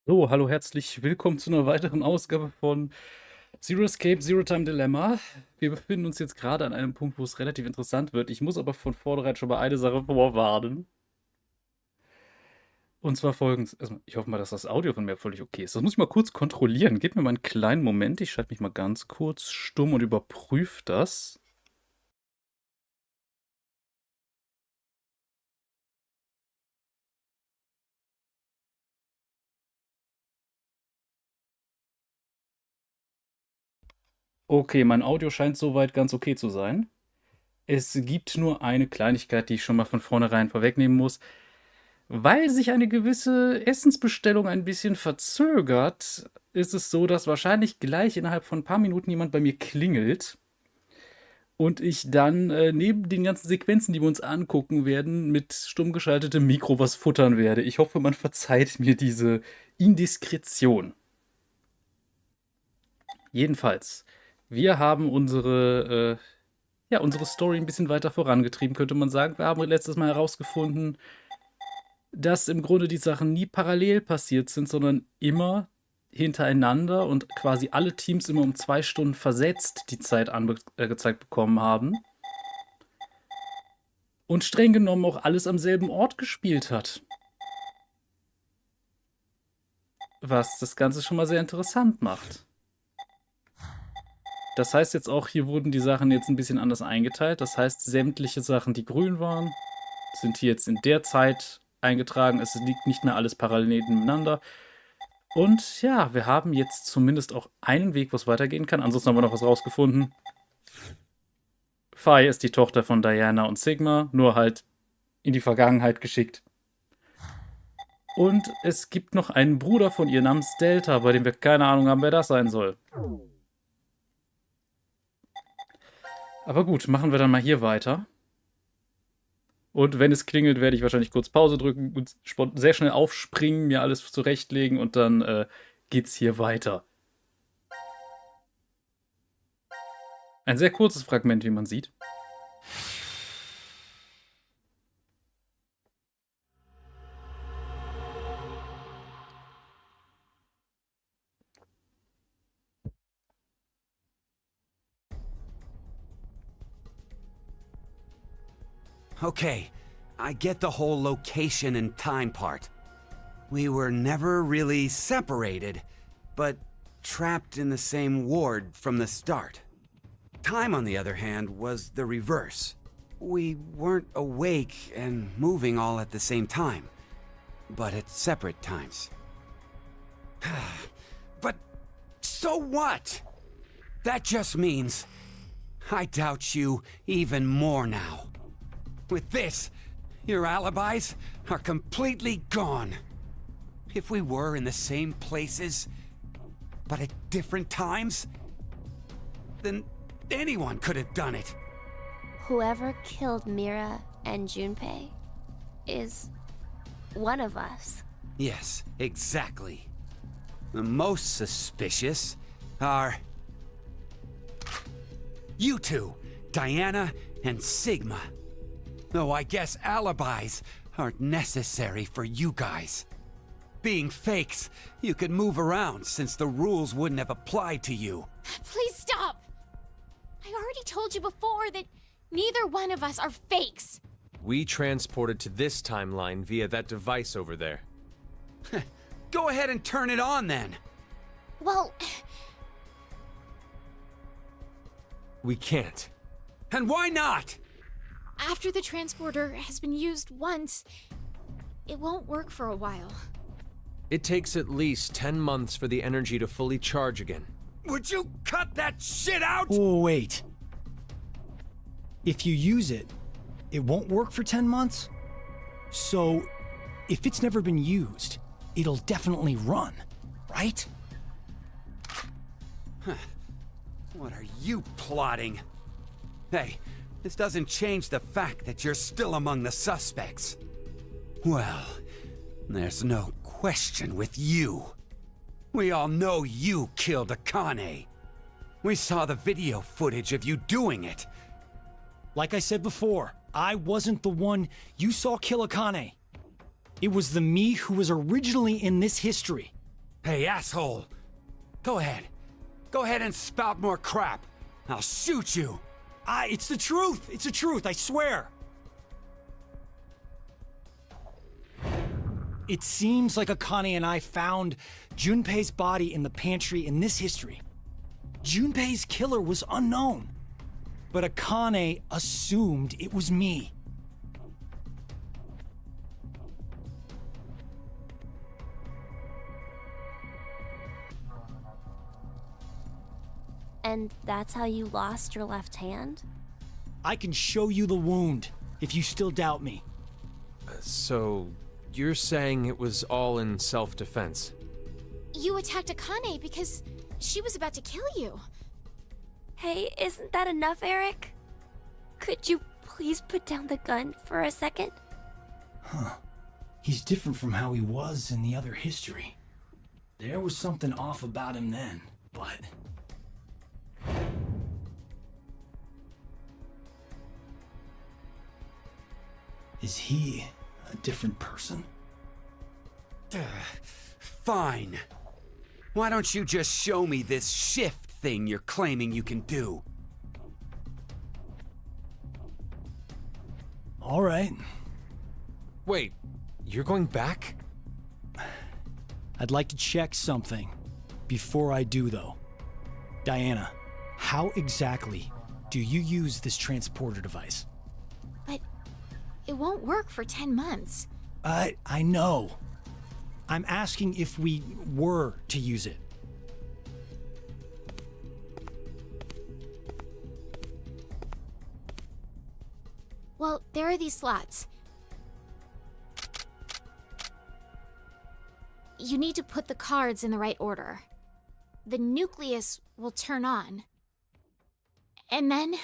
So, hallo, herzlich willkommen zu einer weiteren Ausgabe von Zero Escape, Zero Time Dilemma. Wir befinden uns jetzt gerade an einem Punkt, wo es relativ interessant wird. Ich muss aber von vornherein schon mal eine Sache vorwarnen. Und zwar folgendes. Also, ich hoffe mal, dass das Audio von mir völlig okay ist. Das muss ich mal kurz kontrollieren. Gebt mir mal einen kleinen Moment. Ich schalte mich mal ganz kurz stumm und überprüfe das. Okay, mein Audio scheint soweit ganz okay zu sein. Es gibt nur eine Kleinigkeit, die ich schon mal von vornherein vorwegnehmen muss. Weil sich eine gewisse Essensbestellung ein bisschen verzögert, ist es so, dass wahrscheinlich gleich innerhalb von ein paar Minuten jemand bei mir klingelt und ich dann neben den ganzen Sequenzen, die wir uns angucken werden, mit stumm geschaltetem Mikro was futtern werde. Ich hoffe, man verzeiht mir diese Indiskretion. Jedenfalls, wir haben unsere Story ein bisschen weiter vorangetrieben, könnte man sagen. Wir haben letztes Mal herausgefunden, dass im Grunde die Sachen nie parallel passiert sind, sondern immer hintereinander und quasi alle Teams immer um 2 Stunden versetzt die Zeit angezeigt bekommen haben. Und streng genommen auch alles am selben Ort gespielt hat. Was das Ganze schon mal sehr interessant macht. Das heißt jetzt auch, hier wurden die Sachen jetzt ein bisschen anders eingeteilt. Das heißt, sämtliche Sachen, die grün waren, sind hier jetzt in der Zeit eingetragen. Es liegt nicht mehr alles parallel nebeneinander. Und ja, wir haben jetzt zumindest auch einen Weg, wo es weitergehen kann. Ansonsten haben wir noch was rausgefunden. Faye ist die Tochter von Diana und Sigma, nur halt in die Vergangenheit geschickt. Und es gibt noch einen Bruder von ihr namens Delta, bei dem wir keine Ahnung haben, wer das sein soll. Aber gut, machen wir dann mal hier weiter. Und wenn es klingelt, werde ich wahrscheinlich kurz Pause drücken und sehr schnell aufspringen, mir alles zurechtlegen und dann geht's hier weiter. Ein sehr kurzes Fragment, wie man sieht. Okay, I get the whole location and time part. We were never really separated, but trapped in the same ward from the start. Time, on the other hand, was the reverse. We weren't awake and moving all at the same time, but at separate times. But so what? That just means I doubt you even more now. With this, your alibis are completely gone. If we were in the same places, but at different times, then anyone could have done it. Whoever killed Mira and Junpei is one of us. Yes, exactly. The most suspicious are you two, Diana and Sigma. Though I guess alibis aren't necessary for you guys. Being fakes, you could move around since the rules wouldn't have applied to you. Please stop! I already told you before that neither one of us are fakes. We transported to this timeline via that device over there. Go ahead and turn it on then. Well, We can't. And why not? after the transporter has been used once, it won't work for a while. It takes at least 10 months for the energy to fully charge again. Would you cut that shit out? Oh, wait. If you use it, it won't work for 10 months? So, if it's never been used, it'll definitely run, right? What are you plotting? Hey, this doesn't change the fact that you're still among the suspects. Well, there's no question with you. We all know you killed Akane. We saw the video footage of you doing it. Like I said before, I wasn't the one you saw kill Akane. It was the me who was originally in this history. Hey, asshole! Go ahead. Go ahead and spout more crap. I'll shoot you. It's the truth. It's the truth, I swear. It seems like Akane and I found Junpei's body in the pantry in this history. Junpei's killer was unknown, but Akane assumed it was me. And that's how you lost your left hand? I can show you the wound if you still doubt me. So, you're saying it was all in self-defense? You attacked Akane because she was about to kill you. Hey, isn't that enough, Eric? Could you please put down the gun for a second? He's different from how he was in the other history. There was something off about him then, but... Is he a different person? Fine. Why don't you just show me this shift thing you're claiming you can do? All right. Wait, you're going back? I'd like to check something before I do, though. Diana, how exactly do you use this transporter device? But it won't work for 10 months. I know. I'm asking if we were to use it. Well, there are these slots. You need to put the cards in the right order. The nucleus will turn on. And then...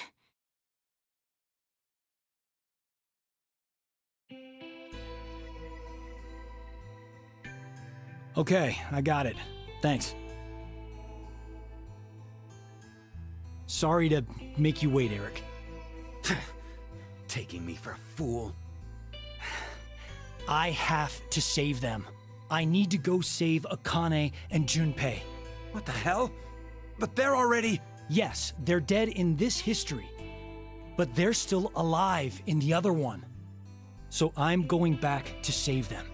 Okay, I got it. Thanks. Sorry to make you wait, Eric. Taking me for a fool. I have to save them. I need to go save Akane and Junpei. What the hell? But they're already... Yes, they're dead in this history, but they're still alive in the other one. So I'm going back to save them.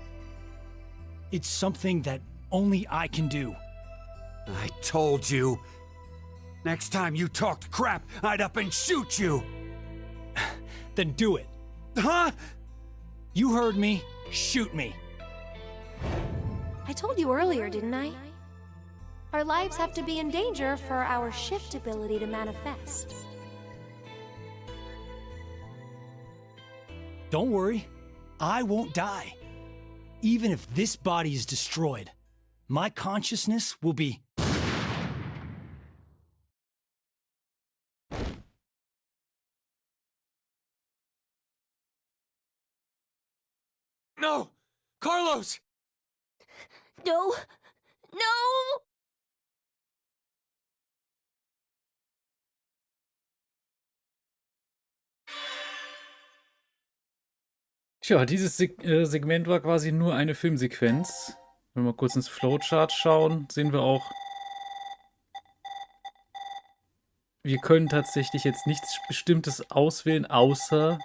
It's something that only I can do. I told you. Next time you talked crap, I'd up and shoot you. Then do it. Huh? You heard me. Shoot me. I told you earlier, didn't I? Our lives have to be in danger for our shift ability to manifest. Don't worry. I won't die. Even if this body is destroyed, my consciousness will be... No! Carlos! No! No! Tja, dieses Segment war quasi nur eine Filmsequenz. Wenn wir mal kurz ins Flowchart schauen, sehen wir auch, wir können tatsächlich jetzt nichts Bestimmtes auswählen, außer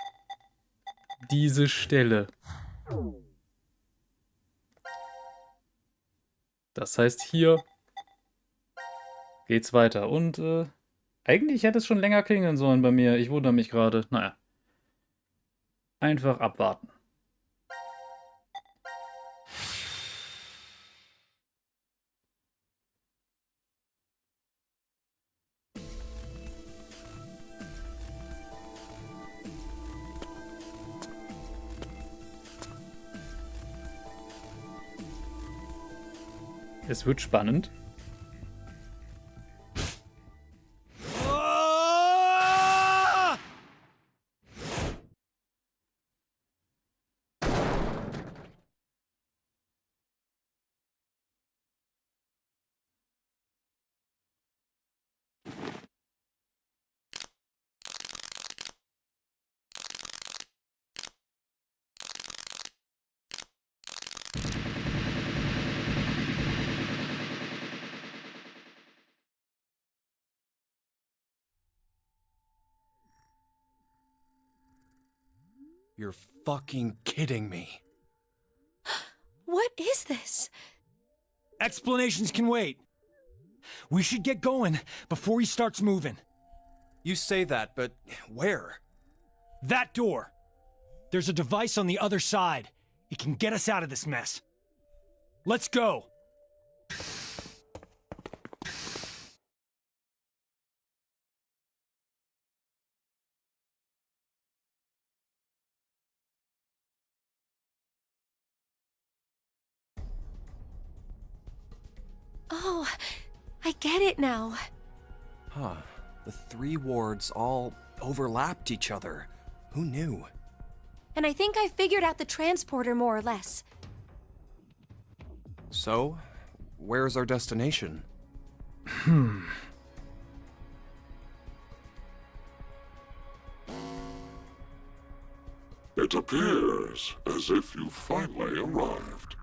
diese Stelle. Das heißt, hier geht's weiter. Und eigentlich hätte es schon länger klingeln sollen bei mir. Ich wundere mich gerade. Naja. Einfach abwarten. Es wird spannend. You're fucking kidding me. What is this? Explanations can wait. We should get going before he starts moving. You say that, but where? That door. There's a device on the other side. It can get us out of this mess. Let's go. Oh, I get it now. Huh. The 3 wards all overlapped each other. Who knew? And I think I figured out the transporter more or less. So, where's our destination? It appears as if you finally arrived.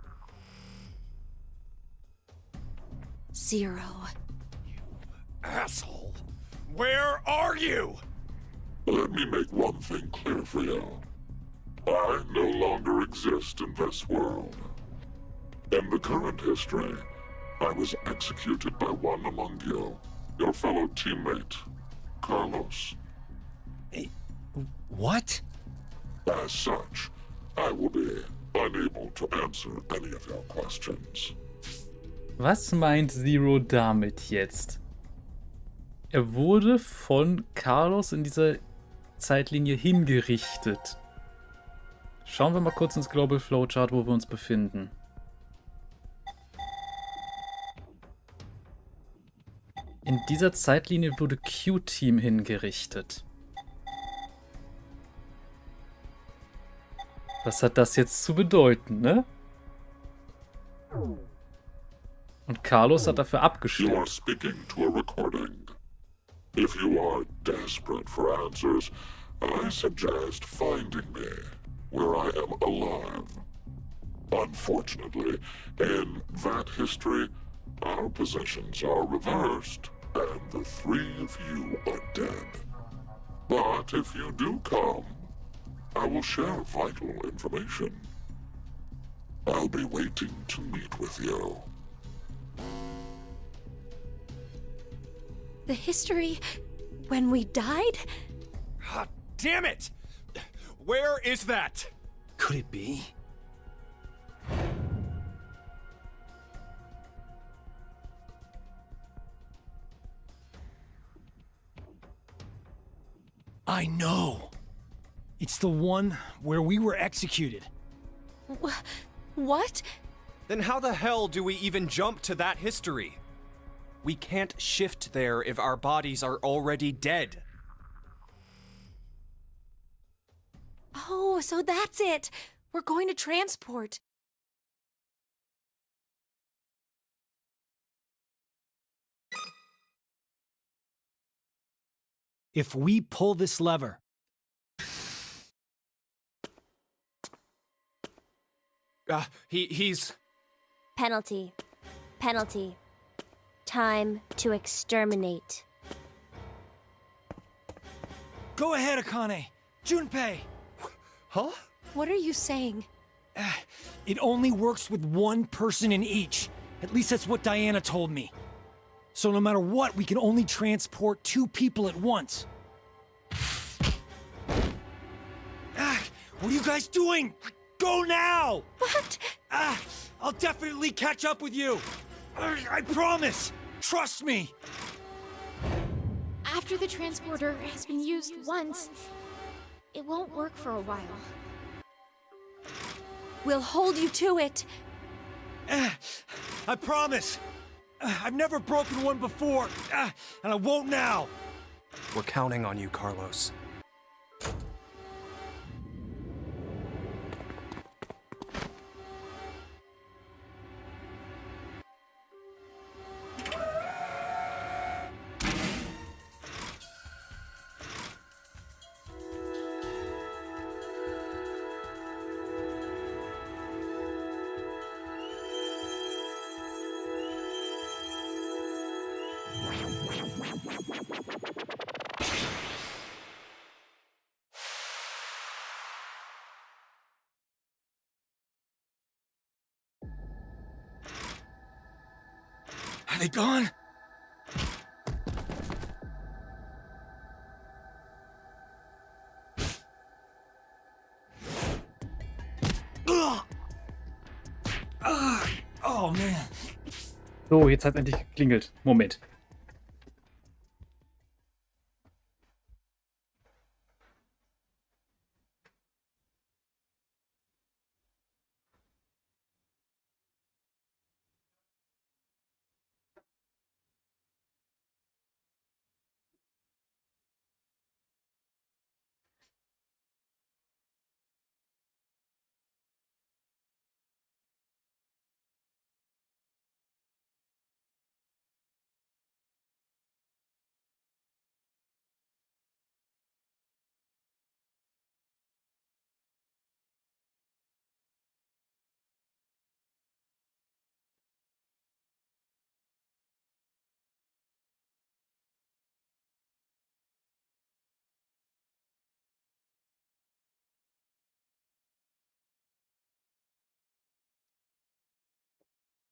0. Asshole! Where are you? Let me make one thing clear for you. I no longer exist in this world. In the current history, I was executed by one among you, your fellow teammate, Carlos. What? As such, I will be unable to answer any of your questions. Was meint Zero damit jetzt? Er wurde von Carlos in dieser Zeitlinie hingerichtet. Schauen wir mal kurz ins Global Flowchart, wo wir uns befinden. In dieser Zeitlinie wurde Q-Team hingerichtet. Was hat das jetzt zu bedeuten, ne? Und Carlos hat dafür You are abgestimmt. speaking to a recording. If you are desperate for answers, I suggest finding me where I am alive. Unfortunately, in that history, our positions are reversed, and the 3 of you are dead. But if you do come, I will share vital information. I'll be waiting to meet with you. The history when we died? Ah, damn it! Where is that? Could it be? I know. It's the one where we were executed. What? Then how the hell do we even jump to that history? We can't shift there if our bodies are already dead. Oh, so that's it. We're going to transport. If we pull this lever, He's... Penalty. Penalty. Time to exterminate. go ahead, Akane. Junpei. Huh? What are you saying? It only works with one person in each. At least that's what Diana told me. So no matter what, we can only transport 2 people at once. What are you guys doing? Go now! What? I'll definitely catch up with you. I promise. Trust me. After the transporter has been used once, it won't work for a while. We'll hold you to it. I promise. I've never broken one before, and I won't now. We're counting on you, Carlos. they gone? Oh man. So, jetzt hat endlich geklingelt. Moment.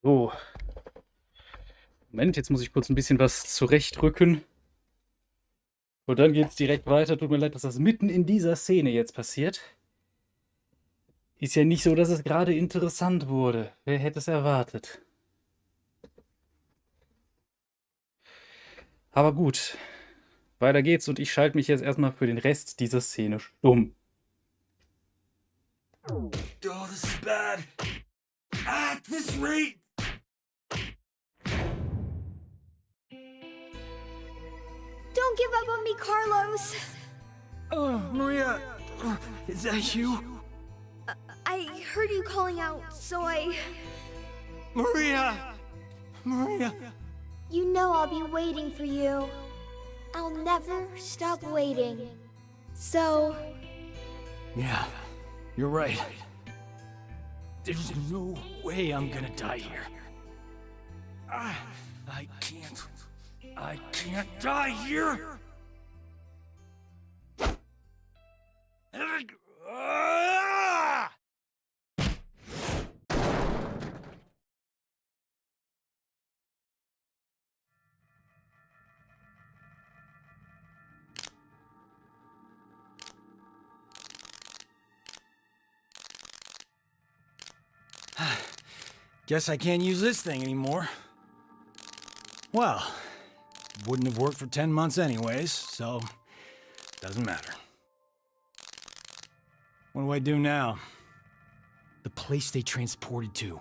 So. Moment, jetzt muss ich kurz ein bisschen was zurechtrücken. Und dann geht's direkt weiter. Tut mir leid, dass das mitten in dieser Szene jetzt passiert. Ist ja nicht so, dass es gerade interessant wurde. Wer hätte es erwartet? Aber gut. Weiter geht's und ich schalte mich jetzt erstmal für den Rest dieser Szene stumm. Oh, this is bad. At this rate. Don't give up on me, Carlos. Oh, Maria. Is that you? I heard you calling out, so I... Maria! Maria! You know I'll be waiting for you. I'll never stop waiting. So... Yeah, you're right. There's no way I'm gonna die here. I can't die here! Guess I can't use this thing anymore. Well, wouldn't have worked for 10 months anyways, so doesn't matter. What do I do now? The place they transported to.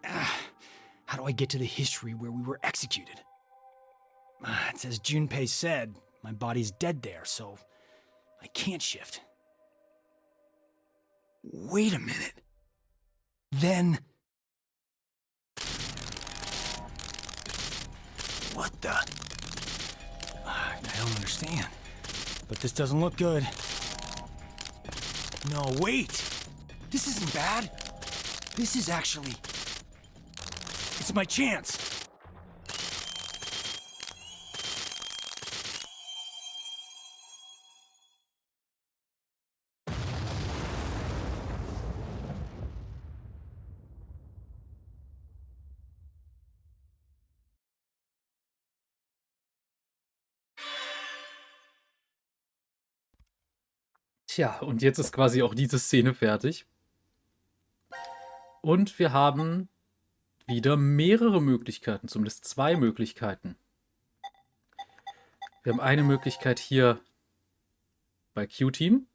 How do I get to the history where we were executed? It's as Junpei said, my body's dead there, so I can't shift. Wait a minute. Then... What the? I don't understand. But this doesn't look good. No, wait! This isn't bad. This is actually... It's my chance. Tja, und jetzt ist quasi auch diese Szene fertig. Und wir haben wieder mehrere Möglichkeiten, zumindest zwei Möglichkeiten. Wir haben eine Möglichkeit hier bei Q-Team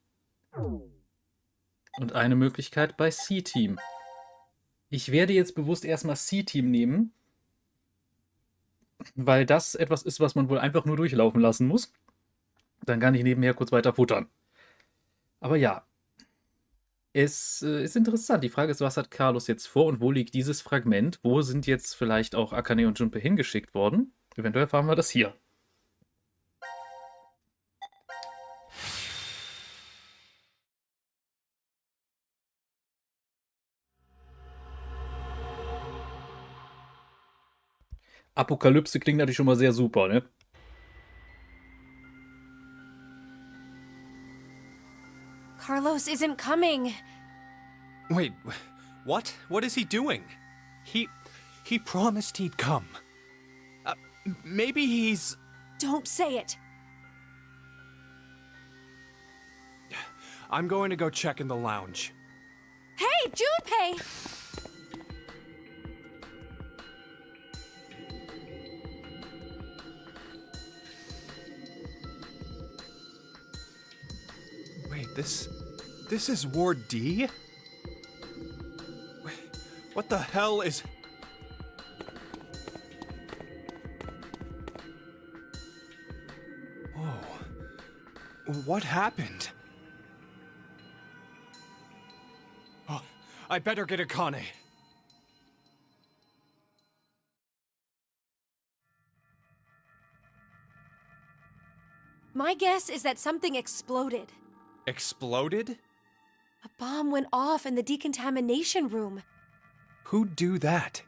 und eine Möglichkeit bei C-Team. Ich werde jetzt bewusst erstmal C-Team nehmen, weil das etwas ist, was man wohl einfach nur durchlaufen lassen muss. Dann kann ich nebenher kurz weiter futtern. Aber ja, es ist interessant. Die Frage ist, was hat Carlos jetzt vor und wo liegt dieses Fragment? Wo sind jetzt vielleicht auch Akane und Junpei hingeschickt worden? Eventuell erfahren wir das hier. Apokalypse klingt natürlich schon mal sehr super, ne? Carlos isn't coming. Wait, what? What is he doing? He promised he'd come. Maybe he's... Don't say it. I'm going to go check in the lounge. Hey, Junpei! Wait, this is Ward D? Wait, what the hell is... Whoa. What happened? Oh, I better get Akane. My guess is that something exploded. Exploded? A bomb went off in the decontamination room. Who'd do that?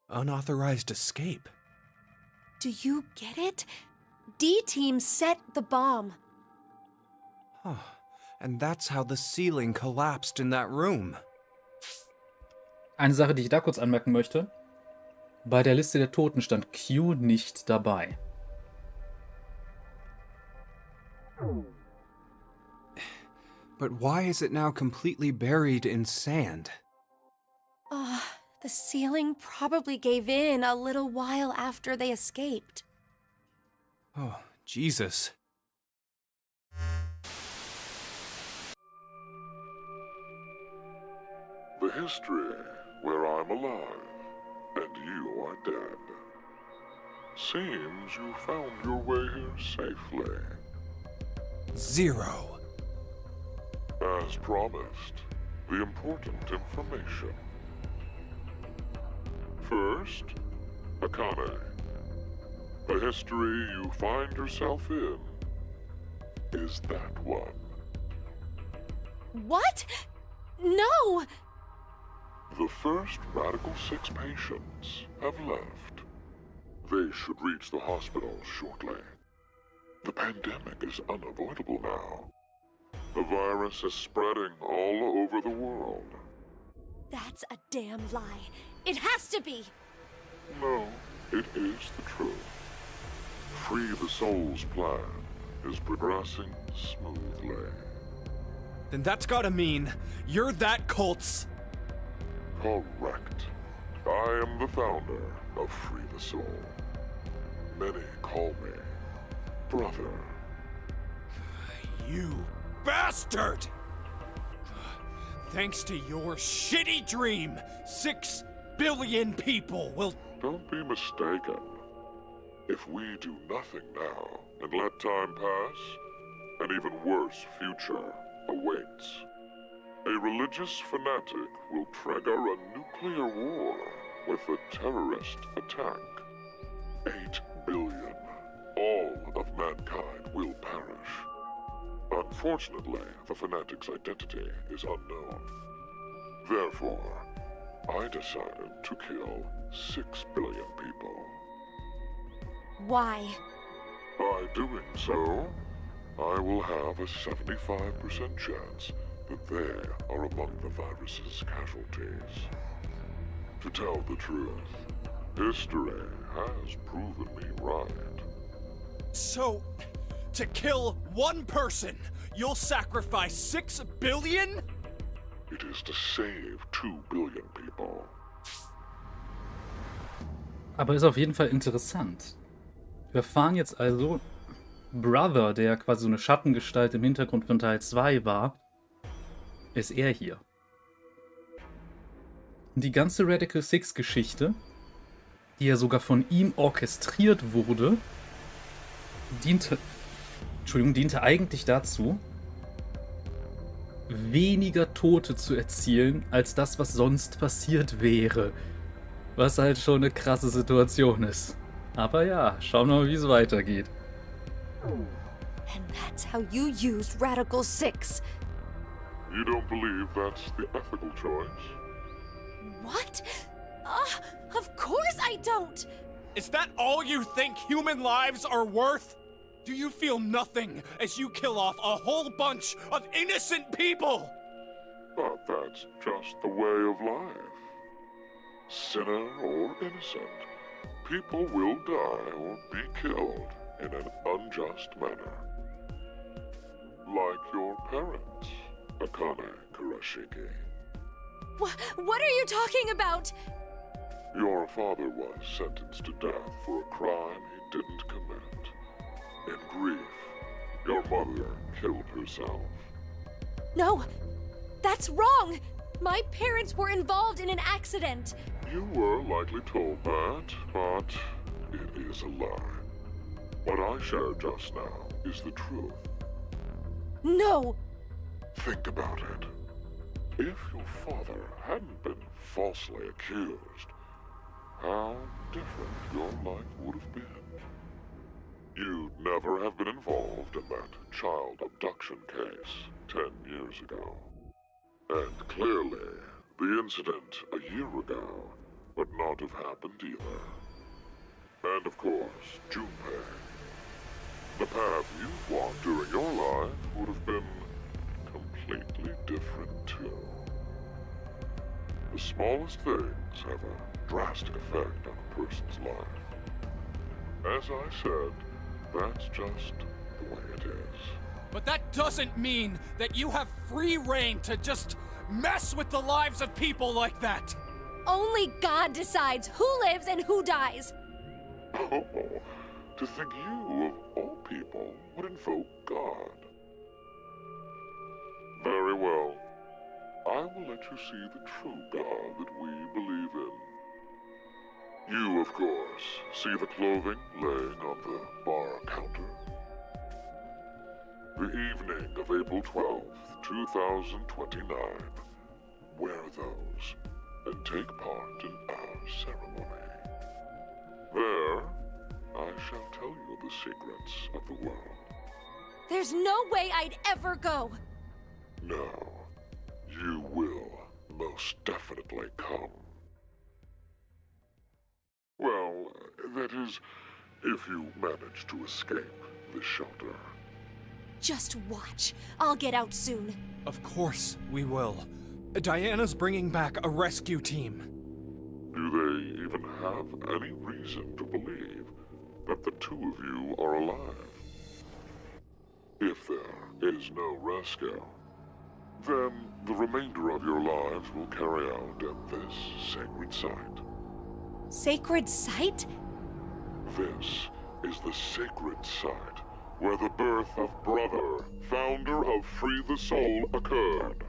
Unauthorized escape. Do you get it? D-Team set the bomb. Huh. And that's how the ceiling collapsed in that room. Eine Sache, die ich da kurz anmerken möchte. Bei der Liste der Toten stand Q nicht dabei. But why is it now completely buried in sand? The ceiling probably gave in a little while after they escaped. Oh, Jesus. The history where I'm alive and you are dead. Seems you found your way here safely. Zero. As promised, the important information. First, Akane. The history you find yourself in is that one. What? No! The first Radical 6 patients have left. They should reach the hospital shortly. The pandemic is unavoidable now. The virus is spreading all over the world. That's a damn lie. It has to be! No, it is the truth. Free the Soul's plan is progressing smoothly. Then that's gotta mean you're that cult's... Correct. I am the founder of Free the Soul. Many call me brother. You bastard! Thanks to your shitty dream, 6 billion people will... Don't be mistaken. If we do nothing now and let time pass, an even worse future awaits. A religious fanatic will trigger a nuclear war with a terrorist attack. 8 billion. All of mankind will perish. Unfortunately, the fanatic's identity is unknown. Therefore, I decided to kill 6 billion people. Why? By doing so, I will have a 75% chance that they are among the virus's casualties. To tell the truth, history has proven me right. So, to kill one person, you'll sacrifice 6 billion? It is to save 2 billion people. Aber ist auf jeden Fall interessant. Wir erfahren jetzt also, Brother, der quasi so eine Schattengestalt im Hintergrund von Teil 2 war, ist er hier. Die ganze Radical 6 Geschichte, die ja sogar von ihm orchestriert wurde, diente eigentlich dazu, weniger Tote zu erzielen, als das, was sonst passiert wäre. Was halt schon eine krasse Situation ist. Aber ja, schauen wir mal, wie es weitergeht. And that's how you used Radical 6. You don't believe that's the ethical choice? What? Of course I don't! Is that all you think human lives are worth? Do you feel nothing as you kill off a whole bunch of innocent people? But that's just the way of life. Sinner or innocent, people will die or be killed in an unjust manner. Like your parents, Akane Kurashiki. What are you talking about? Your father was sentenced to death for a crime he didn't commit. In grief, your mother killed herself. No, that's wrong. My parents were involved in an accident. You were likely told that, but it is a lie. What I shared just now is the truth. No. Think about it. If your father hadn't been falsely accused, how different your life would have been. You'd never have been involved in that child abduction case 10 years ago. And clearly, the incident a year ago would not have happened either. And of course, Junpei. The path you've walked during your life would have been completely different too. The smallest things have a drastic effect on a person's life. As I said, that's just the way it is. But that doesn't mean that you have free reign to just mess with the lives of people like that! Only God decides who lives and who dies. Oh, to think you, of all people, would invoke God. Very well. I will let you see the true God that we believe in. You, of course, see the clothing laying on the bar counter. The evening of April 12th, 2029. Wear those and take part in our ceremony. There, I shall tell you the secrets of the world. There's no way I'd ever go. No, you will most definitely come. Well, that is, if you manage to escape the shelter. Just watch. I'll get out soon. Of course we will. Diana's bringing back a rescue team. Do they even have any reason to believe that the two of you are alive? If there is no rescue, then the remainder of your lives will carry out at this sacred site. Sacred site? This is the sacred site where the birth of Brother, founder of Free the Soul, occurred.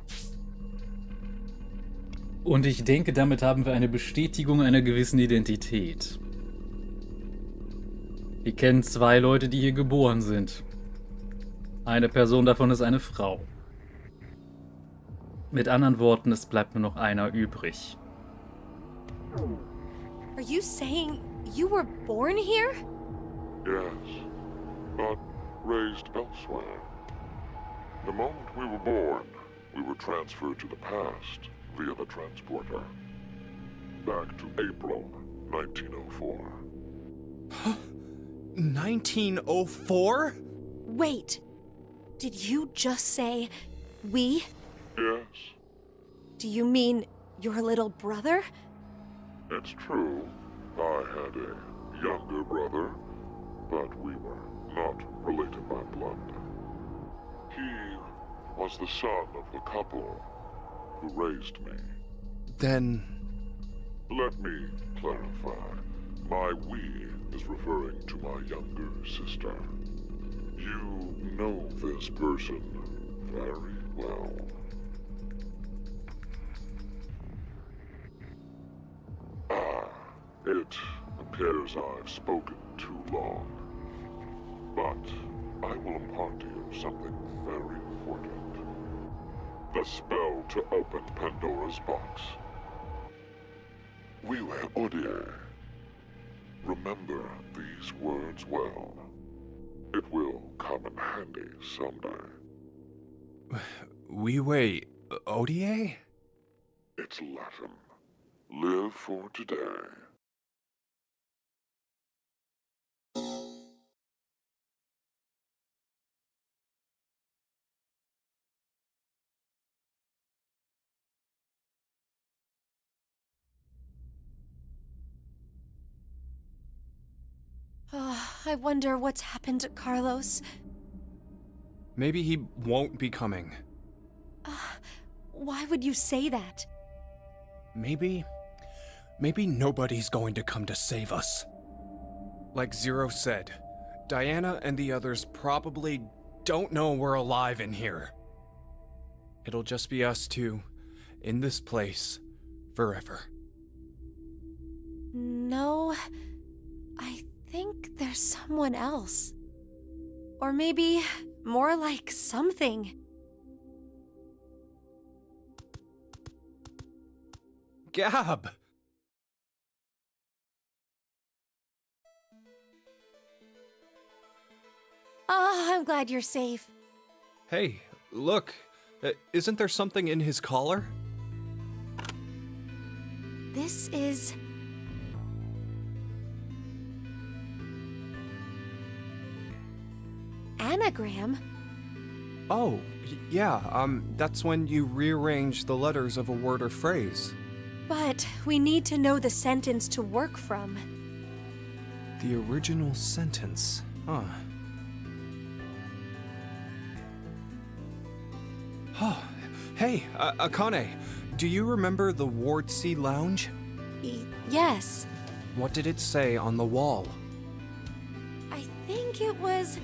Und ich denke, damit haben wir eine Bestätigung einer gewissen Identität. Wir kennen zwei Leute, die hier geboren sind. Eine Person davon ist eine Frau. Mit anderen Worten, es bleibt nur noch einer übrig. Are you saying you were born here? Yes, but raised elsewhere. The moment we were born, we were transferred to the past via the transporter. Back to April 1904. 1904? Wait. Did you just say we? Yes, Do you mean your little brother? it's true. I had a younger brother, but we were not related by blood. He was the son of the couple who raised me. Then... Let me clarify. My we is referring to my younger sister. You know this person very well. It appears I've spoken too long. But I will impart to you something very important. The spell to open Pandora's box. We were Odie. Remember these words well. It will come in handy someday. We wait... Odie? It's Latin. Live for today. I wonder what's happened to Carlos. Maybe he won't be coming. Why would you say that? Maybe nobody's going to come to save us. Like Zero said, Diana and the others probably don't know we're alive in here. It'll just be us two, in this place, forever. No, I think there's someone else. Or maybe more like something. Gab! Oh, I'm glad you're safe. Hey, look. Isn't there something in his collar? This is... anagram? Oh, yeah, that's when you rearrange the letters of a word or phrase. But we need to know the sentence to work from. The original sentence, huh? Oh, hey, Akane, do you remember the Ward C Lounge? Yes. What did it say on the wall? I think it was...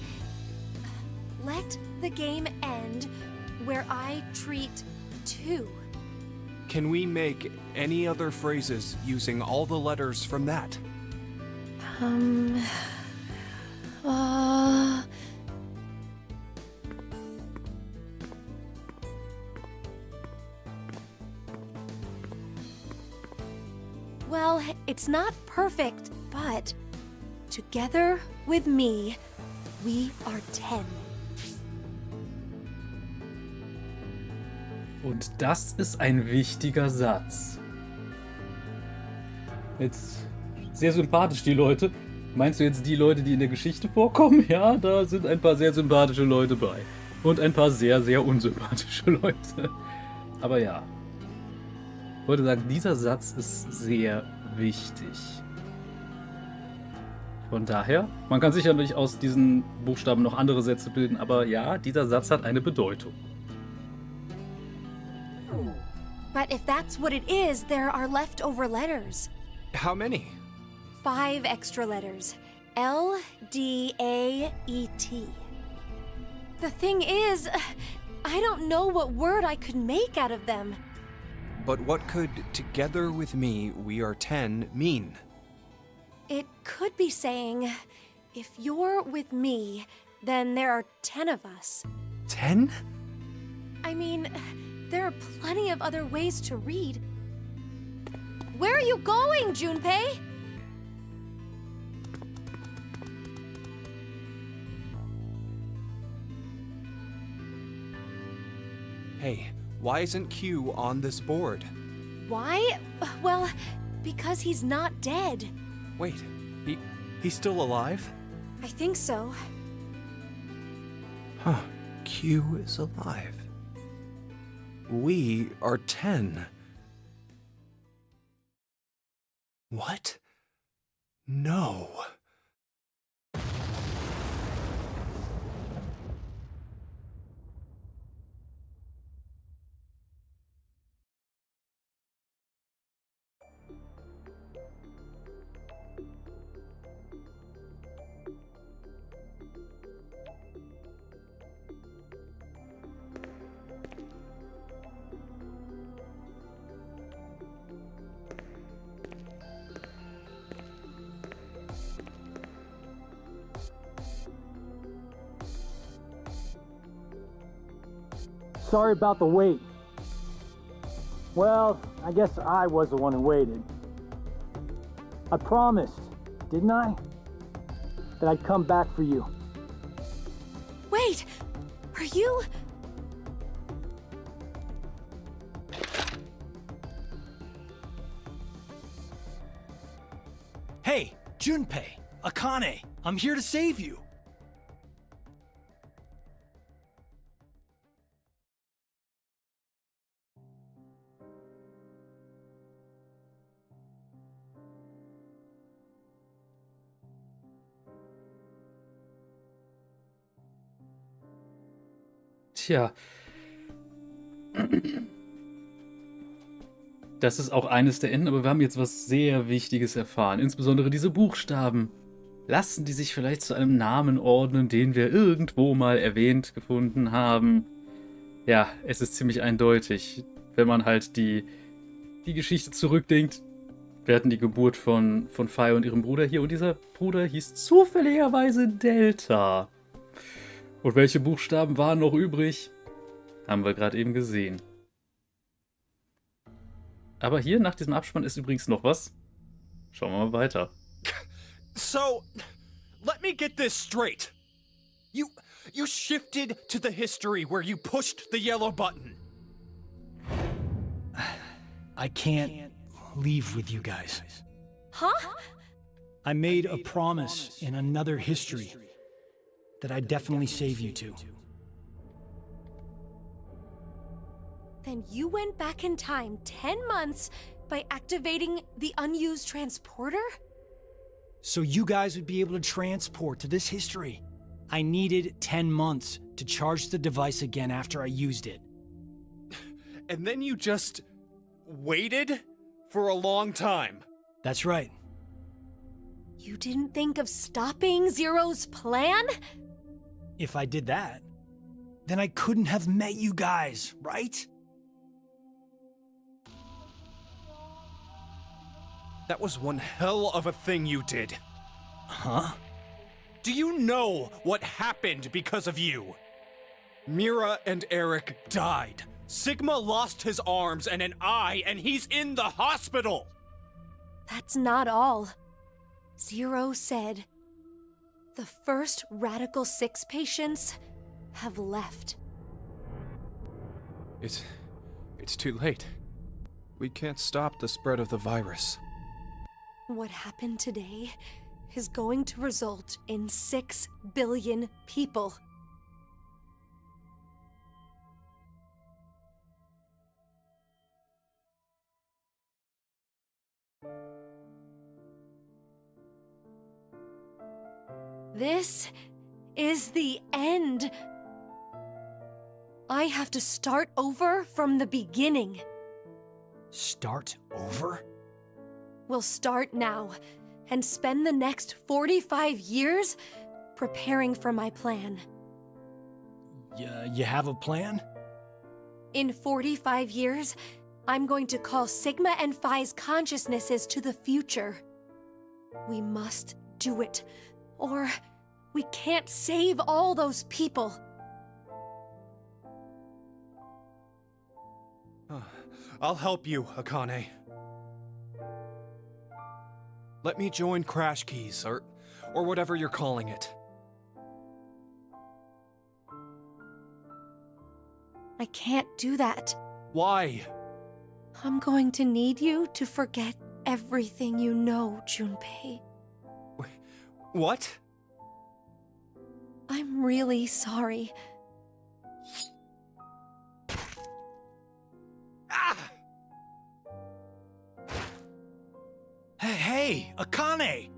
let the game end where I treat two. Can we make any other phrases using all the letters from that? Well, it's not perfect, but together with me, we are 10. Und das ist ein wichtiger Satz. Jetzt sehr sympathisch, die Leute. Meinst du jetzt die Leute, die in der Geschichte vorkommen? Ja, da sind ein paar sehr sympathische Leute bei. Und ein paar sehr, sehr unsympathische Leute. Aber ja. Ich wollte sagen, dieser Satz ist sehr wichtig. Von daher, man kann sicherlich aus diesen Buchstaben noch andere Sätze bilden, aber ja, dieser Satz hat eine Bedeutung. But if that's what it is, there are leftover letters. How many? 5 extra letters. L, D, A, E, T. The thing is, I don't know what word I could make out of them. But what could "together with me, we are 10" mean? It could be saying, if you're with me, then there are 10 of us. 10? I mean, there are plenty of other ways to read. Where are you going, Junpei? Hey, why isn't Q on this board? Why? Well, because he's not dead. Wait, he's still alive? I think so. Huh, Q is alive. We are 10. What? No. Sorry about the wait. Well, I guess I was the one who waited. I promised, didn't I? That I'd come back for you. Wait, are you... Hey, Junpei, Akane, I'm here to save you. Tja. Das ist auch eines der Enden, aber wir haben jetzt was sehr Wichtiges erfahren. Insbesondere diese Buchstaben. Lassen die sich vielleicht zu einem Namen ordnen, den wir irgendwo mal erwähnt gefunden haben? Ja, es ist ziemlich eindeutig. Wenn man halt die Geschichte zurückdenkt, wir hatten die Geburt von Fei und ihrem Bruder hier und dieser Bruder hieß zufälligerweise Delta. Und welche Buchstaben waren noch übrig? Haben wir gerade eben gesehen. Aber hier nach diesem Abspann ist übrigens noch was. Schauen wir mal weiter. So, let me get this straight. You shifted to the history where you pushed the yellow button. I can't leave with you guys. Huh? I made a promise in another history that I'd definitely save you two. Then you went back in time 10 months by activating the unused transporter? So you guys would be able to transport to this history. I needed 10 months to charge the device again after I used it. And then you just waited for a long time. That's right. You didn't think of stopping Zero's plan? If I did that, then I couldn't have met you guys, right? That was one hell of a thing you did. Huh? Do you know what happened because of you? Mira and Eric died. Sigma lost his arms and an eye, and he's in the hospital! That's not all. Zero said the first Radical 6 patients have left. It's too late. We can't stop the spread of the virus. What happened today is going to result in 6 billion people. This is the end. I have to start over from the beginning. Start over? We'll start now and spend the next 45 years preparing for my plan. You have a plan? In 45 years, I'm going to call Sigma and Phi's consciousnesses to the future. We must do it, or we can't save all those people. I'll help you, Akane. Let me join Crash Keys, or whatever you're calling it. I can't do that. Why? I'm going to need you to forget everything you know, Junpei. What? I'm really sorry. Ah! Hey, Akane!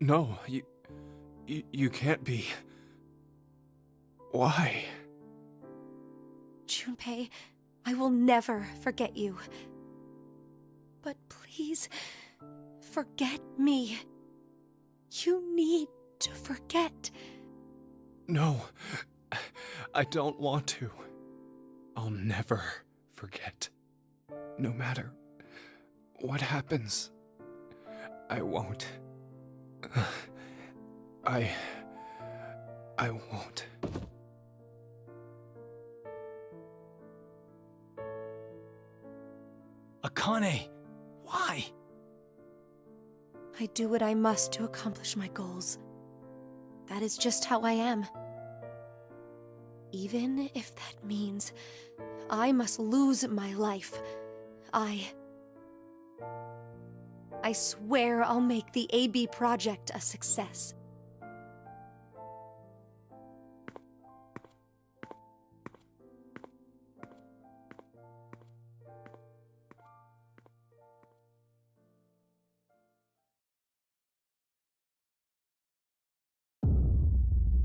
No, you can't be. Why? Junpei, I will never forget you. But please, forget me. You need to forget. No, I don't want to. I'll never forget. No matter what happens, I won't. I won't. Akane, why? I do what I must to accomplish my goals. That is just how I am. Even if that means I must lose my life, I swear I'll make the AB project a success.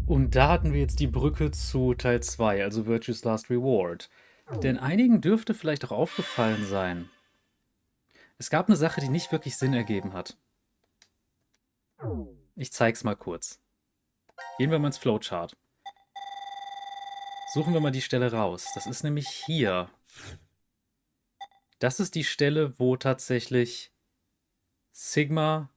Und da hatten wir jetzt die Brücke zu Teil 2, also Virtue's Last Reward. Denn einigen dürfte vielleicht auch aufgefallen sein. Es gab eine Sache, die nicht wirklich Sinn ergeben hat. Ich zeig's mal kurz. Gehen wir mal ins Flowchart. Suchen wir mal die Stelle raus. Das ist nämlich hier. Das ist die Stelle, wo tatsächlich Sigma,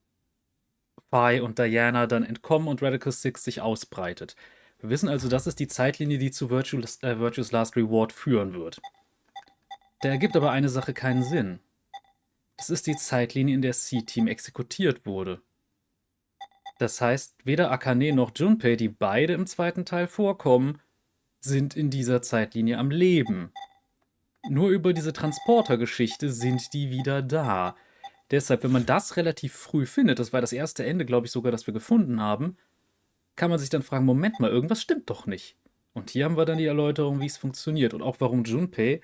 Phi und Diana dann entkommen und Radical Six sich ausbreitet. Wir wissen also, das ist die Zeitlinie, die zu Virtue's Last Reward führen wird. Da ergibt aber eine Sache keinen Sinn. Das ist die Zeitlinie, in der C-Team exekutiert wurde. Das heißt, weder Akane noch Junpei, die beide im zweiten Teil vorkommen, sind in dieser Zeitlinie am Leben. Nur über diese Transporter-Geschichte sind die wieder da. Deshalb, wenn man das relativ früh findet, das war das erste Ende, glaube ich sogar, das wir gefunden haben, kann man sich dann fragen, Moment mal, irgendwas stimmt doch nicht. Und hier haben wir dann die Erläuterung, wie es funktioniert und auch warum Junpei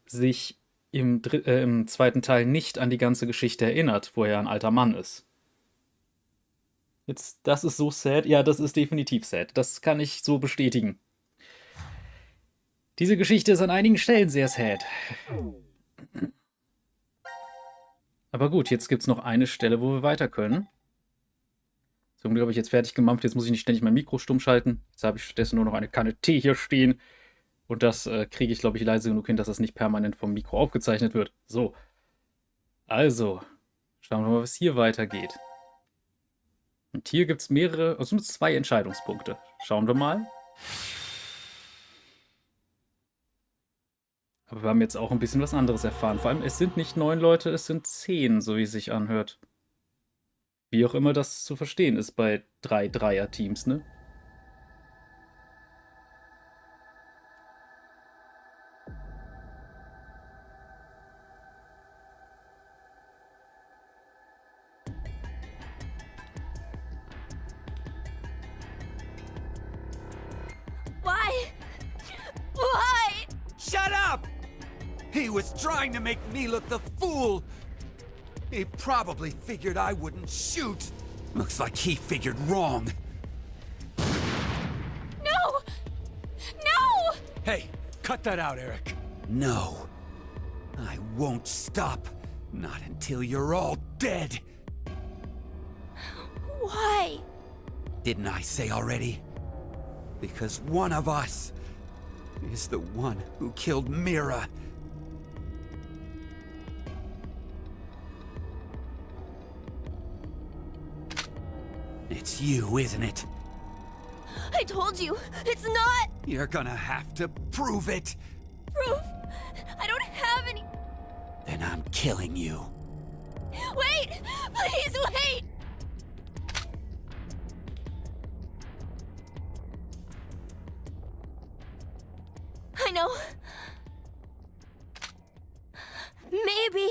sich im zweiten Teil nicht an die ganze Geschichte erinnert, wo er ein alter Mann ist. Jetzt, das ist so sad. Ja, das ist definitiv sad. Das kann ich so bestätigen. Diese Geschichte ist an einigen Stellen sehr sad. Aber gut, jetzt gibt es noch eine Stelle, wo wir weiter können. Zum Glück habe ich jetzt fertig gemampft. Jetzt muss ich nicht ständig mein Mikro stumm schalten. Jetzt habe ich stattdessen nur noch eine Kanne Tee hier stehen. Und das kriege ich, glaube ich, leise genug hin, dass das nicht permanent vom Mikro aufgezeichnet wird. So. Also, schauen wir mal, was hier weitergeht. Und hier gibt es mehrere, also 2 Entscheidungspunkte. Schauen wir mal. Aber wir haben jetzt auch ein bisschen was anderes erfahren. Vor allem, es sind nicht 9 Leute, es sind 10, so wie es sich anhört. Wie auch immer das zu verstehen ist bei 3 Dreier-Teams, ne? Why? Why? Shut up! He was trying to make me look the fool. He probably figured I wouldn't shoot. Looks like he figured wrong. No! No! Hey, cut that out, Eric. No. I won't stop. Not until you're all dead. Why? Didn't I say already? Because one of us is the one who killed Mira. It's you, isn't it? I told you, it's not You're gonna have to prove it. proof. I don't have any. Then I'm killing you. Wait! Please wait! I know. Maybe.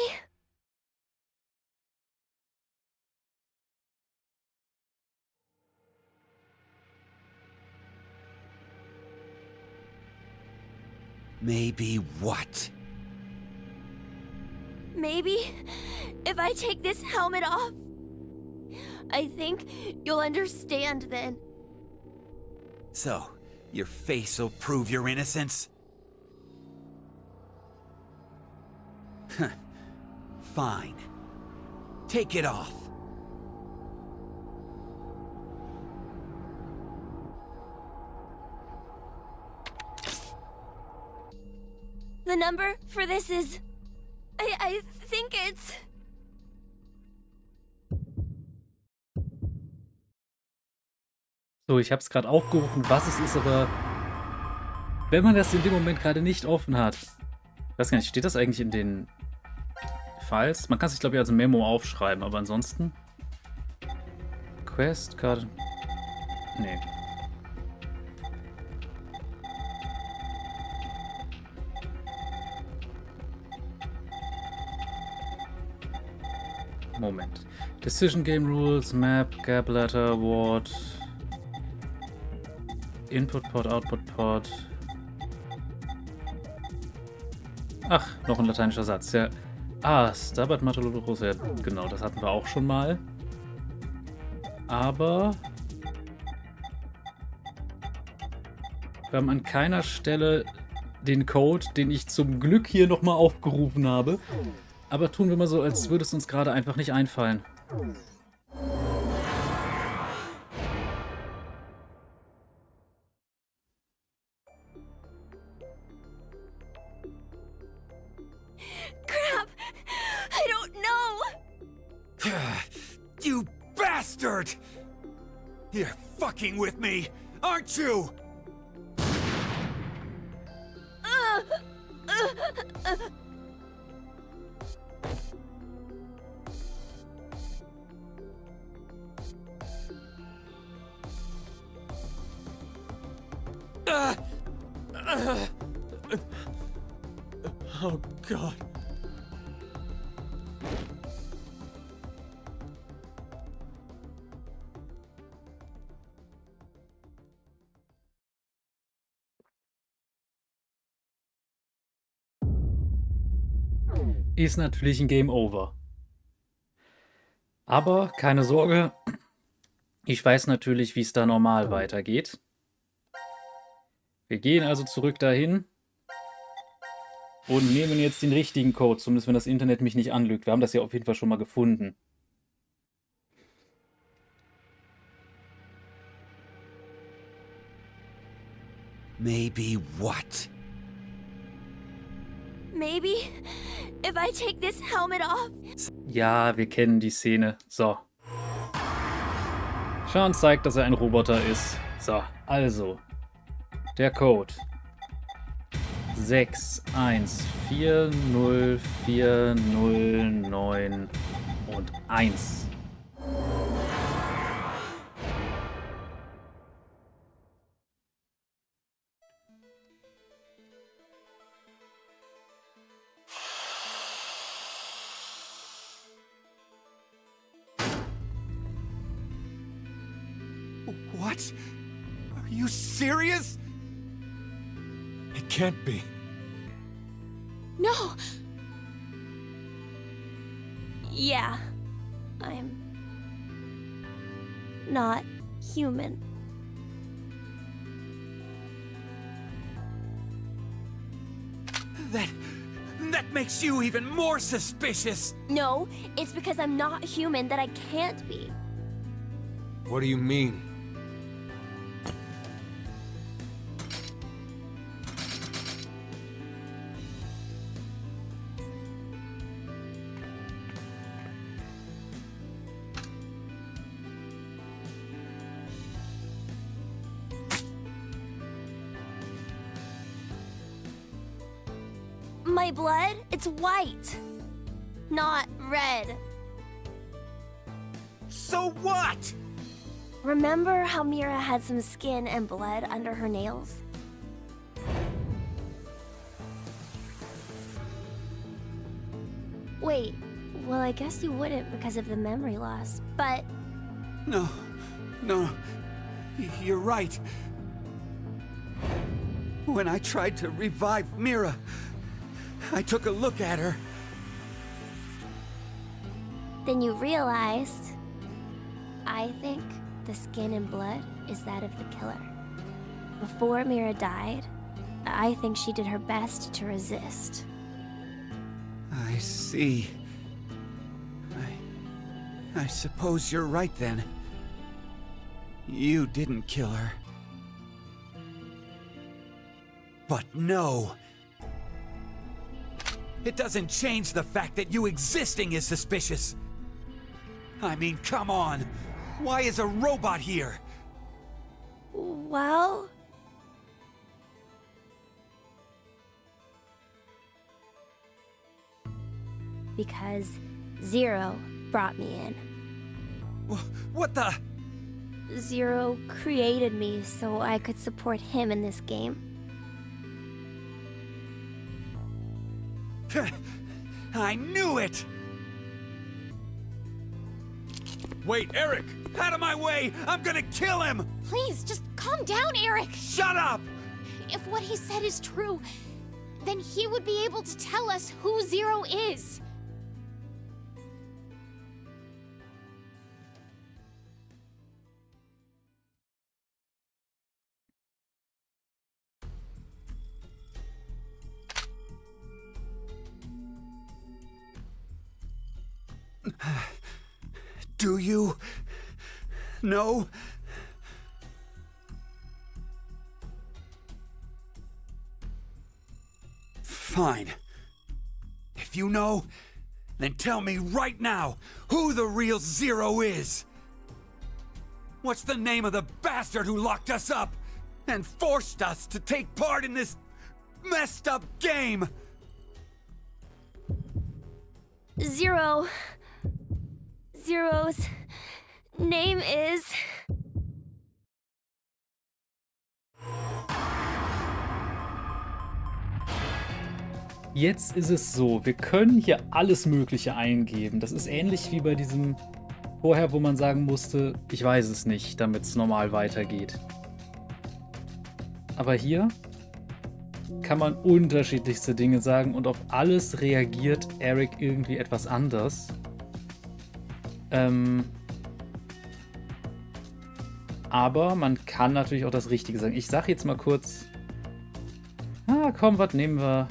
Maybe what? Maybe if I take this helmet off, I think you'll understand then. So, your face will prove your innocence? Huh. Fine. Take it off. The number for this is... I think it's... So, ich habe es gerade aufgerufen, was es ist, aber wenn man das in dem Moment gerade nicht offen hat. Ich weiß gar nicht, steht das eigentlich in den Files? Man kann sich, glaube ich, als Memo aufschreiben, aber ansonsten... Quest, Karte... Nee. Moment. Decision Game Rules, Map, Gap Letter, Ward, Input Port, Output Port. Ach, noch ein lateinischer Satz, ja. Ah, Stabat Matolorus, ja, genau, das hatten wir auch schon mal. Aber Wir haben an keiner Stelle den Code, den ich zum Glück hier nochmal aufgerufen habe. Aber tun wir mal so, als würde es uns gerade einfach nicht einfallen. Crap! I don't know! You bastard! You're fucking with me, aren't you? Oh, God. Ist natürlich ein Game Over. Aber keine Sorge, ich weiß natürlich, wie es da normal weitergeht. Wir gehen also zurück dahin und nehmen jetzt den richtigen Code, zumindest wenn das Internet mich nicht anlügt. Wir haben das ja auf jeden Fall schon mal gefunden. Maybe what? Maybe if I take this helmet off. Ja, wir kennen die Szene. So. Sean zeigt, dass er ein Roboter ist. So, also. Der Code. 6140409 und 1. What? Are you serious? It can't be. No! Yeah, I'm not human. That makes you even more suspicious! No, it's because I'm not human that I can't be. What do you mean? My blood, it's white, not red. So what? Remember how Mira had some skin and blood under her nails? Wait, well, I guess you wouldn't because of the memory loss, but No. You're right. When I tried to revive Mira, I took a look at her. then you realized, I think the skin and blood is that of the killer. Before Mira died, I think she did her best to resist. I see. I suppose you're right then. You didn't kill her. But no! It doesn't change the fact that you existing is suspicious! I mean, come on! Why is a robot here? Well... because Zero brought me in. What the? Zero created me so I could support him in this game. I knew it! Wait, Eric! Out of my way! I'm gonna kill him! Please, just calm down, Eric! Shut up! If what he said is true, then he would be able to tell us who Zero is. Do you know? Fine. If you know, then tell me right now who the real Zero is. What's the name of the bastard who locked us up and forced us to take part in this messed up game? Zero's name is... Jetzt ist es so, wir können hier alles Mögliche eingeben. Das ist ähnlich wie bei diesem vorher, wo man sagen musste, ich weiß es nicht, damit es normal weitergeht. Aber hier kann man unterschiedlichste Dinge sagen und auf alles reagiert Eric irgendwie etwas anders. Aber man kann natürlich auch das Richtige sagen. Ich sage jetzt mal kurz, komm, was nehmen wir?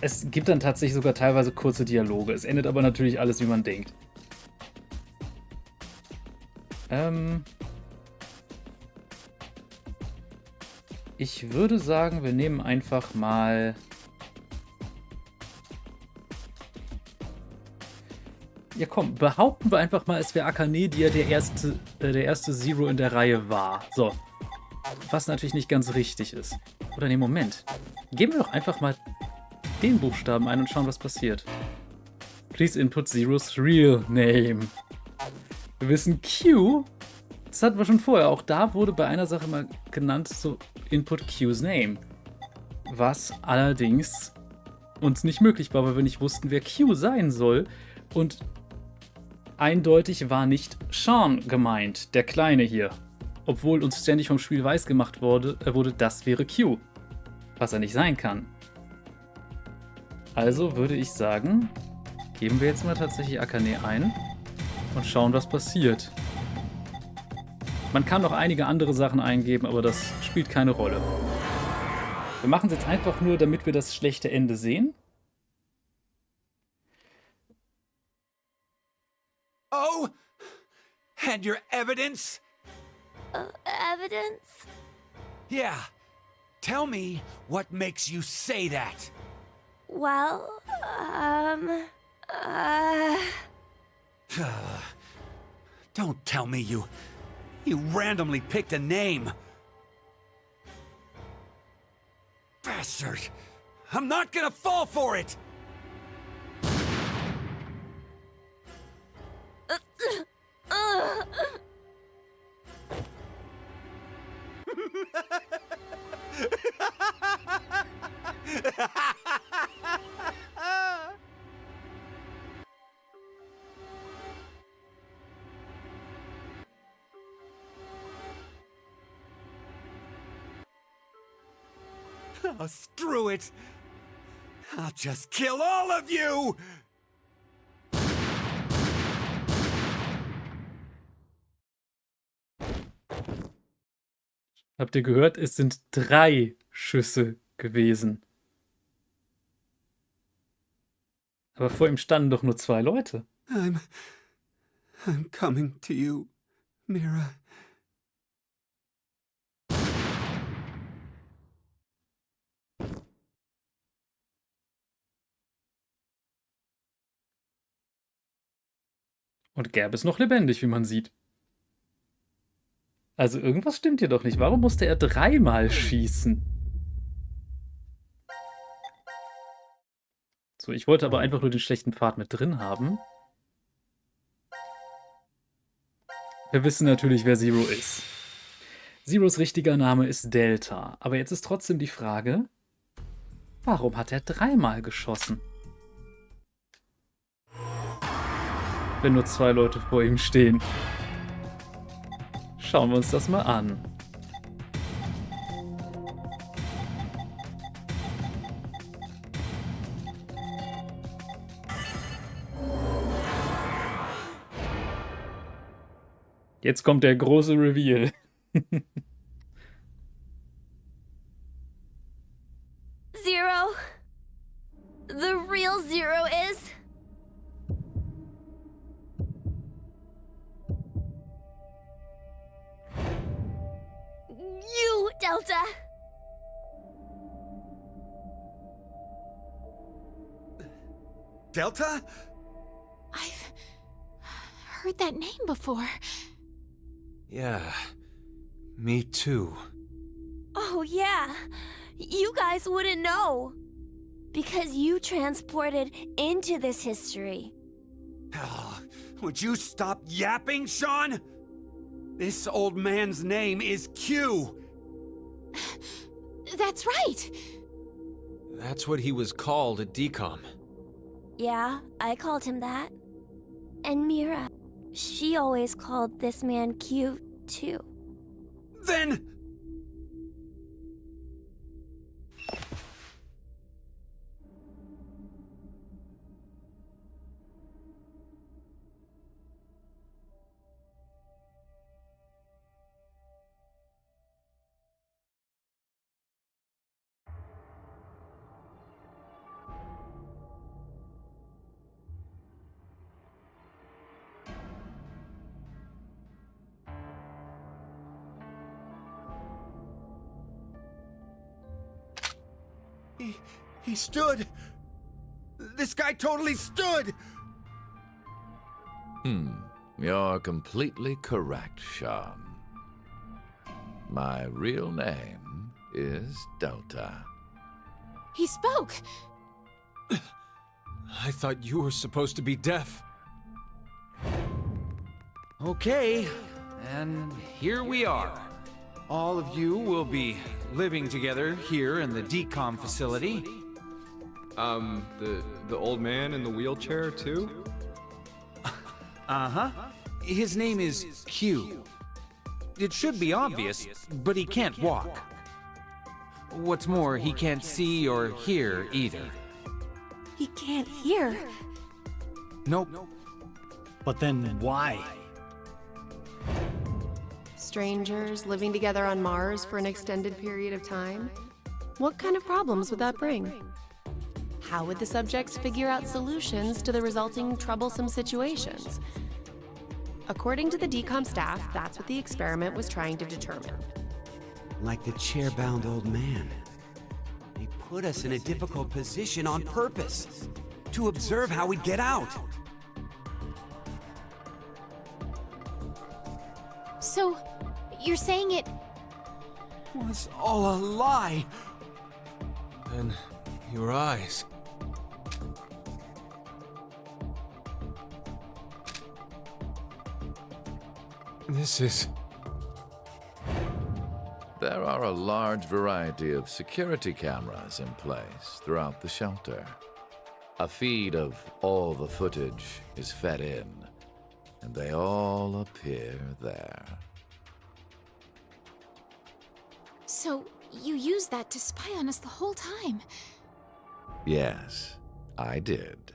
Es gibt dann tatsächlich sogar teilweise kurze Dialoge. Es endet aber natürlich alles, wie man denkt. Ich würde sagen, wir nehmen einfach mal... Ja komm, behaupten wir einfach mal, es wäre Akane, die ja der erste Zero in der Reihe war. So. Was natürlich nicht ganz richtig ist. Oder nee, Moment. Geben wir doch einfach mal den Buchstaben ein und schauen, was passiert. Please input Zero's real name. Wir wissen Q, das hatten wir schon vorher. Auch da wurde bei einer Sache mal genannt, so input Q's name. Was allerdings uns nicht möglich war, weil wir nicht wussten, wer Q sein soll. Und eindeutig war nicht Sean gemeint, der Kleine hier. Obwohl uns ständig vom Spiel weiß gemacht wurde, das wäre Q. Was er nicht sein kann. Also würde ich sagen, geben wir jetzt mal tatsächlich Akane ein und schauen, was passiert. Man kann noch einige andere Sachen eingeben, aber das spielt keine Rolle. Wir machen es jetzt einfach nur, damit wir das schlechte Ende sehen. Oh, and your evidence? Evidence? Yeah. Tell me what makes you say that. Well, Don't tell me you randomly picked a name. Bastard. I'm not gonna fall for it. Oh, screw it. I'll just kill all of you. Habt ihr gehört? Es sind 3 Schüsse gewesen. Aber vor ihm standen doch nur 2 Leute. I'm coming to you, Mira. Und Gab ist noch lebendig, wie man sieht. Also irgendwas stimmt hier doch nicht. Warum musste er 3-mal schießen? So, ich wollte aber einfach nur den schlechten Pfad mit drin haben. Wir wissen natürlich, wer Zero ist. Zeros richtiger Name ist Delta. Aber jetzt ist trotzdem die Frage, warum hat er 3-mal geschossen? Wenn nur 2 Leute vor ihm stehen. Schauen wir uns das mal an. Jetzt kommt der große Reveal. Zero, the real Zero is? You, Delta! Delta? I've heard that name before. Yeah, me too. Oh, yeah. You guys wouldn't know. Because you transported into this history. Oh, would you stop yapping, Sean? This old man's name is Q. That's right. That's what he was called at DCOM. Yeah, I called him that. And Mira, she always called this man Q, too. Then... He stood. This guy totally stood. You're completely correct, Sean. My real name is Delta. He spoke. I thought you were supposed to be deaf. Okay, and here we are. All of you will be living together here in the DCOM facility. The old man in the wheelchair, too? Uh-huh. His name is Q. It should be obvious, but he can't walk. What's more, he can't see or hear either. He can't hear. Nope. But then why? Strangers living together on Mars for an extended period of time? What kind of problems would that bring? How would the subjects figure out solutions to the resulting troublesome situations? According to the DCOM staff, that's what the experiment was trying to determine. Like the chair-bound old man. They put us in a difficult position on purpose. To observe how we'd get out. So, you're saying it... Was all a lie. And your eyes. This is... There are a large variety of security cameras in place throughout the shelter. A feed of all the footage is fed in, and they all appear there. So, you used that to spy on us the whole time. Yes, I did.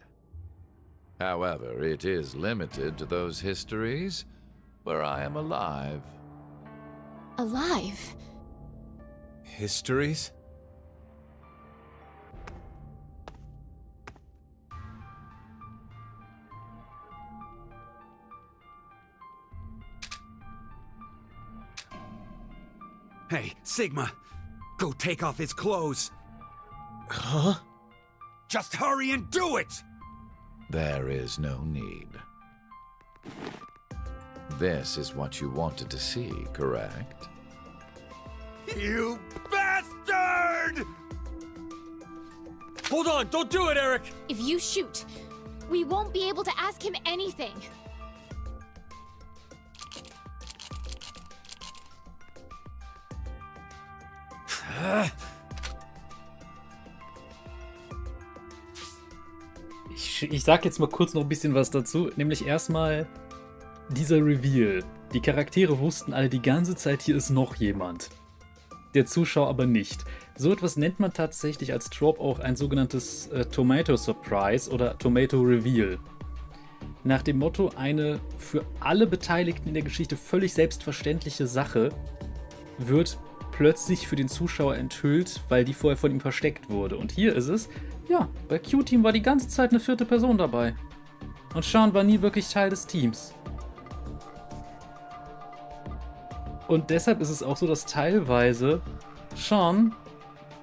However, it is limited to those histories where I am alive. Alive? histories? Hey, Sigma! Go take off his clothes! Huh? Just hurry and do it! There is no need. This is what you wanted to see, correct? You bastard! Hold on! Don't do it, Eric! If you shoot, we won't be able to ask him anything. Ich sag jetzt mal kurz noch ein bisschen was dazu, nämlich erstmal dieser Reveal. Die Charaktere wussten alle die ganze Zeit, hier ist noch jemand. Der Zuschauer aber nicht. So etwas nennt man tatsächlich als Trope auch ein sogenanntes Tomato Surprise oder Tomato Reveal. Nach dem Motto, eine für alle Beteiligten in der Geschichte völlig selbstverständliche Sache wird plötzlich für den Zuschauer enthüllt, weil die vorher von ihm versteckt wurde. Und hier ist es, Ja, bei Q-Team war die ganze Zeit eine vierte Person dabei. Und Sean war nie wirklich Teil des Teams. Und deshalb ist es auch so, dass teilweise Sean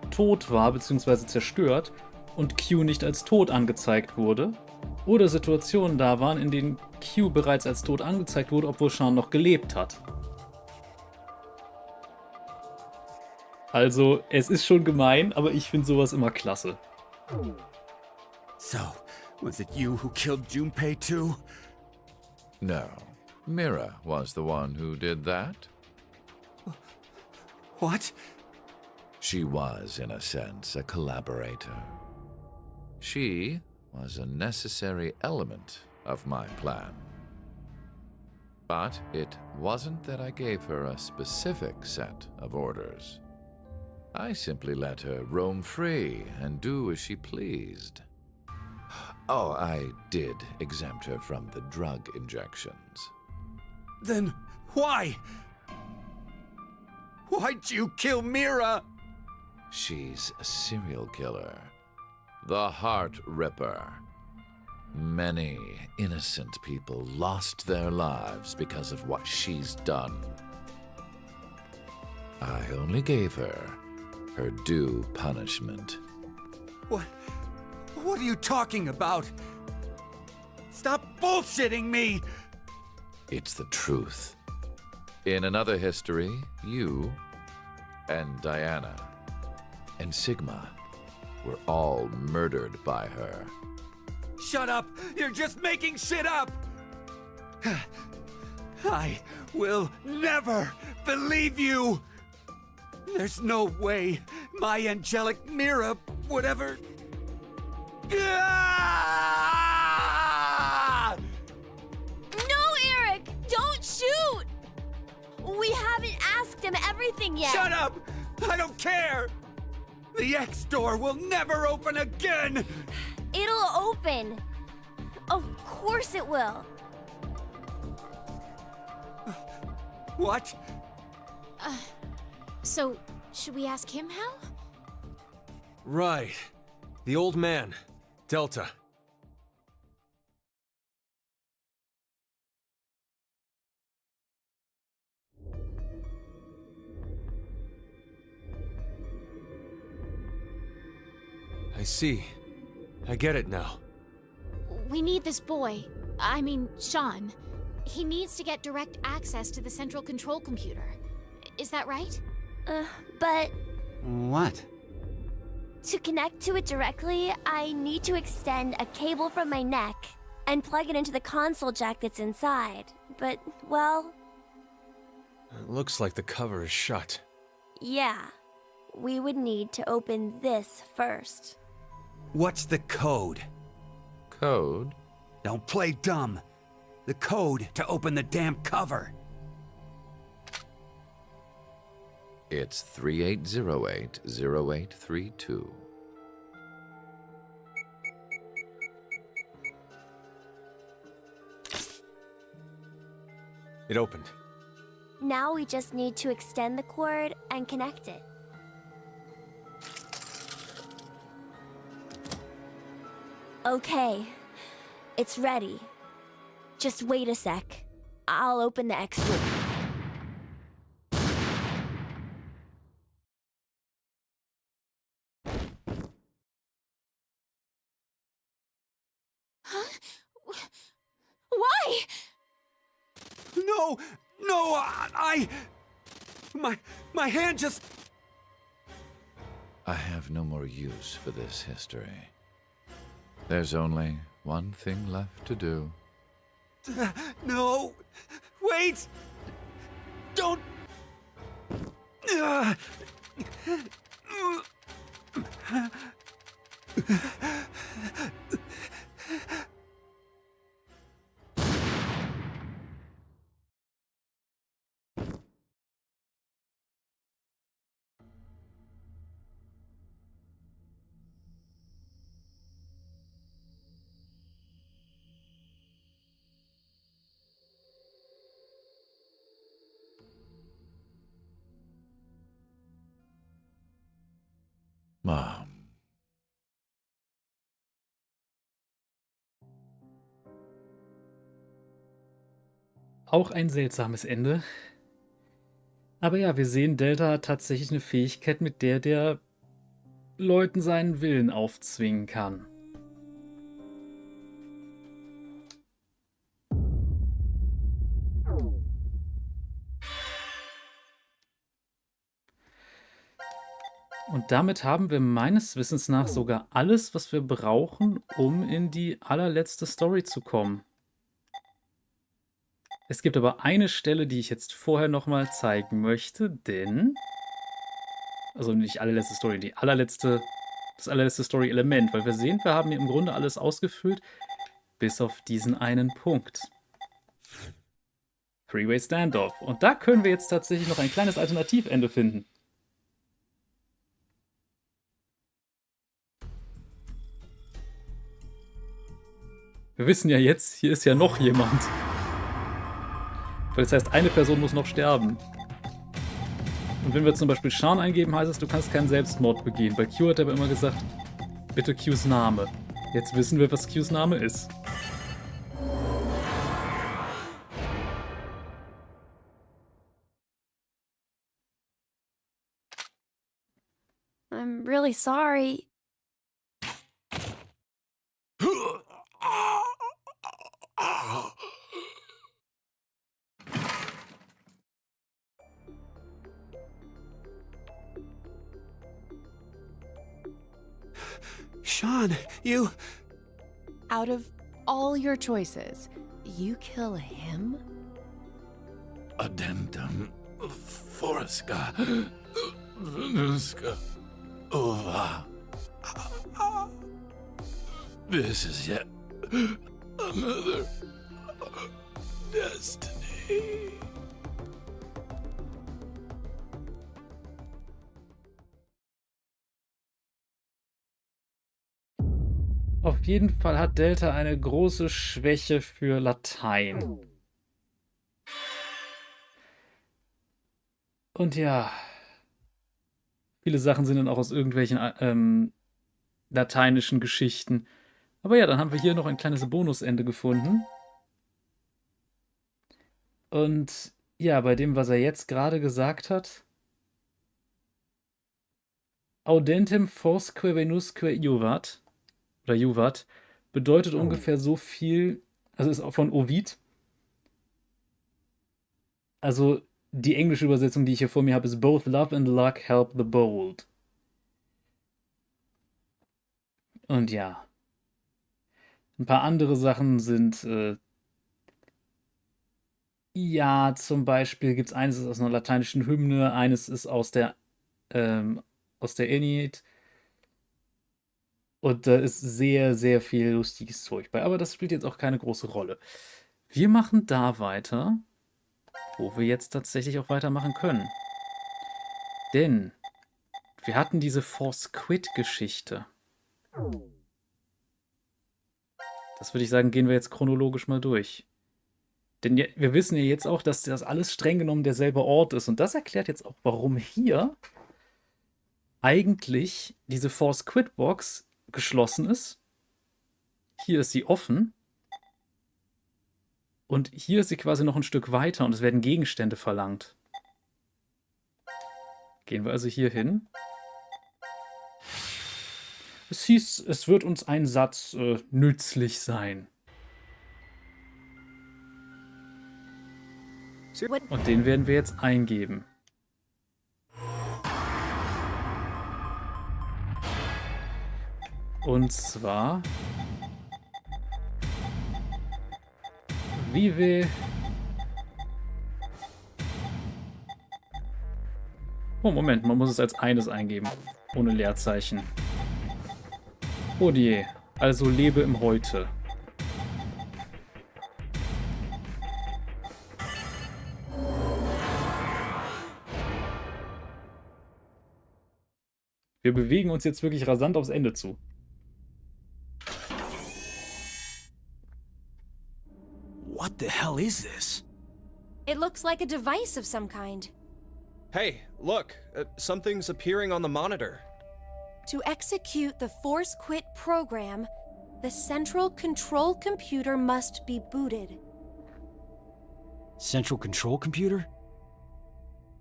tot war bzw. zerstört und Q nicht als tot angezeigt wurde. Oder Situationen da waren, in denen Q bereits als tot angezeigt wurde, obwohl Sean noch gelebt hat. Also, es ist schon gemein, aber ich finde sowas immer klasse. So, was it you who killed Junpei too? No. Mira was the one who did that. What? She was, in a sense, a collaborator. She was a necessary element of my plan. But it wasn't that I gave her a specific set of orders. I simply let her roam free and do as she pleased. Oh, I did exempt her from the drug injections. Then why? Why'd you kill Mira? She's a serial killer. The Heart Ripper. Many innocent people lost their lives because of what she's done. I only gave her due punishment. What are you talking about? Stop bullshitting me! It's the truth. In another history, you and Diana and Sigma were all murdered by her. Shut up! You're just making shit up! I will never believe you! There's no way my angelic Mira would ever... Ah! No, Eric! Don't shoot! We haven't asked him everything yet. Shut up! I don't care! The X door will never open again! It'll open. Of course it will. What? So, should we ask him how? Right. The old man. Delta. I see. I get it now. We need this boy. I mean, Sean. He needs to get direct access to the central control computer. Is that right? But What? to connect to it directly, I need to extend a cable from my neck and plug it into the console jack that's inside. But, well, It looks like the cover is shut. yeah. We would need to open this first. What's the code? Code? Don't play dumb. The code to open the damn cover. It's 38080832. It opened. Now we just need to extend the cord and connect it. Okay, it's ready. Just wait a sec. I'll open the X door. Huh? Why? No! No! My hand just... I have no more use for this history. There's only one thing left to do. No! Wait! Don't... Mom. Auch ein seltsames Ende. Aber ja, wir sehen, Delta hat tatsächlich eine Fähigkeit, mit der Leuten seinen Willen aufzwingen kann. Und damit haben wir meines Wissens nach sogar alles, was wir brauchen, um in die allerletzte Story zu kommen. Es gibt aber eine Stelle, die ich jetzt vorher nochmal zeigen möchte, denn... Also nicht allerletzte Story, das allerletzte Story-Element, weil wir sehen, wir haben hier im Grunde alles ausgefüllt, bis auf diesen einen Punkt. Three-Way Standoff. Und da können wir jetzt tatsächlich noch ein kleines Alternativende finden. Wir wissen ja jetzt, hier ist ja noch jemand. Das heißt, eine Person muss noch sterben. Und wenn wir zum Beispiel Sean eingeben, heißt es, du kannst keinen Selbstmord begehen. Bei Q hat er aber immer gesagt, bitte Qs Name. Jetzt wissen wir, was Qs Name ist. I'm really sorry. Sean, you... Out of all your choices, you kill him? Addendum Forska Venuska Ova. This is yet another destiny. Auf jeden Fall hat Delta eine große Schwäche für Latein. Und ja, viele Sachen sind dann auch aus irgendwelchen lateinischen Geschichten. Aber ja, dann haben wir hier noch ein kleines Bonusende gefunden. Und ja, bei dem, was er jetzt gerade gesagt hat. Audentem fosque venusque juvat. Oder Juvat, bedeutet ungefähr so viel, also ist auch von Ovid. Also die englische Übersetzung, die ich hier vor mir habe, ist Both love and luck help the bold. Und ja. Ein paar andere Sachen sind, ja, zum Beispiel gibt es eines ist aus einer lateinischen Hymne, eines ist aus der Aeneid. Und da ist sehr, sehr viel lustiges Zeug bei. Aber das spielt jetzt auch keine große Rolle. Wir machen da weiter, wo wir jetzt tatsächlich auch weitermachen können. Denn wir hatten diese Force Quit-Geschichte. Das würde ich sagen, gehen wir jetzt chronologisch mal durch. Denn wir wissen ja jetzt auch, dass das alles streng genommen derselbe Ort ist. Und das erklärt jetzt auch, warum hier eigentlich diese Force Quit-Box geschlossen ist. Hier ist sie offen. Und hier ist sie quasi noch ein Stück weiter und es werden Gegenstände verlangt. Gehen wir also hier hin. Es hieß, es wird uns ein Satz nützlich sein. Und den werden wir jetzt eingeben. Und zwar Vive. Oh, Moment, man muss es als eines eingeben. Ohne Leerzeichen. Hodie, also lebe im Heute. Wir bewegen uns jetzt wirklich rasant aufs Ende zu. What the hell is this? It looks like a device of some kind. Hey, look, something's appearing on the monitor. To execute the Force Quit program, the central control computer must be booted. Central control computer?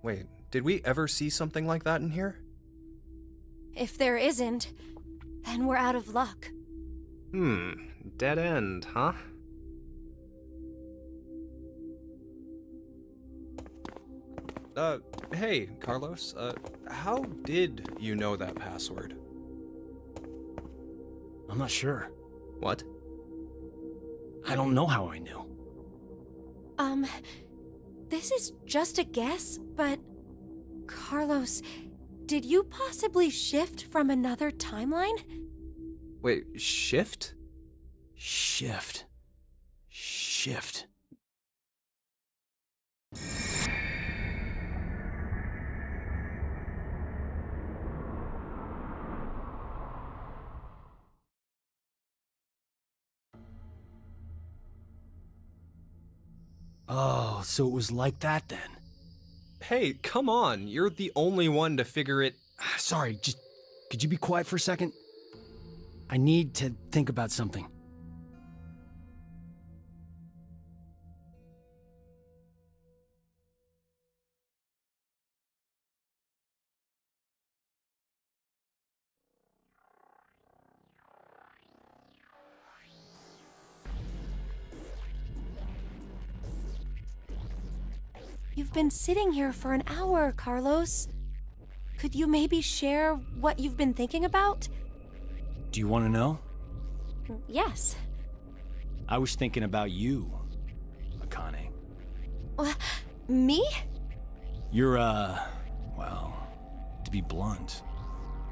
Wait, did we ever see something like that in here? If there isn't, then we're out of luck. Dead end, huh? Hey, Carlos, how did you know that password? I'm not sure. What? I don't know how I knew. This is just a guess, but... Carlos, did you possibly shift from another timeline? Wait, shift? Shift. Oh, so it was like that then. Hey, come on, you're the only one to figure it... Sorry, just could you be quiet for a second? I need to think about something. You've been sitting here for an hour, Carlos. Could you maybe share what you've been thinking about? Do you want to know? Yes. I was thinking about you, Akane. Me? You're, well, to be blunt,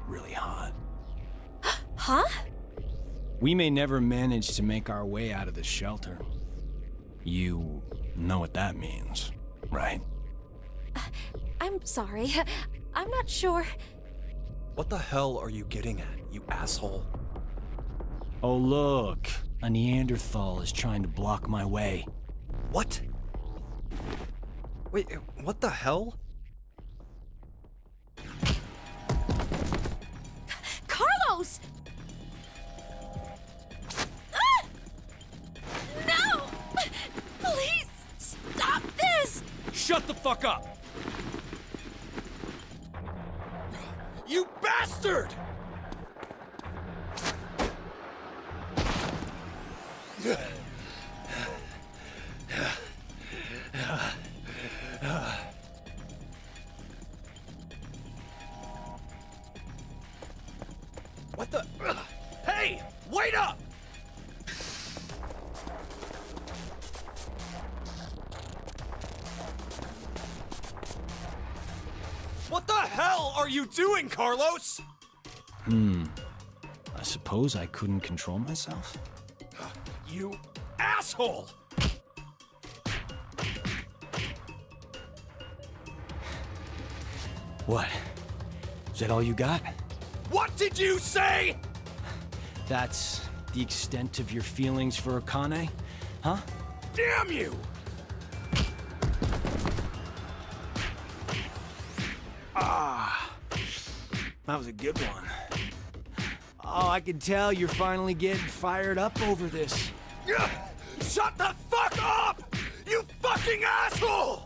really hot. Huh? We may never manage to make our way out of the shelter. You know what that means, right? I'm sorry. I'm not sure. What the hell are you getting at, you asshole? Oh, look. A Neanderthal is trying to block my way. What? Wait, what the hell? Carlos! Ah! No! Please, stop this! Shut the fuck up! You bastard! What the? Hey! Wait up! What the hell are you doing, Carlos? I suppose I couldn't control myself? You asshole! What? Is that all you got? What did you say? That's the extent of your feelings for Akane? Huh? Damn you! That was a good one. Oh, I can tell you're finally getting fired up over this. Shut the fuck up! You fucking asshole!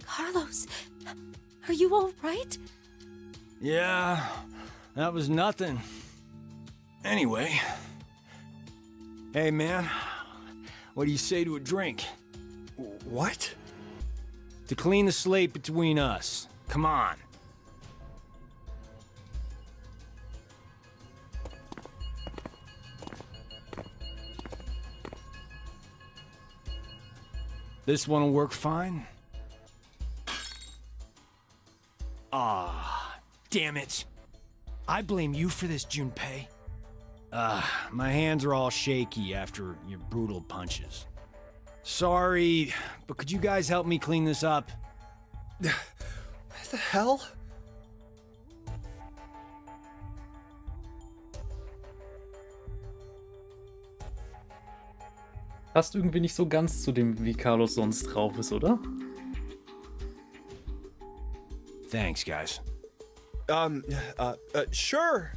Carlos, are you all right? Yeah, that was nothing. Anyway. Hey, man. What do you say to a drink? What? To clean the slate between us. Come on. This one will work fine? Ah, damn it. I blame you for this, Junpei. My hands are all shaky after your brutal punches. Sorry, but could you guys help me clean this up? What the hell? Passt irgendwie nicht so ganz zu dem, wie Carlos sonst drauf ist, oder? Thanks, guys. Sure.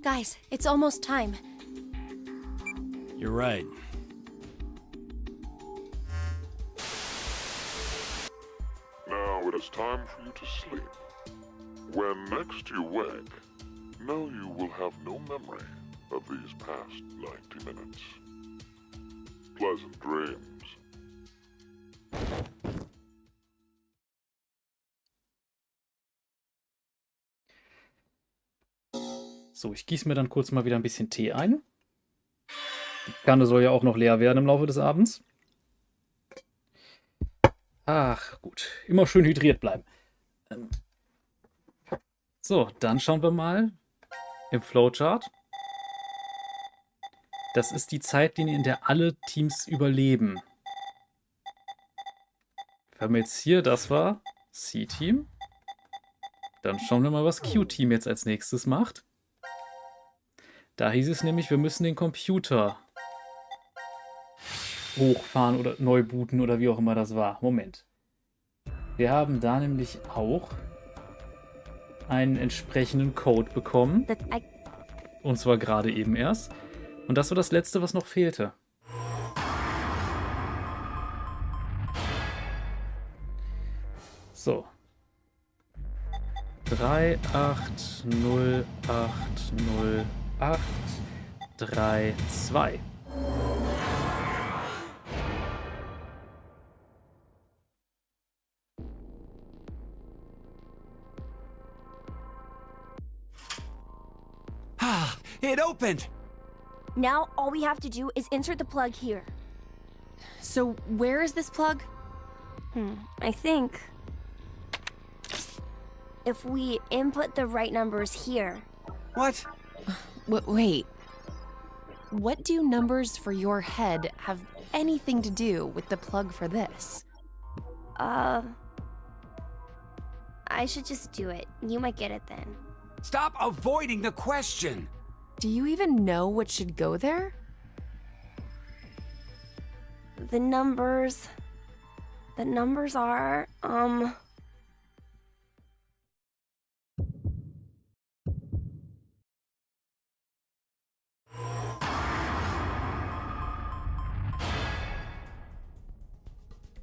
Guys, it's almost time. You're right. Now it is time for you to sleep. When next you wake, know you will have no memory of these past 90 minutes. Pleasant dreams. So, ich gieße mir dann kurz mal wieder ein bisschen Tee ein. Die Kanne soll ja auch noch leer werden im Laufe des Abends. Ach, gut. Immer schön hydriert bleiben. So, dann schauen wir mal im Flowchart. Das ist die Zeitlinie, in der alle Teams überleben. Wir haben jetzt hier, das war C-Team. Dann schauen wir mal, was Q-Team jetzt als nächstes macht. Da hieß es nämlich, wir müssen den Computer hochfahren oder neu booten oder wie auch immer das war. Moment. Wir haben da nämlich auch einen entsprechenden Code bekommen. Und zwar gerade eben erst. Und das war das Letzte, was noch fehlte. So. 38080832. Ah, it opened! Now all we have to do is insert the plug here. So, where is this plug? I think if we input the right numbers here. What? Wait. What do numbers for your head have anything to do with the plug for this? I should just do it. You might get it then. Stop avoiding the question! Do you even know what should go there? The numbers are,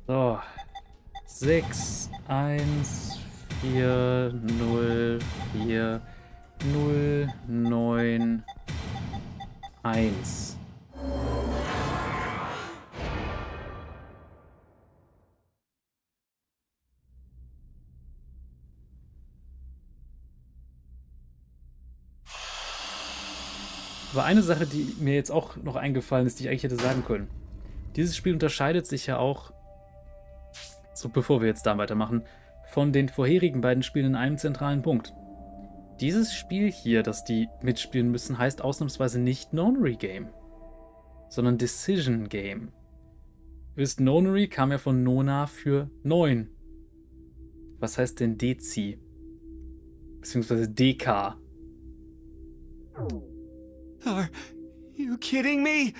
So. 6, 1, 4, 0, 4, 0, 9, 1. Aber eine Sache, die mir jetzt auch noch eingefallen ist, die ich eigentlich hätte sagen können. Dieses Spiel unterscheidet sich ja auch, so bevor wir jetzt da weitermachen, von den vorherigen beiden Spielen in einem zentralen Punkt. Dieses Spiel hier, das die mitspielen müssen, heißt ausnahmsweise nicht Nonary Game, sondern Decision Game. Ihr wisst, Nonary kam ja von Nona für 9. Was heißt denn Dezi? Beziehungsweise DK. Are you kidding me?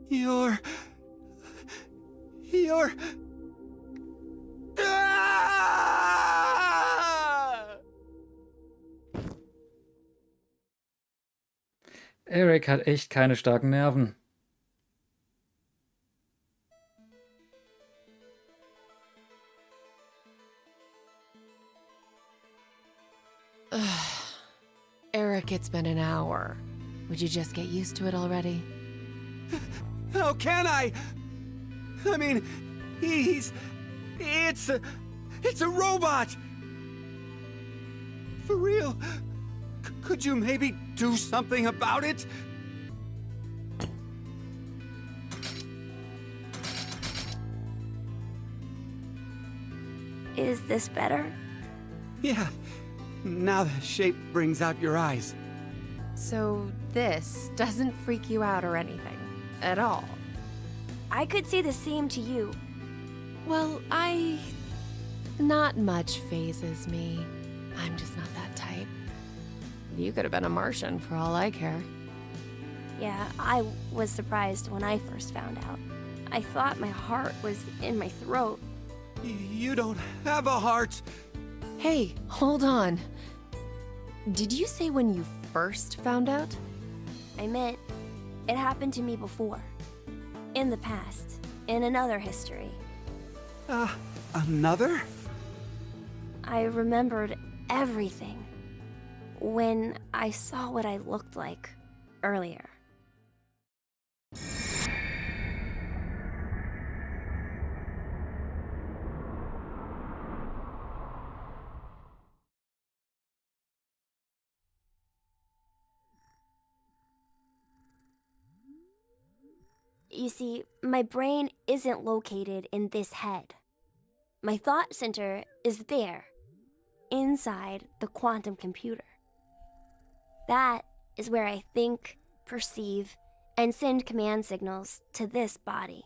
You're... Ah! Eric hat echt keine starken Nerven. Eric, it's been an hour. Would you just get used to it already? How can I? I mean, it's a robot! For real? Could you maybe do something about it? is this better? Yeah. Now the shape brings out your eyes. So this doesn't freak you out or anything, at all? I could say the same to you. Well, not much phases me. I'm just not that type. You could have been a Martian for all I care. Yeah, I was surprised when I first found out. I thought my heart was in my throat. You don't have a heart. Hey, hold on. Did you say when you first found out? I meant, it happened to me before. In the past. In another history. Another? I remembered everything. When I saw what I looked like earlier. You see, my brain isn't located in this head. My thought center is there, inside the quantum computer. That is where I think, perceive, and send command signals to this body.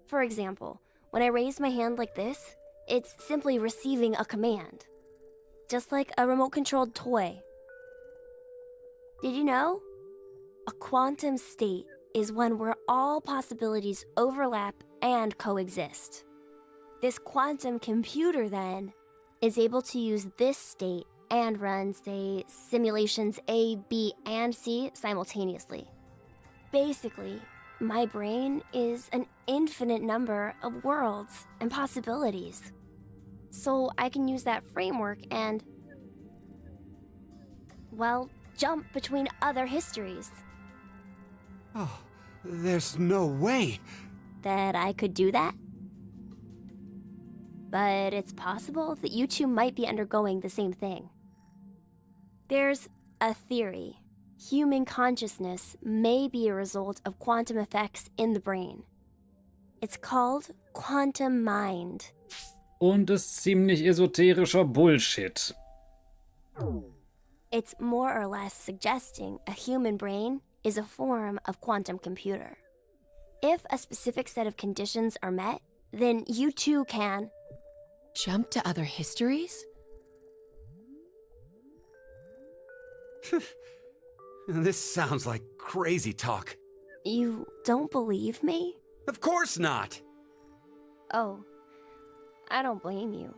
For example, when I raise my hand like this, it's simply receiving a command. Just like a remote-controlled toy. Did you know? A quantum state is one where all possibilities overlap and coexist. This quantum computer, then, is able to use this state and run, say, simulations A, B, and C simultaneously. Basically, my brain is an infinite number of worlds and possibilities. So I can use that framework and, well, jump between other histories. Oh, there's no way. That I could do that? But it's possible that you two might be undergoing the same thing. There's a theory. Human consciousness may be a result of quantum effects in the brain. It's called quantum mind. Und ist ziemlich esoterischer Bullshit. It's more or less suggesting a human brain is a form of quantum computer. If a specific set of conditions are met, then you too can jump to other histories? This sounds like crazy talk. You don't believe me? Of course not! Oh, I don't blame you.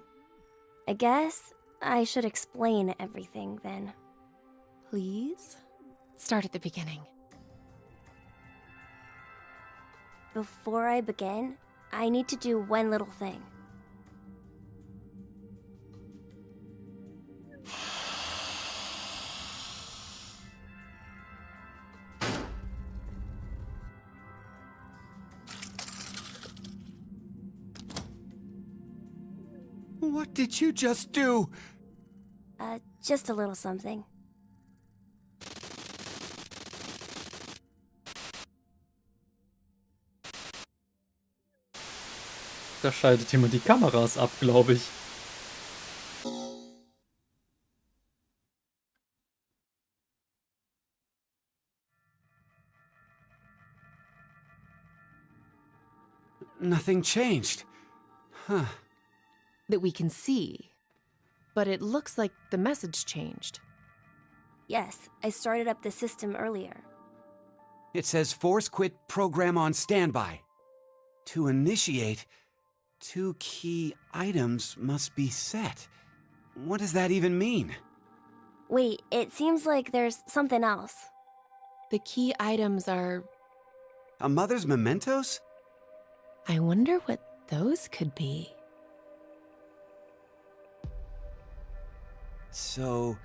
I guess I should explain everything then. Please? Start at the beginning. Before I begin, I need to do one little thing. What did you just do? Just a little something. Da schaltet jemand die Kameras ab, glaube ich. Nothing changed. Huh. That we can see. But it looks like the message changed. Yes, I started up the system earlier. It says force quit program on standby. To initiate, 2 key items must be set. What does that even mean? Wait, it seems like there's something else. The key items are... A mother's mementos? I wonder what those could be. So,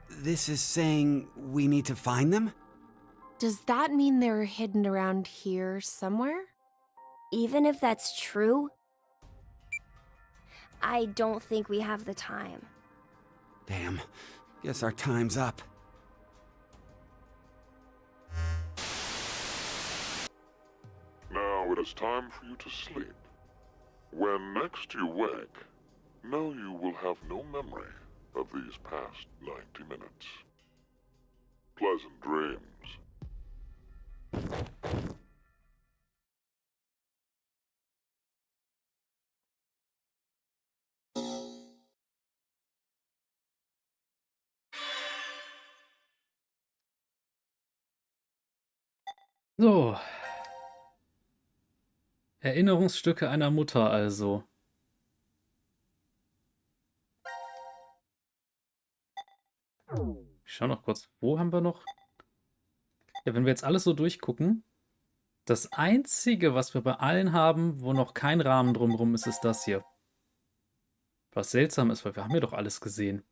this is saying we need to find them? Does that mean they're hidden around here somewhere? Even if that's true, I don't think we have the time. Damn. Guess our time's up. Now it is time for you to sleep. When next you wake, know you will have no memory of these past 90 minutes. Pleasant dreams. So. Erinnerungsstücke einer Mutter also. Ich schau noch kurz, wo haben wir noch? Ja, wenn wir jetzt alles so durchgucken, das Einzige, was wir bei allen haben, wo noch kein Rahmen drumherum ist, ist das hier. Was seltsam ist, weil wir haben ja doch alles gesehen.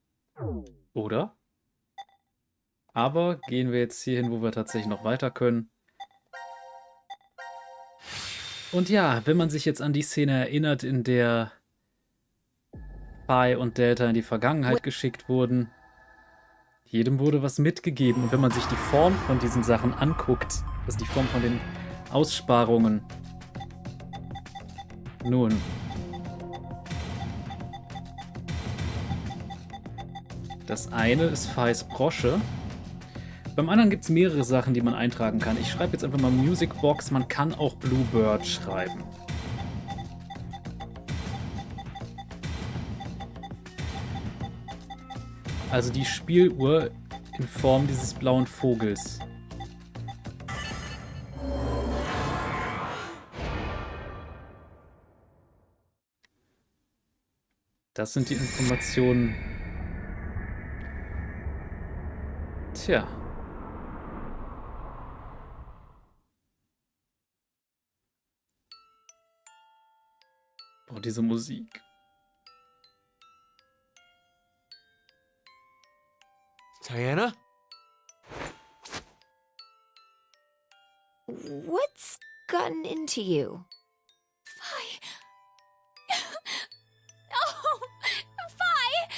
Oder? Aber gehen wir jetzt hier hin, wo wir tatsächlich noch weiter können. Und ja, wenn man sich jetzt an die Szene erinnert, in der Phi und Delta in die Vergangenheit geschickt wurden, jedem wurde was mitgegeben. Und wenn man sich die Form von diesen Sachen anguckt, also die Form von den Aussparungen, nun, das eine ist Phis Brosche. Beim anderen gibt es mehrere Sachen, die man eintragen kann. Ich schreibe jetzt einfach mal Music Box. Man kann auch Bluebird schreiben. Also die Spieluhr in Form dieses blauen Vogels. Das sind die Informationen. Tja. Boah, diese Musik. Diana? What's gotten into you? Phi! Oh, Phi!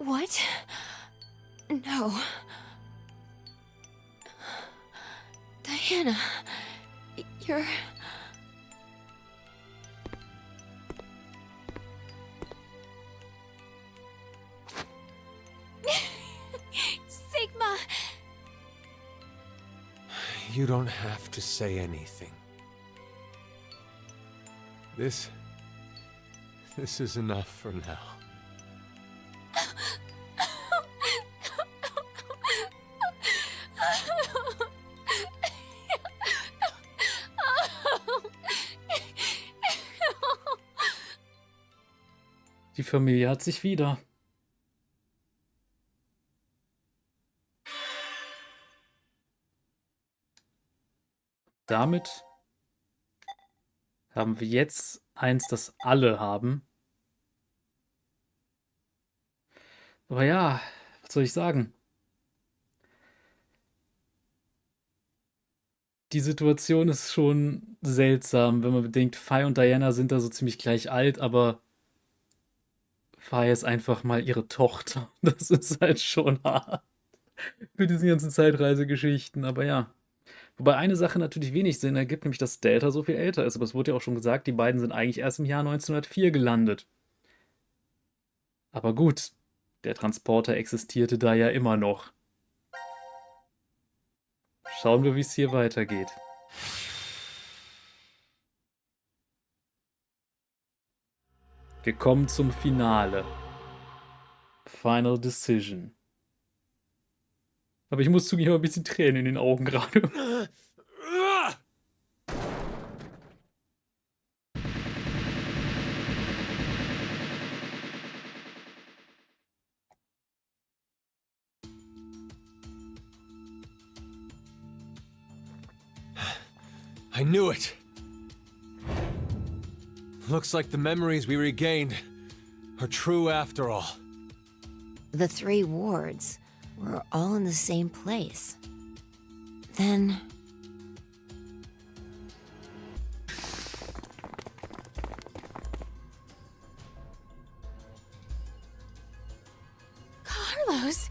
What? No. Diana, you're... Sigma! You don't have to say anything. This is enough for now. Die Familie hat sich wieder. Damit haben wir jetzt eins, das alle haben. Aber ja, was soll ich sagen? Die Situation ist schon seltsam, wenn man bedenkt, Phi und Diana sind da so ziemlich gleich alt, aber Phi ist einfach mal ihre Tochter. Das ist halt schon hart. Für diese ganzen Zeitreisegeschichten, aber ja. Wobei eine Sache natürlich wenig Sinn ergibt, nämlich dass Delta so viel älter ist. Aber es wurde ja auch schon gesagt, die beiden sind eigentlich erst im Jahr 1904 gelandet. Aber gut, der Transporter existierte da ja immer noch. Schauen wir, wie es hier weitergeht. Wir kommen zum Finale. Final Decision. Aber ich muss zugeben, ich habe ein bisschen Tränen in den Augen gerade. I knew it! Looks like the memories we regained are true after all. The 3 wards were all in the same place. Then... Carlos!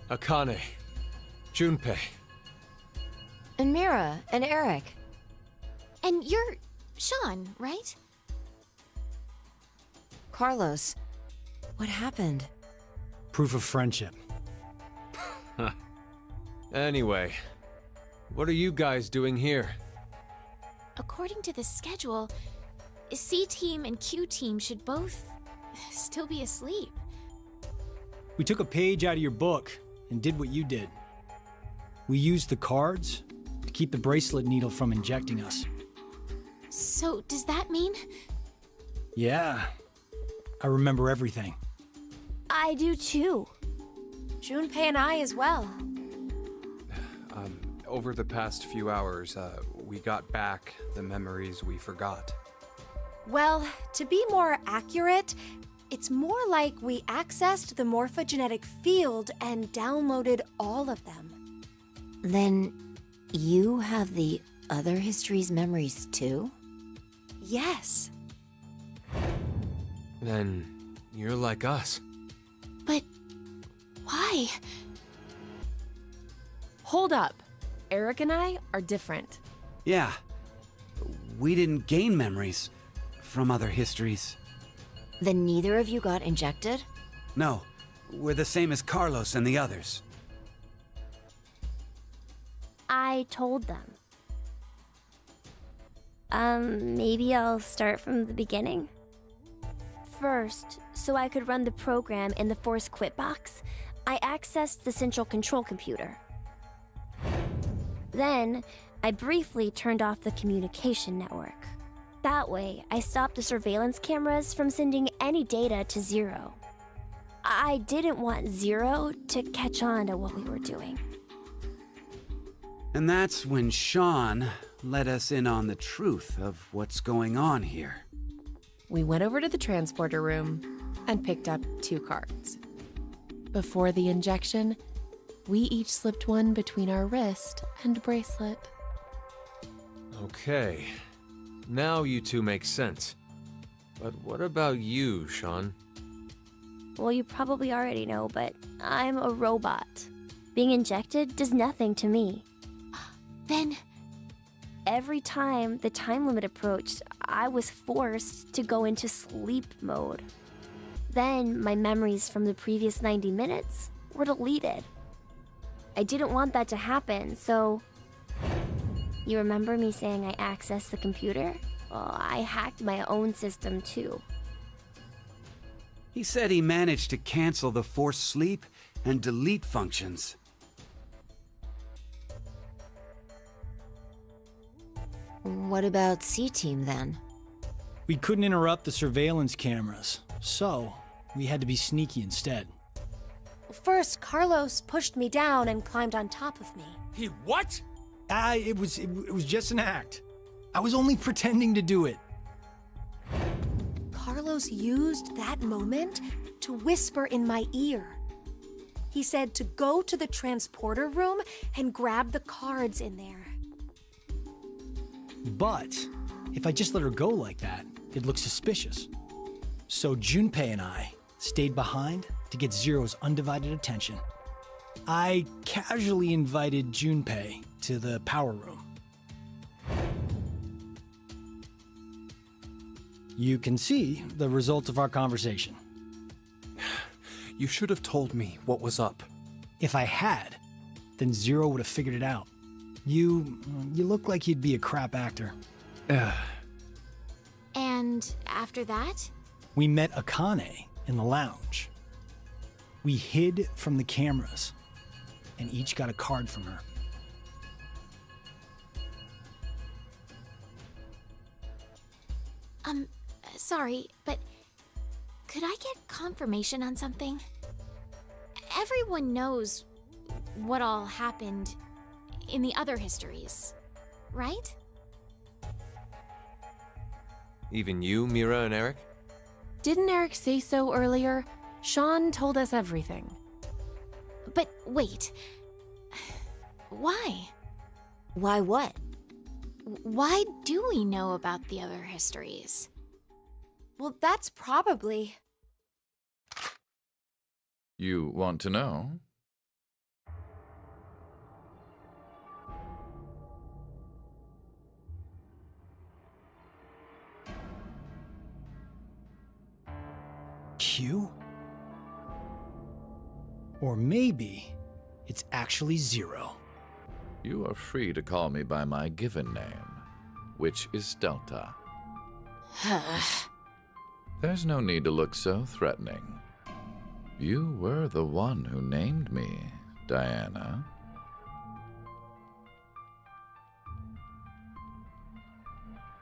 Akane. Junpei. And Mira and Eric. And you're Sean, right? Carlos, what happened? Proof of friendship. Anyway, what are you guys doing here? According to the schedule, C-Team and Q-Team should both still be asleep. We took a page out of your book and did what you did. We used the cards to keep the bracelet needle from injecting us. So, does that mean? Yeah, I remember everything. I do too. Junpei and I as well. Over the past few hours, we got back the memories we forgot. Well, to be more accurate, it's more like we accessed the morphogenetic field and downloaded all of them. Then you have the other history's memories too? Yes. Then you're like us. But why? Hold up. Eric and I are different. Yeah. We didn't gain memories from other histories. Then neither of you got injected? No, we're the same as Carlos and the others. I told them. Maybe I'll start from the beginning. First, so I could run the program in the Force Quit box, I accessed the central control computer. Then, I briefly turned off the communication network. That way, I stopped the surveillance cameras from sending any data to Zero. I didn't want Zero to catch on to what we were doing. And that's when Sean let us in on the truth of what's going on here. We went over to the transporter room and picked up 2 cards. Before the injection, we each slipped one between our wrist and bracelet. Okay. Now you two make sense. But what about you, Sean? Well, you probably already know, but I'm a robot. Being injected does nothing to me. Then, every time the time limit approached, I was forced to go into sleep mode. Then my memories from the previous 90 minutes were deleted. I didn't want that to happen, so... You remember me saying I accessed the computer? Well, I hacked my own system too. He said he managed to cancel the forced sleep and delete functions. What about C-Team then? We couldn't interrupt the surveillance cameras, so we had to be sneaky instead. First, Carlos pushed me down and climbed on top of me. He what? It was just an act. I was only pretending to do it. Carlos used that moment to whisper in my ear. He said to go to the transporter room and grab the cards in there. But if I just let her go like that, it'd look suspicious. So Junpei and I stayed behind to get Zero's undivided attention. I casually invited Junpei to the power room. You can see the result of our conversation. You should have told me what was up. If I had, then Zero would have figured it out. You look like you'd be a crap actor. and after that? We met Akane in the lounge. We hid from the cameras and each got a card from her. Sorry, but could I get confirmation on something? Everyone knows what all happened in the other histories, right? Even you, Mira and Eric? Didn't Eric say so earlier? Sean told us everything. But wait. Why? Why what? Why do we know about the other histories? Well, that's probably... You want to know? Q? Or maybe it's actually Zero. You are free to call me by my given name, which is Delta. There's no need to look so threatening. You were the one who named me, Diana.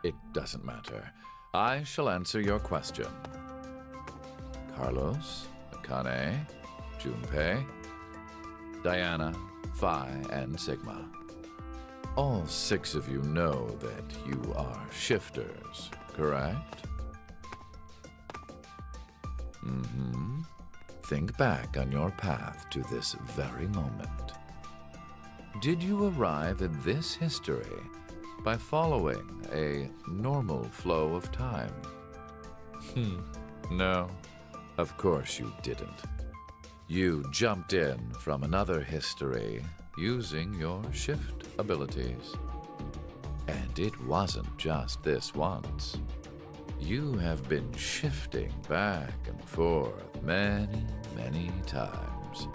It doesn't matter. I shall answer your question. Carlos, Akane, Junpei, Diana, Phi, and Sigma. All 6 of you know that you are shifters, correct? Mm-hmm. Think back on your path to this very moment. Did you arrive at this history by following a normal flow of time? No, of course you didn't. You jumped in from another history using your shift abilities. And it wasn't just this once. You have been shifting back and forth many, many times.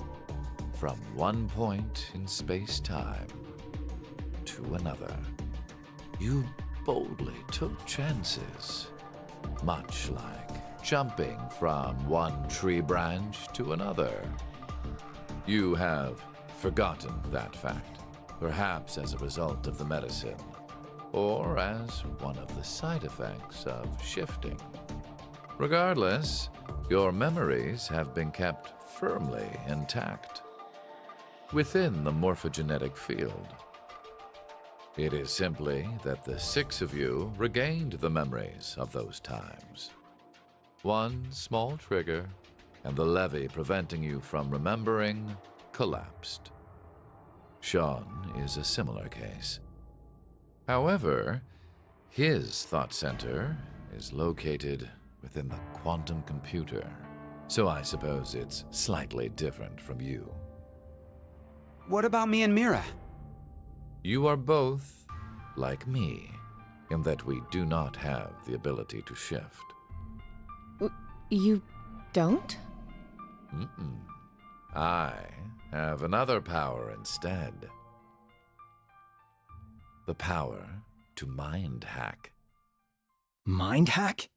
From one point in space-time to another. You boldly took chances, much like jumping from one tree branch to another. You have forgotten that fact, perhaps as a result of the medicine, or as one of the side effects of shifting. Regardless, your memories have been kept firmly intact within the morphogenetic field. It is simply that the 6 of you regained the memories of those times. One small trigger, and the levee preventing you from remembering collapsed. Sean is a similar case. However, his thought center is located within the quantum computer, so I suppose it's slightly different from you. What about me and Mira? You are both like me, in that we do not have the ability to shift. You don't? Mm-mm. I have another power instead. The power to mind hack. Mind hack?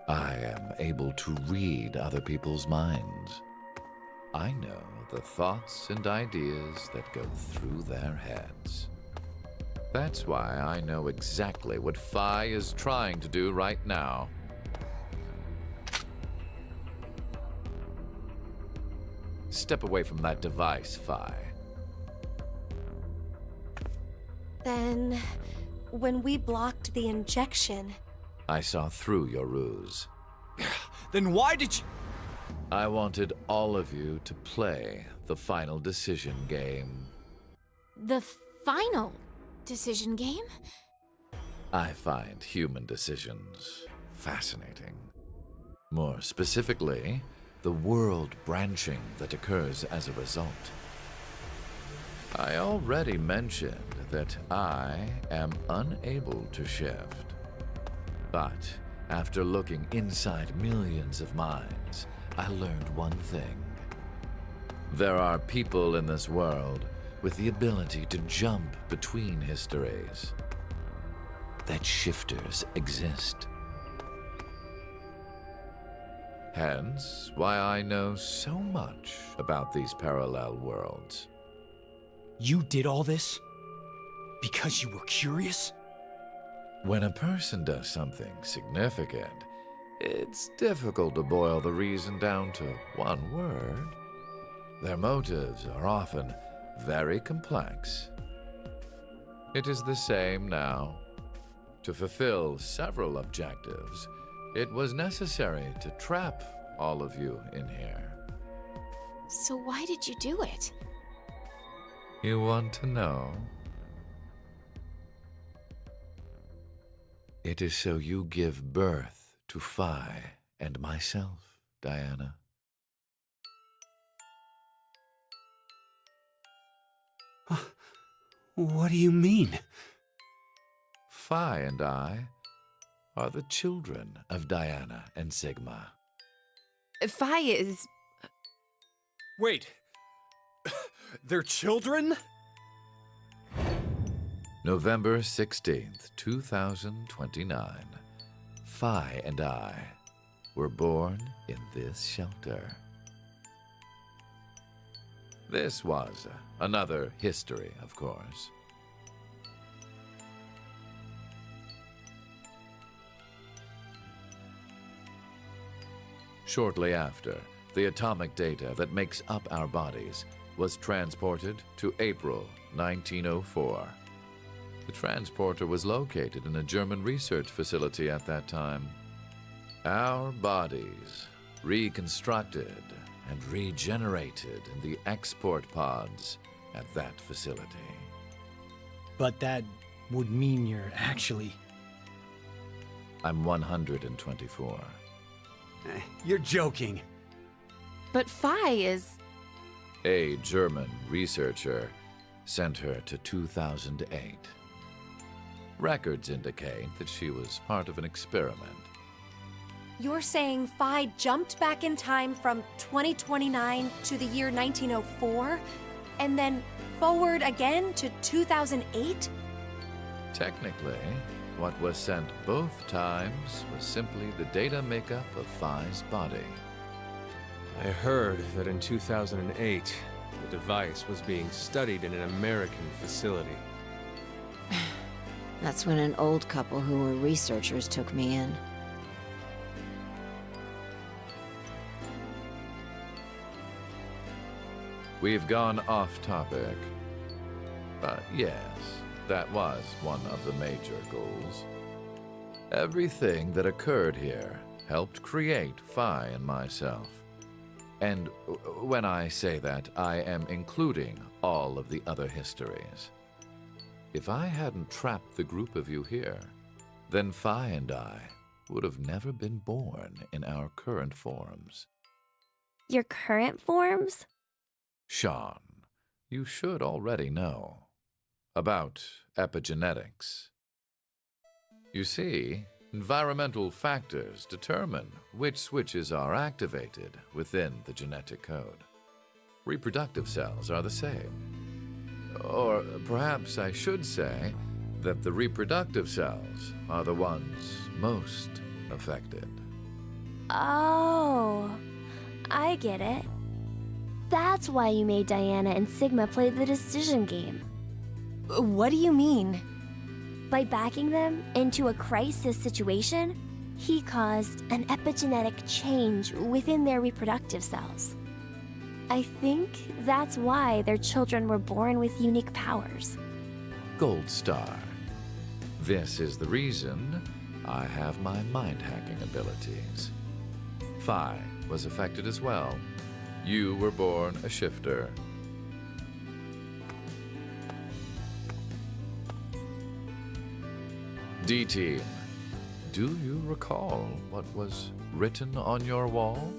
I am able to read other people's minds. I know the thoughts and ideas that go through their heads. That's why I know exactly what Phi is trying to do right now. Step away from that device, Phi. Then, when we blocked the injection... I saw through your ruse. Then why did you... I wanted all of you to play the final decision game. The final decision game? I find human decisions fascinating. More specifically, the world branching that occurs as a result. I already mentioned that I am unable to shift. But after looking inside millions of minds, I learned one thing. There are people in this world with the ability to jump between histories. That shifters exist. Hence, why I know so much about these parallel worlds. You did all this? Because you were curious? When a person does something significant, it's difficult to boil the reason down to one word. Their motives are often very complex. It is the same now. To fulfill several objectives, it was necessary to trap all of you in here. So why did you do it? You want to know? It is so you give birth to Phi and myself, Diana. What do you mean? Phi and I are the children of Diana and Sigma. Phi is... Wait. They're children? November 16th, 2029. Phi and I were born in this shelter. This was another history, of course. Shortly after, the atomic data that makes up our bodies was transported to April 1904. The transporter was located in a German research facility at that time. Our bodies reconstructed and regenerated in the export pods at that facility. But that would mean you're actually... I'm 124. You're joking. But Phi is... A German researcher sent her to 2008. Records indicate that she was part of an experiment. You're saying Phi jumped back in time from 2029 to the year 1904, and then forward again to 2008? Technically, what was sent both times was simply the data makeup of Phi's body. I heard that in 2008, the device was being studied in an American facility. That's when an old couple who were researchers took me in. We've gone off topic. But yes, that was one of the major goals. Everything that occurred here helped create Phi and myself. And when I say that, I am including all of the other histories. If I hadn't trapped the group of you here, then Phi and I would have never been born in our current forms. Your current forms? Sean, you should already know about epigenetics. You see, environmental factors determine which switches are activated within the genetic code. Reproductive cells are the same. Or perhaps I should say that the reproductive cells are the ones most affected. Oh, I get it. That's why you made Diana and Sigma play the decision game. What do you mean? By backing them into a crisis situation, he caused an epigenetic change within their reproductive cells. I think that's why their children were born with unique powers. Gold Star. This is the reason I have my mind-hacking abilities. Phi was affected as well. You were born a shifter. D-Team, do you recall what was written on your wall?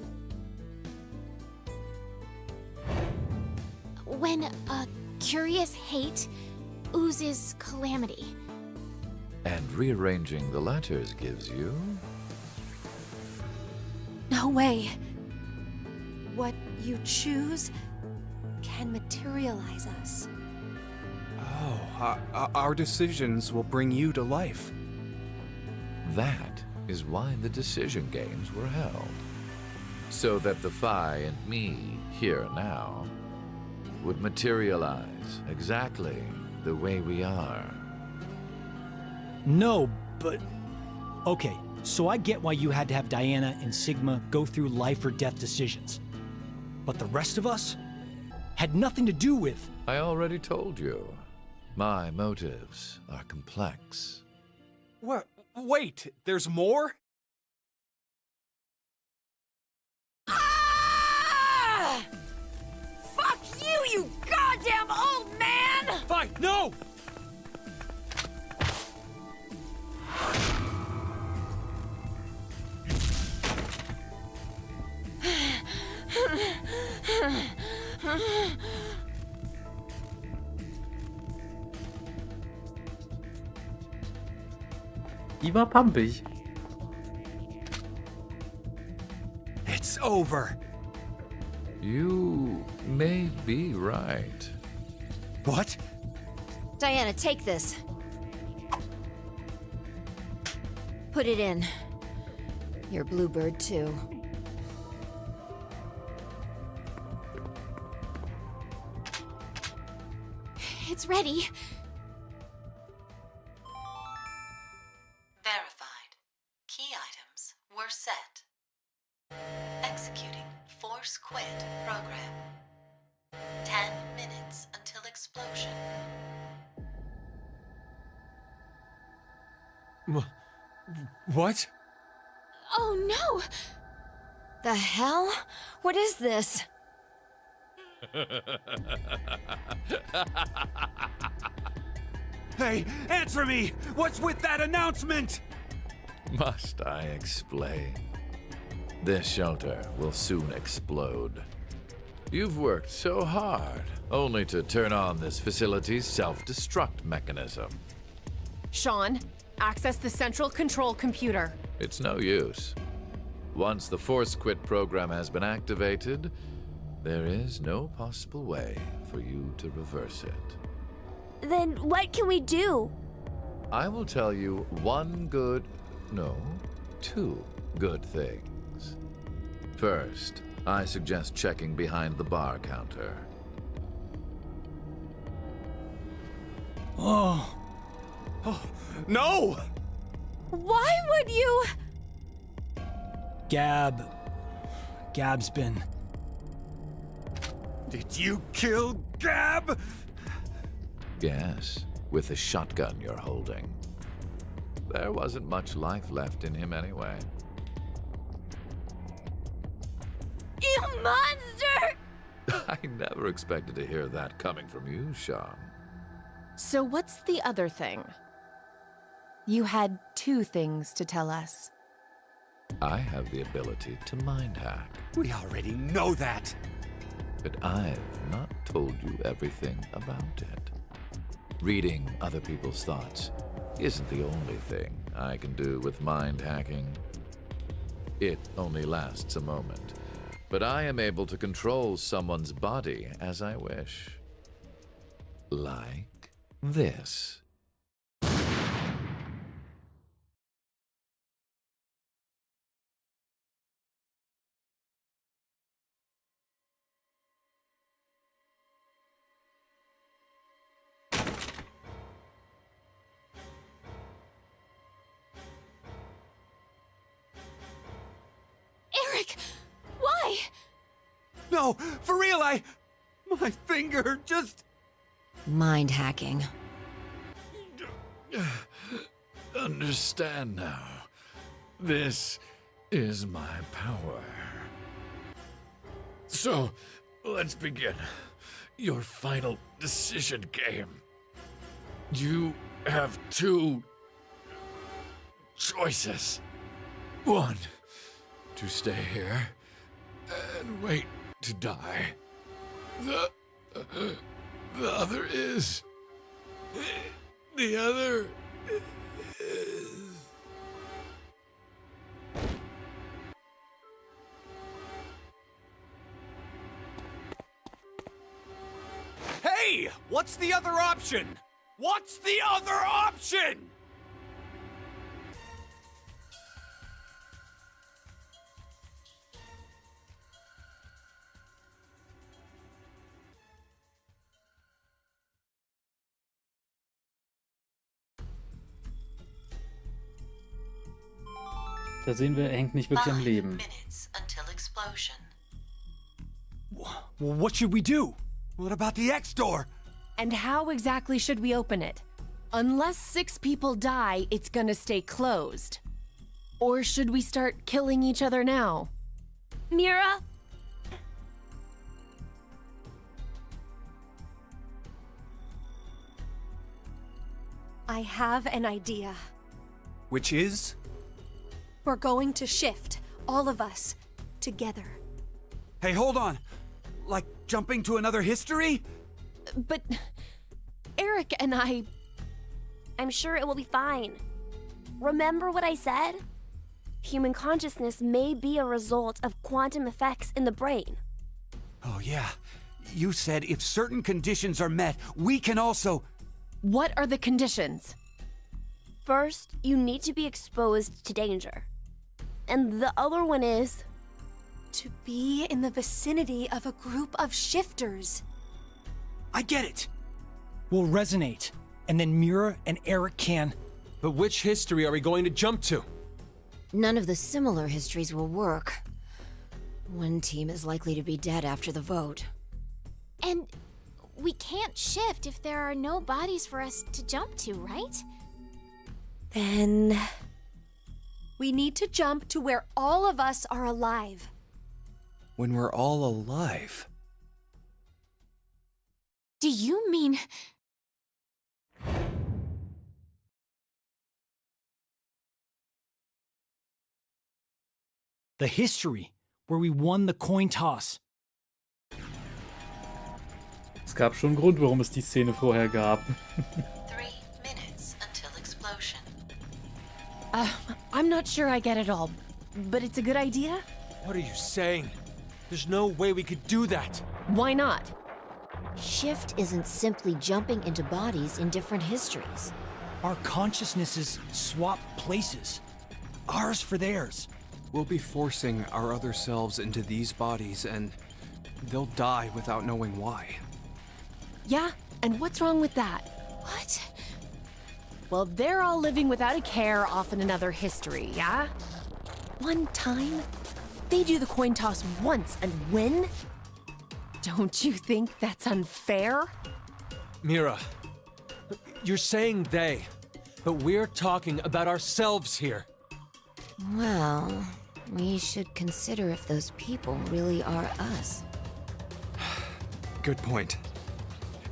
When a curious hate oozes calamity. And rearranging the letters gives you... No way. What you choose can materialize us. Oh, our decisions will bring you to life. That is why the decision games were held. So that the Phi and me, here now, would materialize exactly the way we are. No, but... Okay, so I get why you had to have Diana and Sigma go through life or death decisions. But the rest of us had nothing to do with... I already told you. My motives are complex. What? Wait, there's more? Ah! Fuck you, you goddamn old man! Fine, no! Die war pumpig. It's over. You may be right. What? Diana, take this. Put it in. Your bluebird, too. It's ready. Verified. Key items were set. Executing Force Quit program. 10 minutes until explosion. What? Oh no! The hell? What is this? Hey, answer me! What's with that announcement? Must I explain? This shelter will soon explode. You've worked so hard, only to turn on this facility's self-destruct mechanism. Sean, access the central control computer. It's no use. Once the Force Quit program has been activated, there is no possible way for you to reverse it. Then what can we do? I will tell you two good things. First, I suggest checking behind the bar counter. Oh. Oh, no! Why would you? Gab's been... Did you kill Gab? Yes, with the shotgun you're holding. There wasn't much life left in him anyway. You monster! I never expected to hear that coming from you, Sean. So what's the other thing? You had 2 things to tell us. I have the ability to mind hack, We already know that. but I've not told you everything about it. Reading other people's thoughts isn't the only thing I can do with mind hacking. It only lasts a moment, but I am able to control someone's body as I wish. Like this. Eric! Why? No, for real, my finger just... Mind hacking. Understand now. This is my power. So, let's begin. Your final decision game. You have 2 choices. 1, to stay here and wait to die. The other is... The other is... Hey! What's the other option? What's the other option? Da sehen wir, er hängt nicht wirklich am 5 Leben. minutes until explosion. Well, what should we do? What about the X door? And how exactly should we open it? Unless 6 people die, it's gonna stay closed. Or should we start killing each other now? Mira? I have an idea. Which is? We're going to shift, all of us, together. Hey, hold on. Like jumping to another history? But Eric and I'm sure it will be fine. Remember what I said? Human consciousness may be a result of quantum effects in the brain. Oh, yeah. You said if certain conditions are met, we can also... What are the conditions? First, you need to be exposed to danger. And the other one is... To be in the vicinity of a group of shifters. I get it. will resonate, and then Mira and Eric can... But which history are we going to jump to? None of the similar histories will work. One team is likely to be dead after the vote. And we can't shift if there are no bodies for us to jump to, right? Then... we need to jump to where all of us are alive. When we're all alive. Do you mean... The history, where we won the coin toss. Es gab schon einen Grund, warum es die Szene vorher gab. 3 minutes until explosion. I'm not sure I get it all, but it's a good idea? What are you saying? There's no way we could do that. Why not? Shift isn't simply jumping into bodies in different histories. Our consciousnesses swap places. Ours for theirs. We'll be forcing our other selves into these bodies, and they'll die without knowing why. Yeah, and what's wrong with that? What? Well, they're all living without a care off in another history, yeah? One time, they do the coin toss once and win? Don't you think that's unfair? Mira, you're saying they, but we're talking about ourselves here. Well, we should consider if those people really are us. Good point.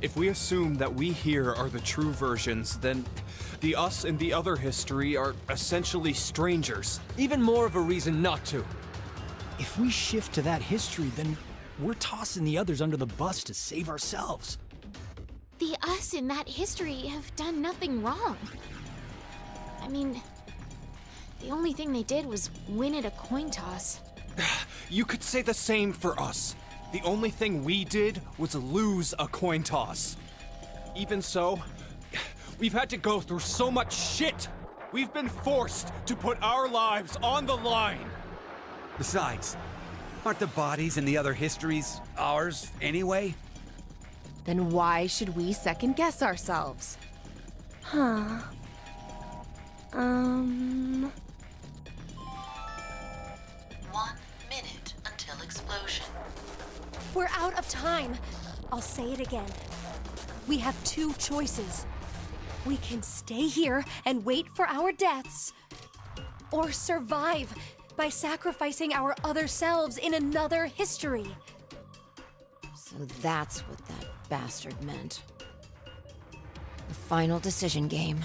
If we assume that we here are the true versions, then the us in the other history are essentially strangers. Even more of a reason not to. If we shift to that history, then we're tossing the others under the bus to save ourselves. The us in that history have done nothing wrong. I mean, the only thing they did was win at a coin toss. You could say the same for us. The only thing we did was lose a coin toss. Even so, we've had to go through so much shit. We've been forced to put our lives on the line. Besides, aren't the bodies in the other histories ours anyway? Then why should we second guess ourselves? Huh. 1 minute until explosion. We're out of time. I'll say it again. We have two choices. We can stay here and wait for our deaths, or survive by sacrificing our other selves in another history. So that's what that bastard meant. The final decision game.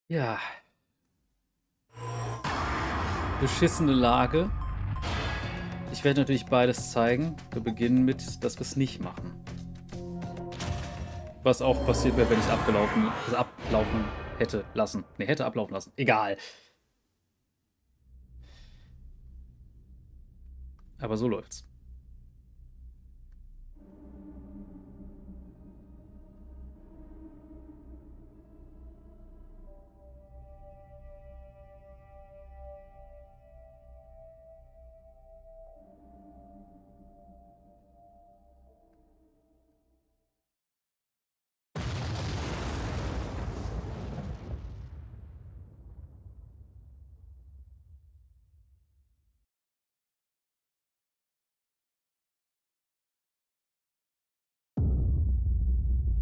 Ja. Beschissene Lage. Ich werde natürlich beides zeigen. Wir beginnen mit, dass wir es nicht machen. Was auch passiert wäre, wenn ich es ablaufen hätte lassen. Ne, hätte ablaufen lassen. Egal. Aber so läuft's.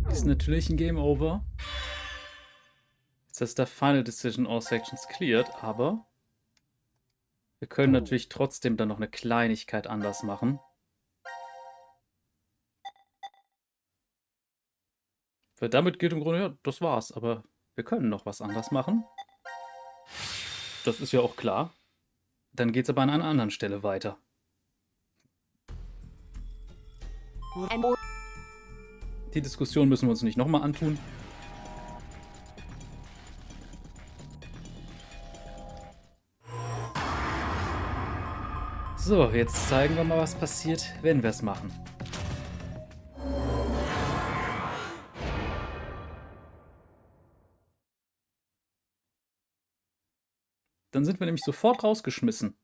Ist natürlich ein Game Over. Jetzt ist der Final Decision, all sections cleared, aber wir können natürlich trotzdem dann noch eine Kleinigkeit anders machen. Weil damit geht im Grunde, ja, das war's, aber wir können noch was anders machen. Das ist ja auch klar. Dann geht's aber an einer anderen Stelle weiter. Die Diskussion müssen wir uns nicht nochmal antun. So, jetzt zeigen wir mal, was passiert, wenn wir es machen. Dann sind wir nämlich sofort rausgeschmissen.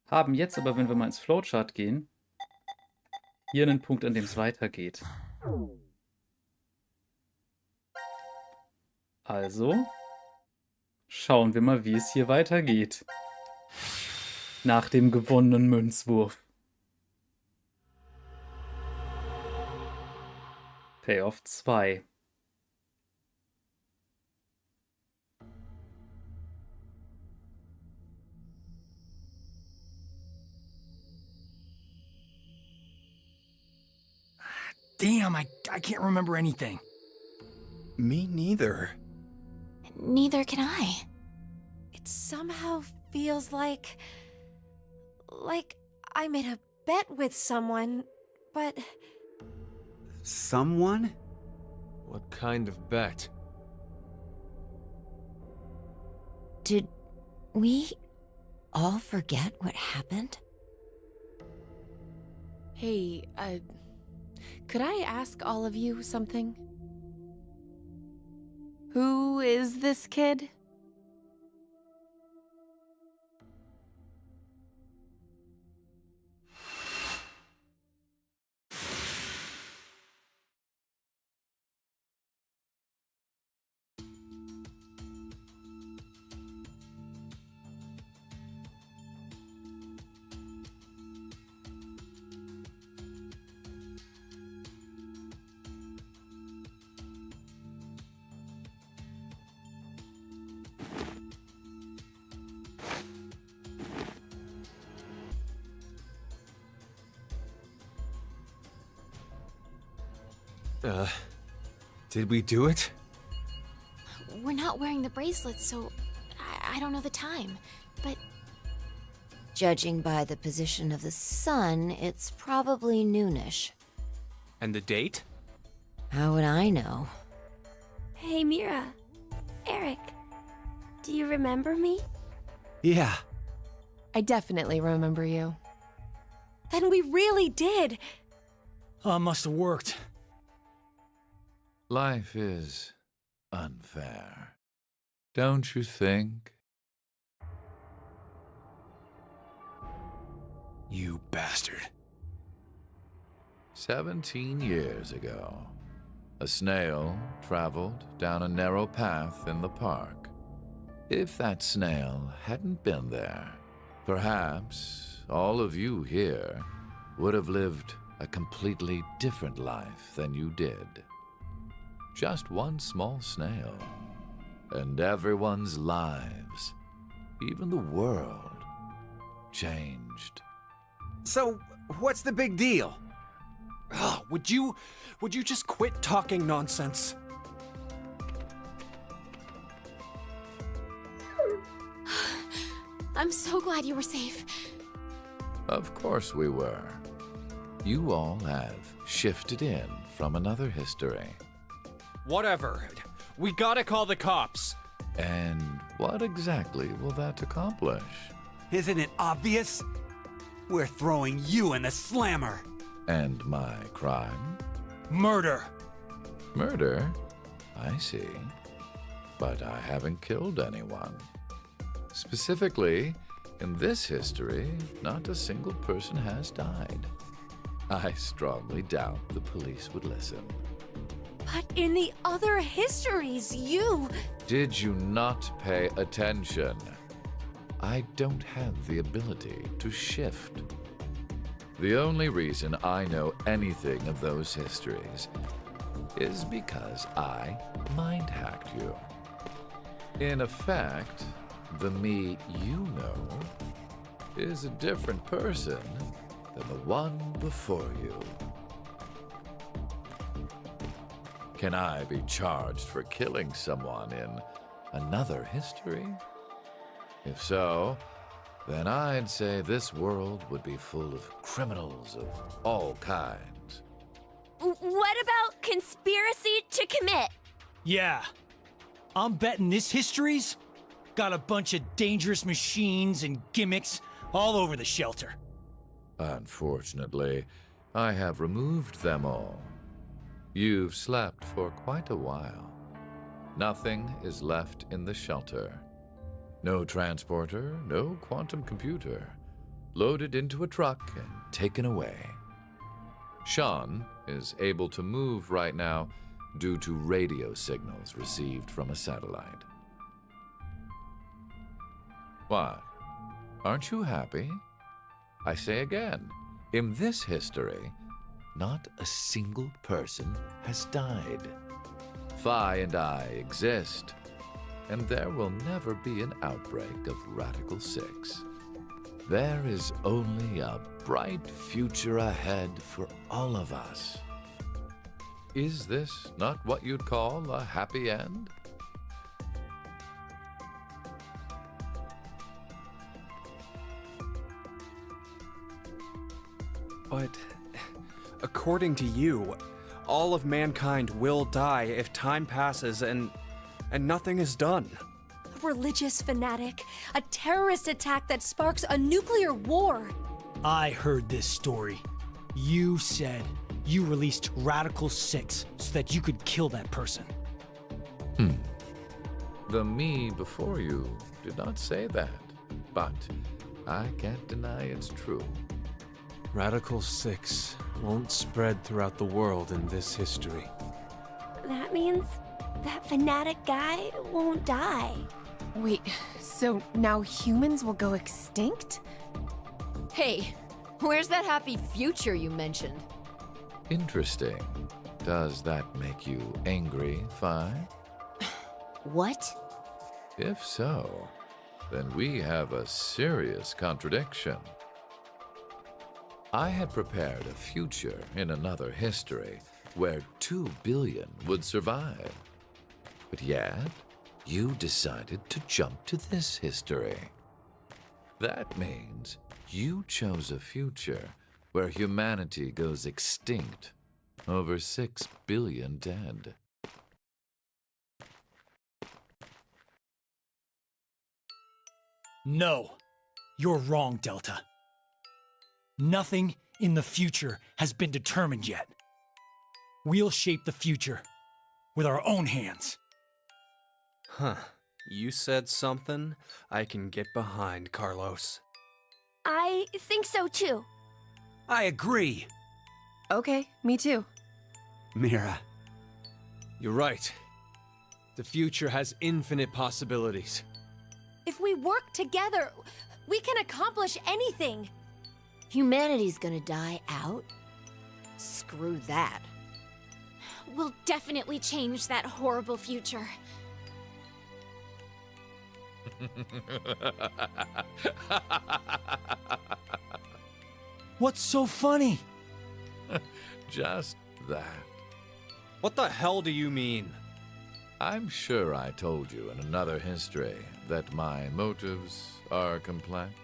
Haben jetzt aber, wenn wir mal ins Flowchart gehen, hier einen Punkt, an dem es weitergeht. Also schauen wir mal, wie es hier weitergeht. Nach dem gewonnenen Münzwurf. Payoff 2. Damn, I can't remember anything. Me neither. Neither can I. It somehow feels like I made a bet with someone, but Someone? What kind of bet? Did we all forget what happened? Hey, could I ask all of you something? Who is this kid? Did we do it? We're not wearing the bracelets, so I don't know the time. But Judging by the position of the sun, it's probably noonish. And the date? How would I know? Hey, Mira. Eric. Do you remember me? Yeah. I definitely remember you. then we really did. Must have worked. Life is unfair, don't you think? You bastard. 17 years ago, a snail traveled down a narrow path in the park. If that snail hadn't been there, perhaps all of you here would have lived a completely different life than you did. Just one small snail, and everyone's lives, even the world, changed. So, what's the big deal? Would you just quit talking nonsense? I'm so glad you were safe. Of course we were. You all have shifted in from another history. Whatever. We gotta call the cops. And what exactly will that accomplish? Isn't it obvious? We're throwing you in the slammer. And my crime? Murder. Murder? I see. But I haven't killed anyone. Specifically, in this history, not a single person has died. I strongly doubt the police would listen. But in the other histories, you... Did you not pay attention? I don't have the ability to shift. The only reason I know anything of those histories is because I mind-hacked you. In effect, the me you know is a different person than the one before you. Can I be charged for killing someone in another history? If so, then I'd say this world would be full of criminals of all kinds. What about conspiracy to commit? Yeah. I'm betting this history's got a bunch of dangerous machines and gimmicks all over the shelter. Unfortunately, I have removed them all. You've slept for quite a while. Nothing is left in the shelter. No transporter, no quantum computer. loaded into a truck and taken away. Sean is able to move right now due to radio signals received from a satellite. What? Aren't you happy? I say again, in this history, not a single person has died. Phi and I exist, and there will never be an outbreak of Radical 6. There is only a bright future ahead for all of us. Is this not what you'd call a happy end? But according to you, all of mankind will die if time passes and nothing is done. A religious fanatic, a terrorist attack that sparks a nuclear war. I heard this story. You said you released Radical 6 so that you could kill that person. The me before you did not say that, but I can't deny it's true. Radical 6 won't spread throughout the world in this history. That means that fanatic guy won't die. Wait, so now humans will go extinct? Hey, where's that happy future you mentioned? Interesting. Does that make you angry, Phi? What? If so, then we have a serious contradiction. I had prepared a future in another history where 2 billion would survive. But yet, you decided to jump to this history. That means you chose a future where humanity goes extinct, over 6 billion dead. No, you're wrong, Delta. Nothing in the future has been determined yet. We'll shape the future with our own hands. Huh. You said something I can get behind, Carlos. I think so too. I agree. Okay, me too. Mira. You're right. The future has infinite possibilities. If we work together, we can accomplish anything. Humanity's gonna die out? Screw that. We'll definitely change that horrible future. What's so funny? Just that. What the hell do you mean? I'm sure I told you in another history that my motives are complex.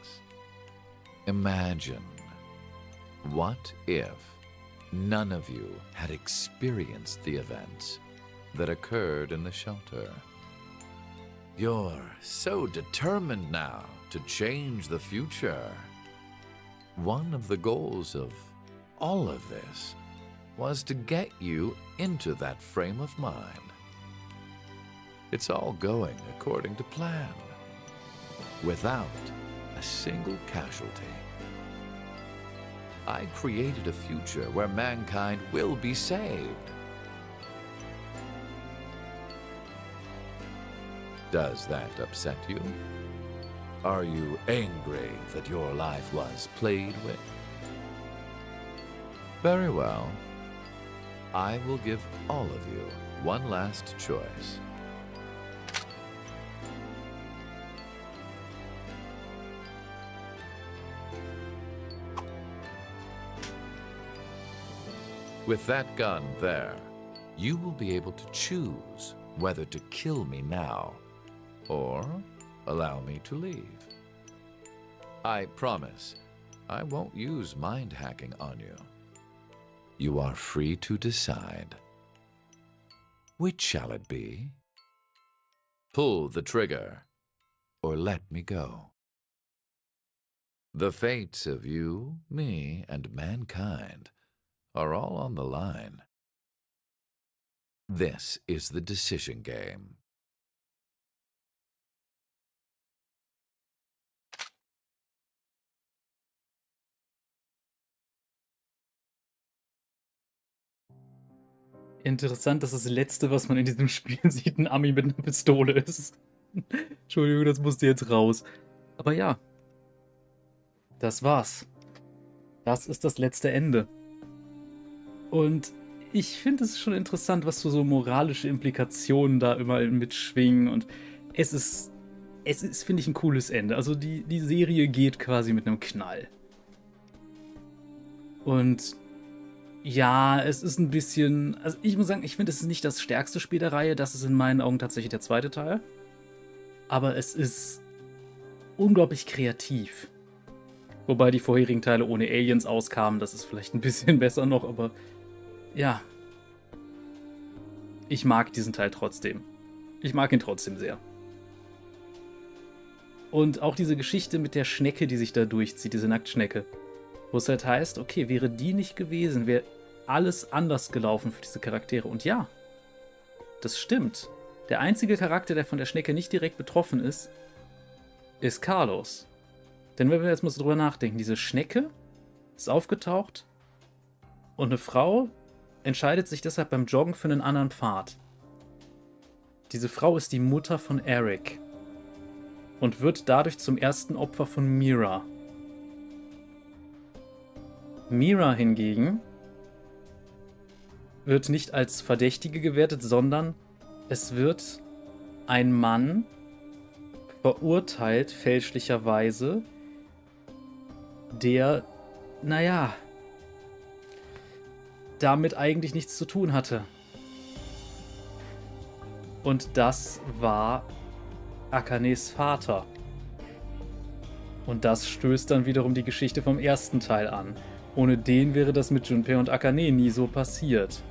Imagine, what if none of you had experienced the events that occurred in the shelter? You're so determined now to change the future. One of the goals of all of this was to get you into that frame of mind. It's all going according to plan, without a single casualty. I created a future where mankind will be saved. Does that upset you? Are you angry that your life was played with? Very well. I will give all of you one last choice. With that gun there, you will be able to choose whether to kill me now or allow me to leave. I promise I won't use mind hacking on you. You are free to decide. Which shall it be? Pull the trigger or let me go. The fates of you, me, and mankind are all on the line. This is the decision game. Interessant, dass das Letzte, was man in diesem Spiel sieht, ein Ami mit einer Pistole ist. Entschuldigung, das musste jetzt raus. Aber ja, das war's. Das ist das letzte Ende. Und ich finde es schon interessant, was so moralische Implikationen da immer mitschwingen. Und es ist, finde ich, ein cooles Ende. Also die Serie geht quasi mit einem Knall. Und ja, es ist ein bisschen. Also ich muss sagen, ich finde, es ist nicht das stärkste Spiel der Reihe. Das ist in meinen Augen tatsächlich der zweite Teil. Aber es ist unglaublich kreativ. Wobei die vorherigen Teile ohne Aliens auskamen. Das ist vielleicht ein bisschen besser noch, aber ja. Ich mag diesen Teil trotzdem. Ich mag ihn trotzdem sehr. Und auch diese Geschichte mit der Schnecke, die sich da durchzieht, diese Nacktschnecke. Wo es halt heißt, okay, wäre die nicht gewesen, wäre alles anders gelaufen für diese Charaktere. Und ja, das stimmt. Der einzige Charakter, der von der Schnecke nicht direkt betroffen ist Carlos. Denn wenn wir jetzt mal so drüber nachdenken, diese Schnecke ist aufgetaucht und eine Frau entscheidet sich deshalb beim Joggen für einen anderen Pfad. Diese Frau ist die Mutter von Eric und wird dadurch zum ersten Opfer von Mira. Mira hingegen wird nicht als Verdächtige gewertet, sondern es wird ein Mann verurteilt, fälschlicherweise, der, naja, damit eigentlich nichts zu tun hatte. Und das war Akanes Vater. Und das stößt dann wiederum die Geschichte vom ersten Teil an. Ohne den wäre das mit Junpei und Akane nie so passiert.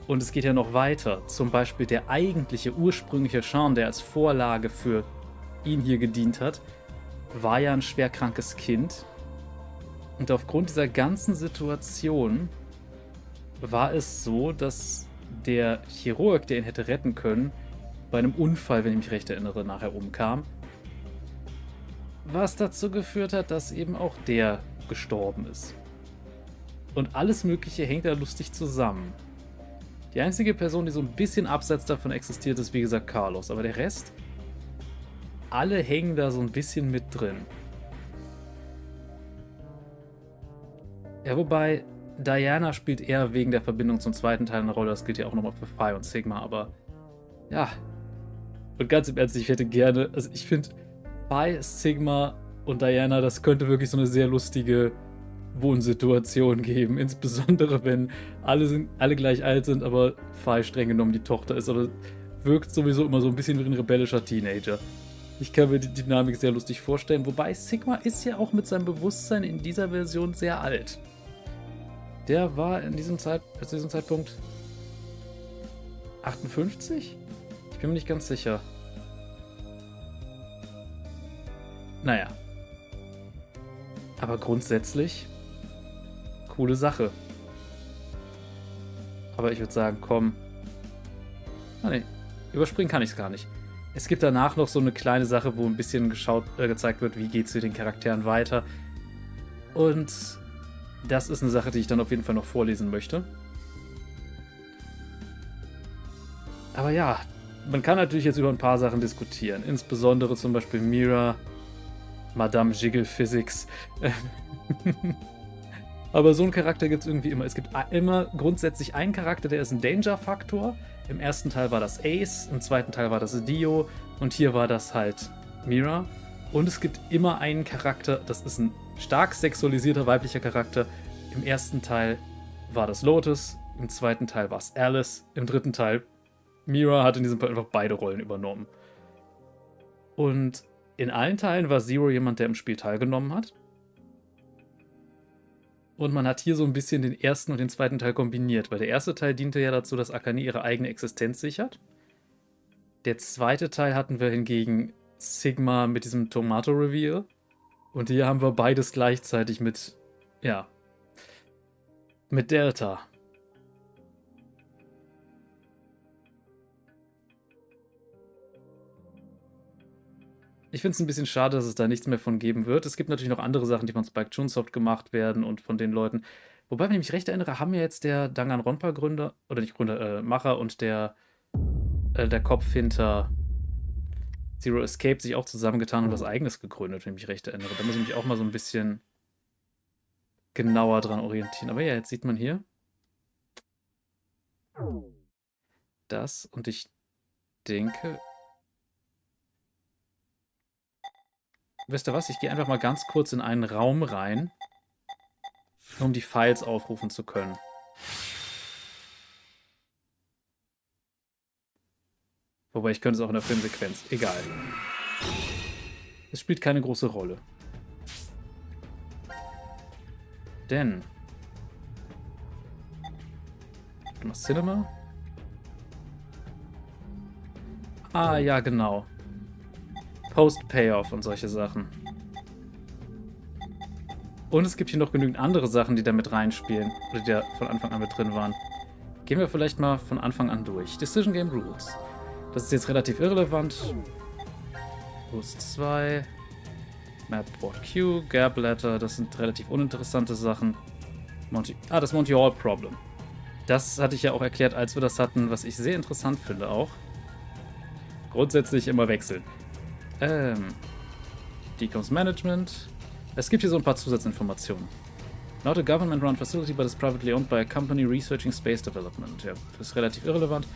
Und es geht ja noch weiter. Zum Beispiel der eigentliche, ursprüngliche Sean, der als Vorlage für ihn hier gedient hat, war ja ein schwerkrankes Kind. Und aufgrund dieser ganzen Situation war es so, dass der Chirurg, der ihn hätte retten können, bei einem Unfall, wenn ich mich recht erinnere, nachher umkam. Was dazu geführt hat, dass eben auch der gestorben ist. Und alles Mögliche hängt da lustig zusammen. Die einzige Person, die so ein bisschen abseits davon existiert, ist wie gesagt Carlos. Aber der Rest, alle hängen da so ein bisschen mit drin. Ja, wobei Diana spielt eher wegen der Verbindung zum zweiten Teil eine Rolle. Das gilt ja auch nochmal für Phi und Sigma, aber ja. Und ganz im Ernst, ich hätte gerne, also ich finde Phi, Sigma und Diana, das könnte wirklich so eine sehr lustige Wohnsituation geben. Insbesondere, wenn alle gleich alt sind, aber Phi streng genommen die Tochter ist. Aber wirkt sowieso immer so ein bisschen wie ein rebellischer Teenager. Ich kann mir die Dynamik sehr lustig vorstellen. Wobei Sigma ist ja auch mit seinem Bewusstsein in dieser Version sehr alt. Der war zu diesem Zeitpunkt 58? Ich bin mir nicht ganz sicher. Naja. Aber grundsätzlich coole Sache. Aber ich würde sagen, komm. Ah ne, überspringen kann ich es gar nicht. Es gibt danach noch so eine kleine Sache, wo ein bisschen gezeigt wird, wie geht es mit den Charakteren weiter. Und das ist eine Sache, die ich dann auf jeden Fall noch vorlesen möchte. Aber ja, man kann natürlich jetzt über ein paar Sachen diskutieren. Insbesondere zum Beispiel Mira, Madame Jiggle Physics. Aber so einen Charakter gibt es irgendwie immer. Es gibt immer grundsätzlich einen Charakter, der ist ein Danger-Faktor. Im ersten Teil war das Ace, im zweiten Teil war das Dio und hier war das halt Mira. Und es gibt immer einen Charakter, das ist ein stark sexualisierter weiblicher Charakter. Im ersten Teil war das Lotus, im zweiten Teil war es Alice, im dritten Teil Mira hat in diesem Fall einfach beide Rollen übernommen. Und in allen Teilen war Zero jemand, der im Spiel teilgenommen hat. Und man hat hier so ein bisschen den ersten und den zweiten Teil kombiniert, weil der erste Teil diente ja dazu, dass Akane ihre eigene Existenz sichert. Der zweite Teil hatten wir hingegen Sigma mit diesem Tomato-Reveal. Und hier haben wir beides gleichzeitig mit, ja, mit Delta. Ich finde es ein bisschen schade, dass es da nichts mehr von geben wird. Es gibt natürlich noch andere Sachen, die von Spike Chunsoft gemacht werden und von den Leuten. Wobei, wenn ich mich recht erinnere, haben ja jetzt der Danganronpa-Gründer, oder nicht Gründer, Macher und der Kopf hinter Zero Escape sich auch zusammengetan und was Eigenes gegründet, wenn ich mich recht erinnere. Da muss ich mich auch mal so ein bisschen genauer dran orientieren. Aber ja, jetzt sieht man hier das und ich denke... Wisst ihr was? Ich gehe einfach mal ganz kurz in einen Raum rein, um die Files aufrufen zu können. Wobei, ich könnte es auch in der Filmsequenz. Egal. Es spielt keine große Rolle. Denn... Warte mal, Cinema? Ah, ja, genau. Post-Payoff und solche Sachen. Und es gibt hier noch genügend andere Sachen, die da mit reinspielen. Oder die da von Anfang an mit drin waren. Gehen wir vielleicht mal von Anfang an durch. Decision Game Rules. Das ist jetzt relativ irrelevant. Rules 2. Mapboard Q, Gap Letter, das sind relativ uninteressante Sachen. Das Monty Hall Problem. Das hatte ich ja auch erklärt, als wir das hatten, was ich sehr interessant finde auch. Grundsätzlich immer wechseln. Decoms Management. Es gibt hier so ein paar Zusatzinformationen. Not a government-run facility, but is privately owned by a company researching space development. Ja, das ist relativ irrelevant.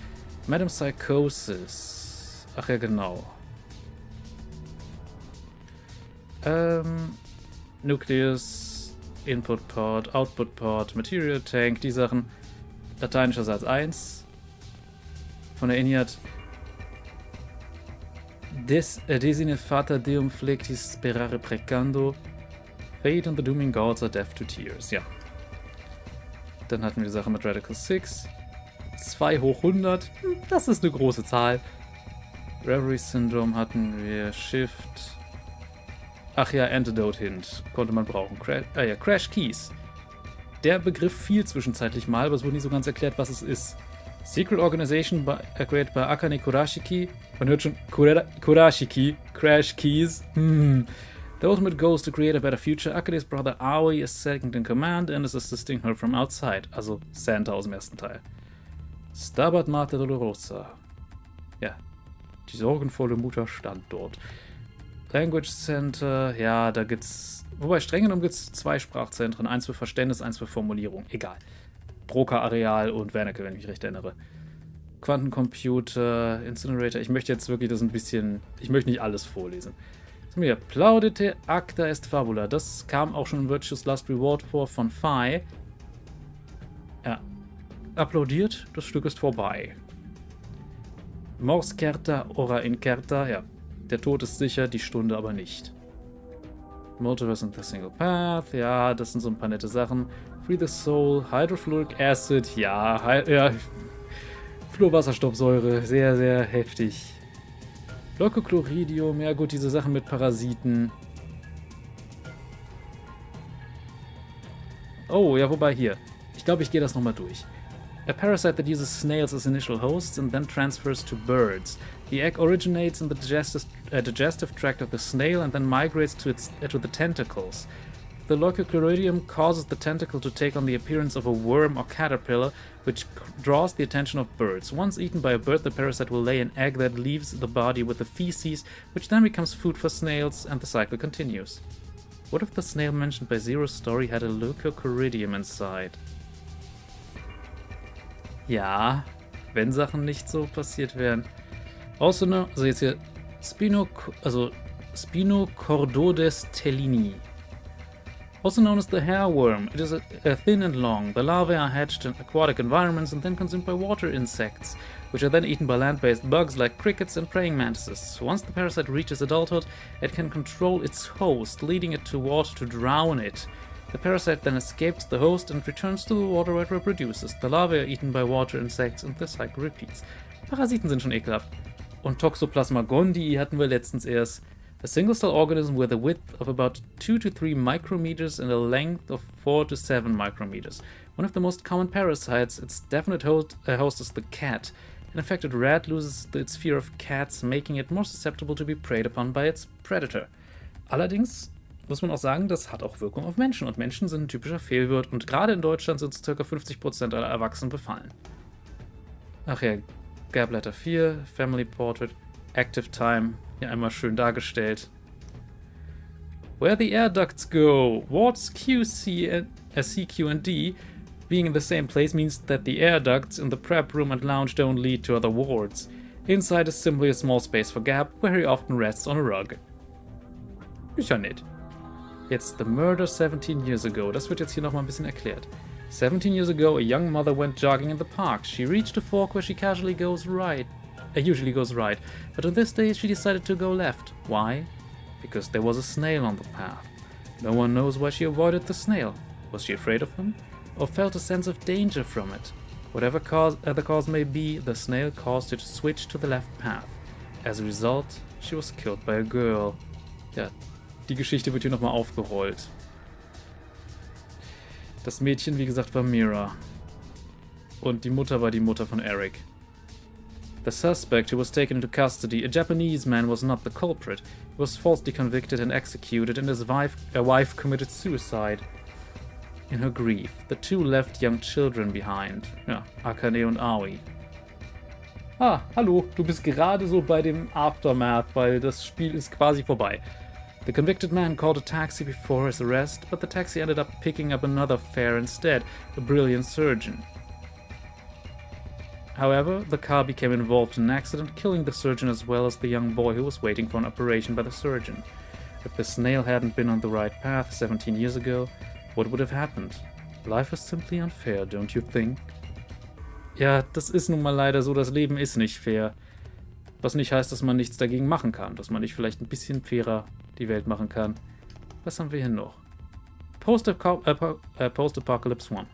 Madam Psychosis. Ach ja, genau. Nucleus, Input Port, Output Port, Material Tank, die Sachen. Lateinischer Satz 1. Von der ENIAC. Desine fata deum flectis sperare precando. Fate and the dooming gods are deaf to tears. Ja. Dann hatten wir die Sache mit Radical 6. 2 hoch 100. Das ist eine große Zahl. Reverie Syndrome hatten wir. Shift. Ach ja, Antidote Hint. Konnte man brauchen. Crash Keys. Der Begriff fiel zwischenzeitlich mal, aber es wurde nie so ganz erklärt, was es ist. Secret Organization created by Akane Kurashiki. Man hört schon Kurashiki. Crash Keys. The ultimate goal is to create a better future. Akane's brother Aoi is second in command and is assisting her from outside. Also Santa aus dem ersten Teil. Stabat Mater Dolorosa. Ja. Die sorgenvolle Mutter stand dort. Language Center, ja, da gibt's... Wobei, streng genommen gibt's 2 Sprachzentren. Eins für Verständnis, eins für Formulierung. Egal. Broca-Areal und Wernicke, wenn ich mich recht erinnere. Quantencomputer, Incinerator. Ich möchte jetzt wirklich das ein bisschen... Ich möchte nicht alles vorlesen. So, hier. Plaudite acta est fabula. Das kam auch schon in Virtue's Last Reward vor von Phi. Ja. Applaudiert, das Stück ist vorbei. Mors certa, ora incerta. Ja. Der Tod ist sicher, die Stunde aber nicht. Multiverse and the Single Path. Ja, das sind so ein paar nette Sachen. Free the Soul. Hydrofluoric Acid. Ja, ja. Fluorwasserstoffsäure. Sehr, sehr heftig. Leukochloриdium. Ja gut, diese Sachen mit Parasiten. Oh, ja, wobei hier. Ich glaube, ich gehe das nochmal durch. A parasite that uses snails as initial hosts and then transfers to birds. The egg originates in the digestive tract of the snail and then migrates to the tentacles. The leukochloриdium causes the tentacle to take on the appearance of a worm or caterpillar, which draws the attention of birds. Once eaten by a bird, the parasite will lay an egg that leaves the body with the feces, which then becomes food for snails, and the cycle continues. What if the snail mentioned by Zero's story had a leukochloриdium inside? Ja, wenn Sachen nicht so passiert wären. Also jetzt hier Spinochordodes tellini. Also known as the hairworm, it is thin and long. The larvae are hatched in aquatic environments and then consumed by water insects, which are then eaten by land-based bugs like crickets and praying mantises. Once the parasite reaches adulthood, it can control its host, leading it to water to drown it. The parasite then escapes the host and returns to the water where it reproduces. The larvae are eaten by water insects and the cycle repeats. Parasiten sind schon ekelhaft. Und Toxoplasma gondii hatten wir letztens erst. A single-cell organism with a width of about 2 to 3 micrometers and a length of 4 to 7 micrometers. One of the most common parasites, its definite host is the cat. An infected rat loses its fear of cats, making it more susceptible to be preyed upon by its predator. Allerdings muss man auch sagen, das hat auch Wirkung auf Menschen. Und Menschen sind ein typischer Fehlwirt. Und gerade in Deutschland sind ca. 50% aller Erwachsenen befallen. Ach ja, Gap Letter 4, Family Portrait, Active Time. Hier einmal schön dargestellt. Where the air ducts go, wards Q, C, Q, and D being in the same place means that the air ducts in the prep room and lounge don't lead to other wards. Inside is simply a small space for Gap, where he often rests on a rug. Ist ja nett. It's the murder 17 years ago. Das wird jetzt hier nochmal ein bisschen erklärt. 17 years ago, a young mother went jogging in the park. She reached a fork where she usually goes right, but on this day she decided to go left. Why? Because there was a snail on the path. No one knows why she avoided the snail. Was she afraid of him? Or felt a sense of danger from it? Whatever the cause may be, the snail caused her to switch to the left path. As a result, she was killed by a girl. Ja, die Geschichte wird hier nochmal aufgerollt. Das Mädchen, wie gesagt, war Mira. Und die Mutter war die Mutter von Eric. The suspect who was taken into custody, a Japanese man, was not the culprit. He was falsely convicted and executed, and his wife committed suicide. In her grief, the two left young children behind. Ja, Akane und Aoi. Ah, hallo, du bist gerade so bei dem Aftermath, weil das Spiel ist quasi vorbei. The convicted man called a taxi before his arrest, but the taxi ended up picking up another fare instead, a brilliant surgeon. However, the car became involved in an accident, killing the surgeon as well as the young boy who was waiting for an operation by the surgeon. If the snail hadn't been on the right path 17 years ago, what would have happened? Life is simply unfair, don't you think? Ja, das ist nun mal leider so, das Leben ist nicht fair. Was nicht heißt, dass man nichts dagegen machen kann, dass man nicht vielleicht ein bisschen fairer die Welt machen kann. Was haben wir hier noch? Post-Apocalypse 1.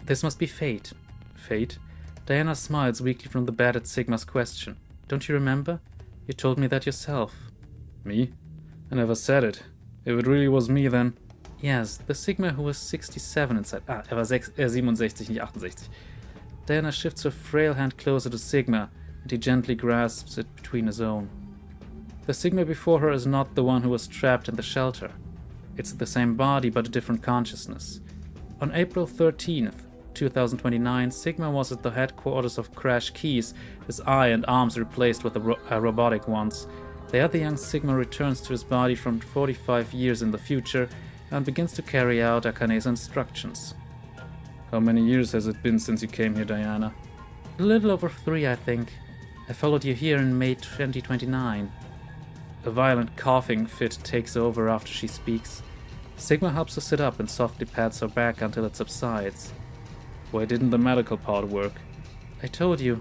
This must be fate. Fate? Diana smiles weakly from the bed at Sigma's question. Don't you remember? You told me that yourself. Me? I never said it. If it really was me, then... Yes, the Sigma who was 67 inside. Ah, er war 67, nicht 68. Diana shifts her frail hand closer to Sigma, and he gently grasps it between his own. The Sigma before her is not the one who was trapped in the shelter. It's the same body, but a different consciousness. On April 13th, 2029, Sigma was at the headquarters of Crash Keys, his eye and arms replaced with robotic ones. The other young Sigma returns to his body from 45 years in the future and begins to carry out Akane's instructions. How many years has it been since you came here, Diana? A little over 3, I think. I followed you here in May 2029. A violent coughing fit takes over after she speaks. Sigma helps her sit up and softly pats her back until it subsides. Why didn't the medical part work? I told you,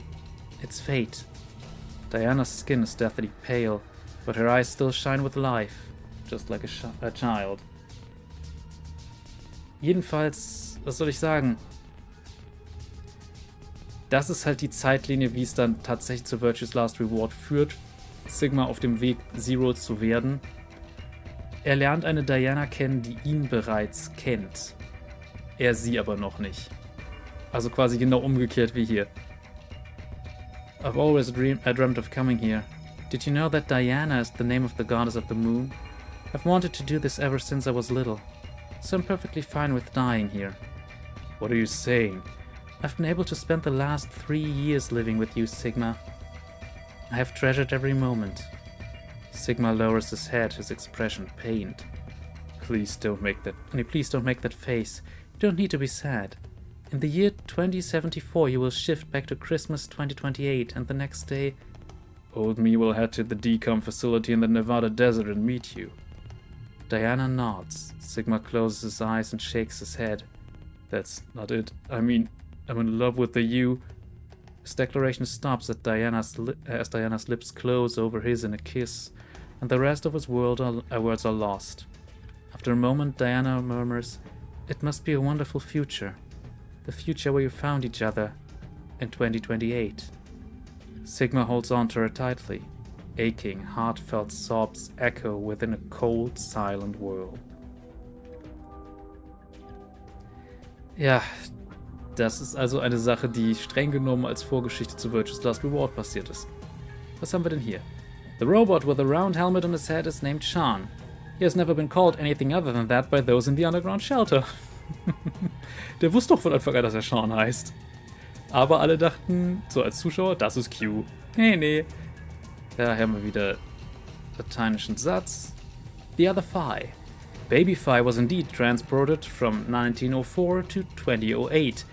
it's fate. Diana's skin is deathly pale, but her eyes still shine with life, just like a child. Jedenfalls, was soll ich sagen? Das ist halt die Zeitlinie, wie es dann tatsächlich zu Virtue's Last Reward führt. Sigma auf dem Weg, Zero zu werden. Er lernt eine Diana kennen, die ihn bereits kennt. Er sie aber noch nicht. Also quasi genau umgekehrt wie hier. I've always dreamt of coming here. Did you know that Diana is the name of the goddess of the moon? I've wanted to do this ever since I was little. So I'm perfectly fine with dying here. What are you saying? I've been able to spend the last 3 years living with you, Sigma. I have treasured every moment. Sigma lowers his head, his expression pained. Please don't make that face. You don't need to be sad. In the year 2074 you will shift back to Christmas 2028, and the next day... Old me will head to the decom facility in the Nevada desert and meet you. Diana nods. Sigma closes his eyes and shakes his head. That's not it. I mean, I'm in love with the you. His declaration stops as Diana's lips close over his in a kiss, and the rest of his words are lost. After a moment, Diana murmurs, "It must be a wonderful future. The future where you found each other in 2028. Sigma holds on to her tightly. Aching, heartfelt sobs echo within a cold, silent world. Ja, das ist also eine Sache, die streng genommen als Vorgeschichte zu Virtue's Last Reward passiert ist. Was haben wir denn hier? The robot with a round helmet on his head is named Sean. He has never been called anything other than that by those in the underground shelter. Der wusste doch von Anfang an, dass er Sean heißt. Aber alle dachten, so als Zuschauer, das ist Q. Nee. Da haben wir wieder lateinischen Satz. The other Phi. Baby Phi was indeed transported from 1904 to 2008,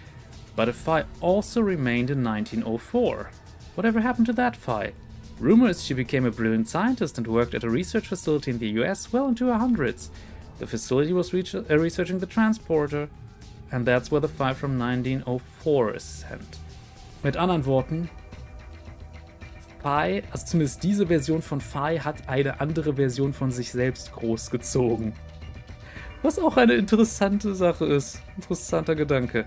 but a Phi also remained in 1904. Whatever happened to that Phi? Rumor is she became a brilliant scientist and worked at a research facility in the US well into her hundreds. The facility was researching the transporter, and that's where the Phi from 1904 is sent. Mit anderen Worten, Phi, also zumindest diese Version von Phi, hat eine andere Version von sich selbst großgezogen. Was auch eine interessante Sache ist. Interessanter Gedanke.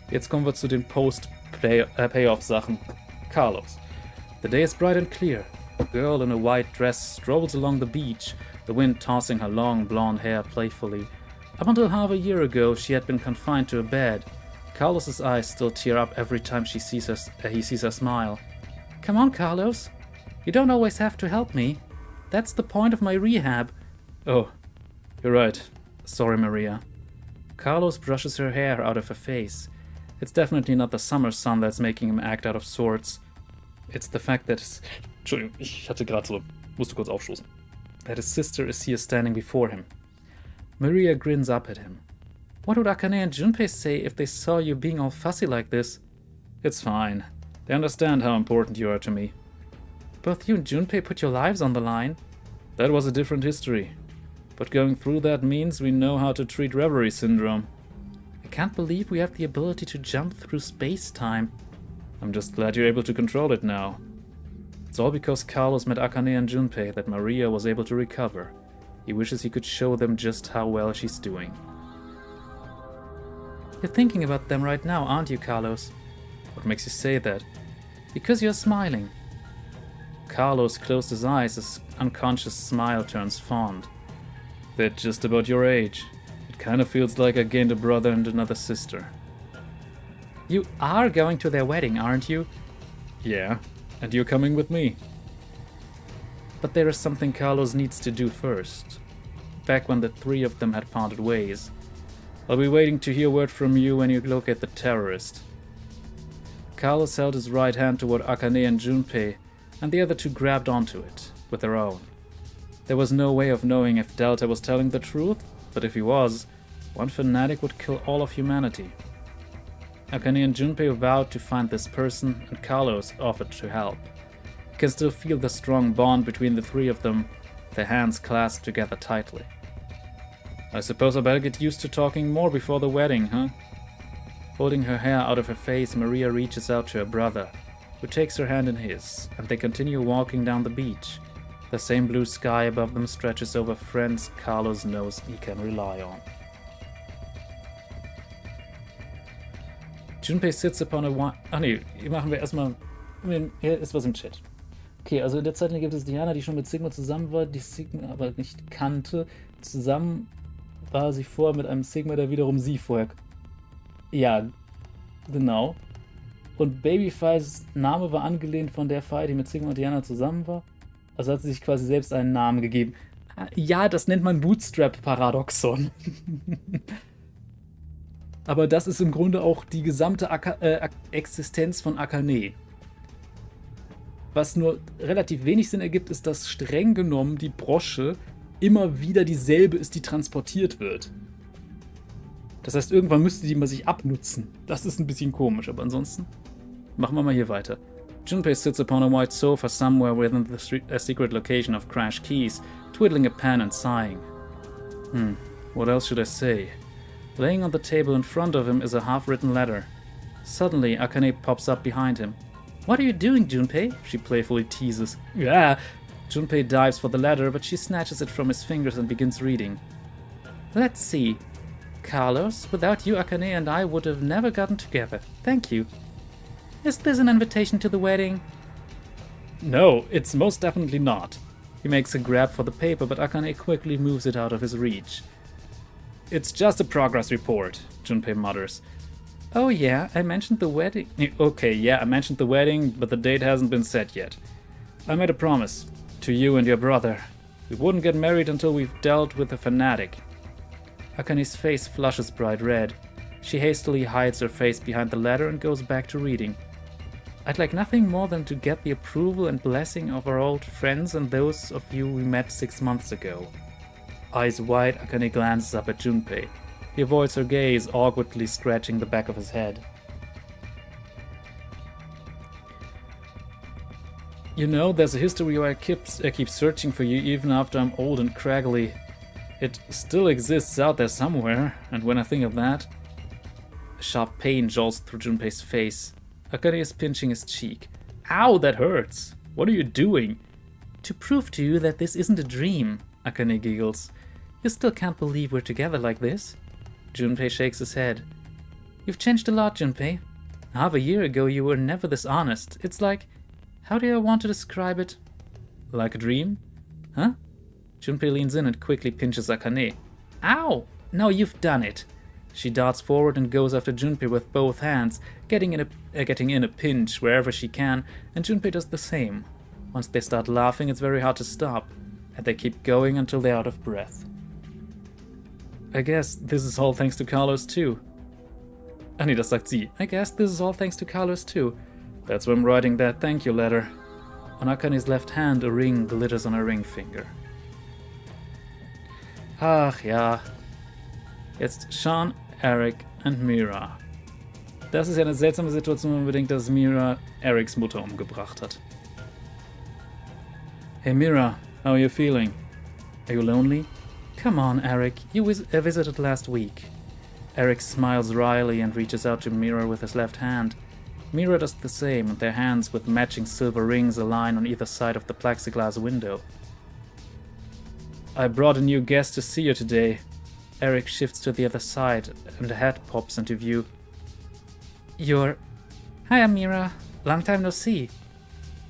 Jetzt kommen wir zu den Post-Payoff-Sachen. Carlos. The day is bright and clear. A girl in a white dress strolls along the beach, the wind tossing her long blonde hair playfully. Up until half a year ago, she had been confined to a bed. Carlos's eyes still tear up every time he sees her smile. Come on, Carlos. You don't always have to help me. That's the point of my rehab. Oh, you're right. Sorry, Maria. Carlos brushes her hair out of her face. It's definitely not the summer sun that's making him act out of sorts. It's the fact that Entschuldigung, ich hatte gerade so, musste kurz aufstoßen. That his sister is here standing before him. Maria grins up at him. What would Akane and Junpei say if they saw you being all fussy like this? It's fine. They understand how important you are to me. Both you and Junpei put your lives on the line. That was a different history. But going through that means we know how to treat reverie syndrome. I can't believe we have the ability to jump through space-time. I'm just glad you're able to control it now. It's all because Carlos met Akane and Junpei that Maria was able to recover. He wishes he could show them just how well she's doing. You're thinking about them right now, aren't you, Carlos? What makes you say that? Because you're smiling. Carlos closed his eyes as unconscious smile turns fond. They're just about your age. It kind of feels like I gained a brother and another sister. You are going to their wedding, aren't you? Yeah, and you're coming with me. But there is something Carlos needs to do first. Back when the three of them had parted ways. I'll be waiting to hear word from you when you locate the terrorist. Carlos held his right hand toward Akane and Junpei, and the other two grabbed onto it, with their own. There was no way of knowing if Delta was telling the truth, but if he was, one fanatic would kill all of humanity. Akane and Junpei vowed to find this person, and Carlos offered to help. You can still feel the strong bond between the three of them, their hands clasped together tightly. I suppose I better get used to talking more before the wedding, huh? Holding her hair out of her face, Maria reaches out to her brother, who takes her hand in his, and they continue walking down the beach. The same blue sky above them stretches over friends Carlos knows he can rely on. Junpei sits upon a machen wir erstmal. Hier ist was im Chat. Okay, also in der Zeit gibt es Diana, die schon mit Sigma zusammen war, die Sigma aber nicht kannte. Zusammen war sie vorher mit einem Sigma, der wiederum sie vorher. Ja, genau. Und Babyfies Name war angelehnt von der Phi, die mit Sigma und Diana zusammen war. Also hat sie sich quasi selbst einen Namen gegeben. Ja, das nennt man Bootstrap-Paradoxon. Aber das ist im Grunde auch die gesamte Existenz von Akane. Was nur relativ wenig Sinn ergibt, ist, dass streng genommen die Brosche immer wieder dieselbe ist, die transportiert wird. Das heißt, irgendwann müsste die mal sich abnutzen. Das ist ein bisschen komisch, aber ansonsten machen wir mal hier weiter. Junpei sits upon a white sofa somewhere within the secret location of Crash Keys, twiddling a pen and sighing. What else should I say? Laying on the table in front of him is a half-written letter. Suddenly, Akane pops up behind him. What are you doing, Junpei? She playfully teases. Yeah! Junpei dives for the letter, but she snatches it from his fingers and begins reading. Let's see. Carlos, without you, Akane and I would have never gotten together. Thank you. Is this an invitation to the wedding? No, it's most definitely not. He makes a grab for the paper, but Akane quickly moves it out of his reach. It's just a progress report, Junpei mutters. Oh yeah, I mentioned the wedding. Okay, yeah, I mentioned the wedding, but the date hasn't been set yet. I made a promise to you and your brother. We wouldn't get married until we've dealt with the fanatic. Akane's face flushes bright red. She hastily hides her face behind the letter and goes back to reading. I'd like nothing more than to get the approval and blessing of our old friends and those of you we met 6 months ago. Eyes wide, Akane glances up at Junpei. He avoids her gaze, awkwardly scratching the back of his head. You know, there's a history where I keep searching for you even after I'm old and craggly. It still exists out there somewhere, and when I think of that... A sharp pain jolts through Junpei's face. Akane is pinching his cheek. Ow, that hurts! What are you doing? To prove to you that this isn't a dream, Akane giggles. You still can't believe we're together like this? Junpei shakes his head. You've changed a lot, Junpei. Half a year ago you were never this honest. It's like... How do I want to describe it? Like a dream? Huh? Junpei leans in and quickly pinches Akane. Ow! Now you've done it! She darts forward and goes after Junpei with both hands, getting in a pinch wherever she can, and Junpei does the same. Once they start laughing, it's very hard to stop, and they keep going until they're out of breath. I guess this is all thanks to Carlos too. Nee, das sagt sie. I guess this is all thanks to Carlos too. That's why I'm writing that thank you letter. On Akane's left hand, a ring glitters on her ring finger. Ach ja. Jetzt Sean, Eric und Mira. Das ist ja eine seltsame Situation, wenn man bedenkt, dass Mira Erics Mutter umgebracht hat. Hey Mira, how are you feeling? Are you lonely? Come on, Eric, you visited last week. Eric smiles wryly and reaches out to Mira with his left hand. Mira does the same, and their hands with matching silver rings align on either side of the plexiglass window. I brought a new guest to see you today. Eric shifts to the other side, and a head pops into view. You're... Hi, Mira. Long time no see.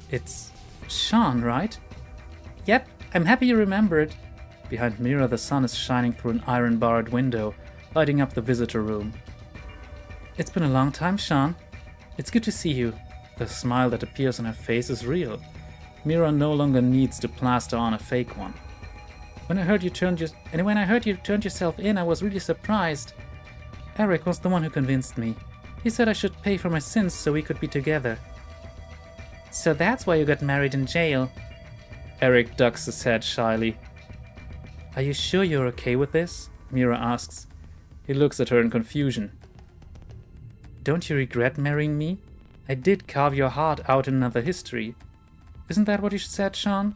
It's Sean, right? Yep, I'm happy you remembered. Behind Mira, the sun is shining through an iron-barred window, lighting up the visitor room. It's been a long time, Sean. It's good to see you. The smile that appears on her face is real. Mira no longer needs to plaster on a fake one. When I heard you turned yourself in, I was really surprised. Eric was the one who convinced me. He said I should pay for my sins so we could be together. So that's why you got married in jail. Eric ducks his head shyly. Are you sure you're okay with this? Mira asks. He looks at her in confusion. Don't you regret marrying me? I did carve your heart out in another history. Isn't that what you said, Sean?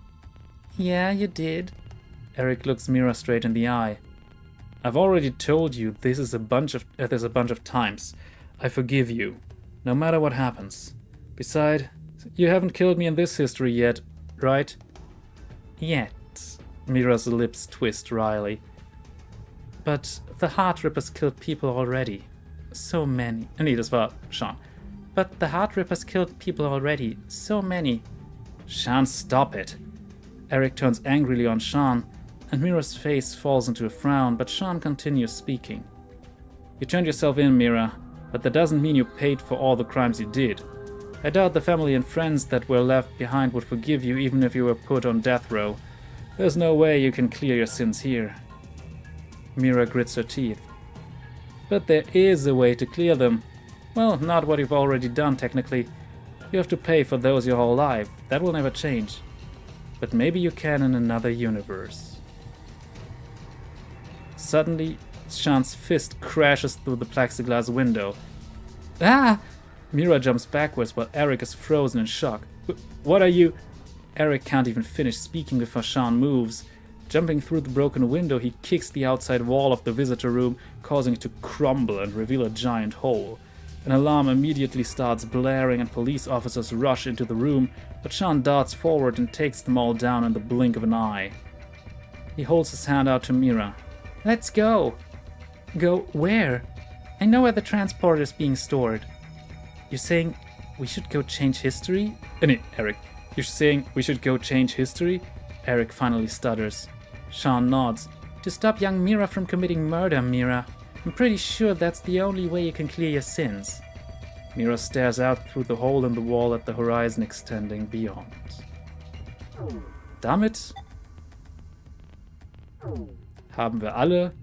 Yeah, you did. Eric looks Mira straight in the eye. I've already told you there's a bunch of times. I forgive you, no matter what happens. Besides, you haven't killed me in this history yet, right? Yet. Mira's lips twist wryly. But the Heartrippers killed people already. So many. Nee, das war Sean. But the Heartrippers killed people already. So many. Sean, stop it. Eric turns angrily on Sean, and Mira's face falls into a frown, but Sean continues speaking. You turned yourself in, Mira, but that doesn't mean you paid for all the crimes you did. I doubt the family and friends that were left behind would forgive you even if you were put on death row. There's no way you can clear your sins here. Mira grits her teeth. But there is a way to clear them. Well, not what you've already done, technically. You have to pay for those your whole life. That will never change. But maybe you can in another universe. Suddenly, Sean's fist crashes through the plexiglass window. Ah! Mira jumps backwards while Eric is frozen in shock. What are you... Eric can't even finish speaking before Sean moves. Jumping through the broken window, he kicks the outside wall of the visitor room, causing it to crumble and reveal a giant hole. An alarm immediately starts blaring and police officers rush into the room, but Sean darts forward and takes them all down in the blink of an eye. He holds his hand out to Mira. Let's go! Go where? I know where the transport is being stored. You're saying we should go change history? Eric. You're saying we should go change history? Eric finally stutters. Sean nods. To stop young Mira from committing murder, Mira. I'm pretty sure that's the only way you can clear your sins. Mira stares out through the hole in the wall at the horizon extending beyond. Damit haben wir alle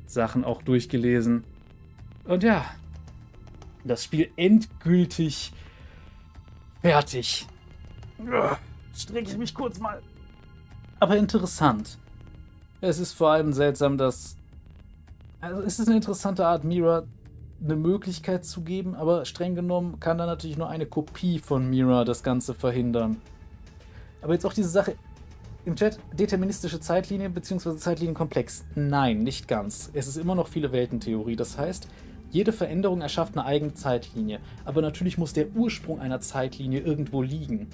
Sachen auch durchgelesen. Und ja, das Spiel endgültig fertig. Strecke ich mich kurz mal. Aber interessant. Es ist vor allem seltsam, dass... Also es ist eine interessante Art, Mira eine Möglichkeit zu geben, aber streng genommen kann da natürlich nur eine Kopie von Mira das Ganze verhindern. Aber jetzt auch diese Sache im Chat, deterministische Zeitlinie bzw. Zeitlinienkomplex. Nein, nicht ganz. Es ist immer noch viele Weltentheorie. Das heißt, jede Veränderung erschafft eine eigene Zeitlinie. Aber natürlich muss der Ursprung einer Zeitlinie irgendwo liegen.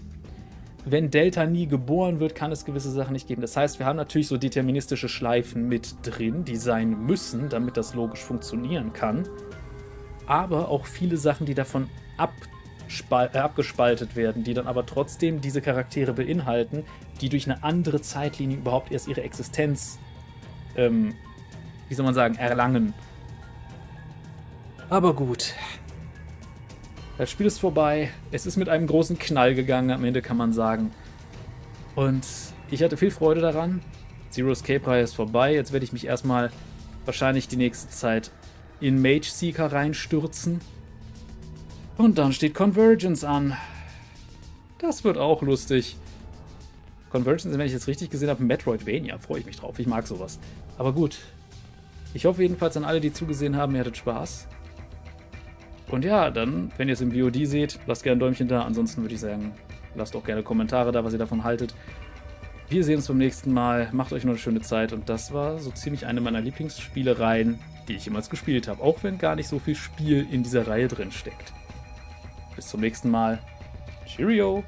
Wenn Delta nie geboren wird, kann es gewisse Sachen nicht geben. Das heißt, wir haben natürlich so deterministische Schleifen mit drin, die sein müssen, damit das logisch funktionieren kann. Aber auch viele Sachen, die davon abgespaltet werden, die dann aber trotzdem diese Charaktere beinhalten, die durch eine andere Zeitlinie überhaupt erst ihre Existenz, wie soll man sagen, erlangen. Aber gut. Das Spiel ist vorbei. Es ist mit einem großen Knall gegangen, am Ende kann man sagen. Und ich hatte viel Freude daran. Zero Escape Reihe ist vorbei. Jetzt werde ich mich erstmal wahrscheinlich die nächste Zeit in Mage Seeker reinstürzen. Und dann steht Convergence an. Das wird auch lustig. Convergence, wenn ich es richtig gesehen habe, Metroidvania. Freue ich mich drauf. Ich mag sowas. Aber gut. Ich hoffe jedenfalls an alle, die zugesehen haben, ihr hattet Spaß. Und ja, dann, wenn ihr es im VOD seht, lasst gerne ein Däumchen da. Ansonsten würde ich sagen, lasst auch gerne Kommentare da, was ihr davon haltet. Wir sehen uns beim nächsten Mal. Macht euch noch eine schöne Zeit. Und das war so ziemlich eine meiner Lieblingsspielereien, die ich jemals gespielt habe. Auch wenn gar nicht so viel Spiel in dieser Reihe drin steckt. Bis zum nächsten Mal. Cheerio!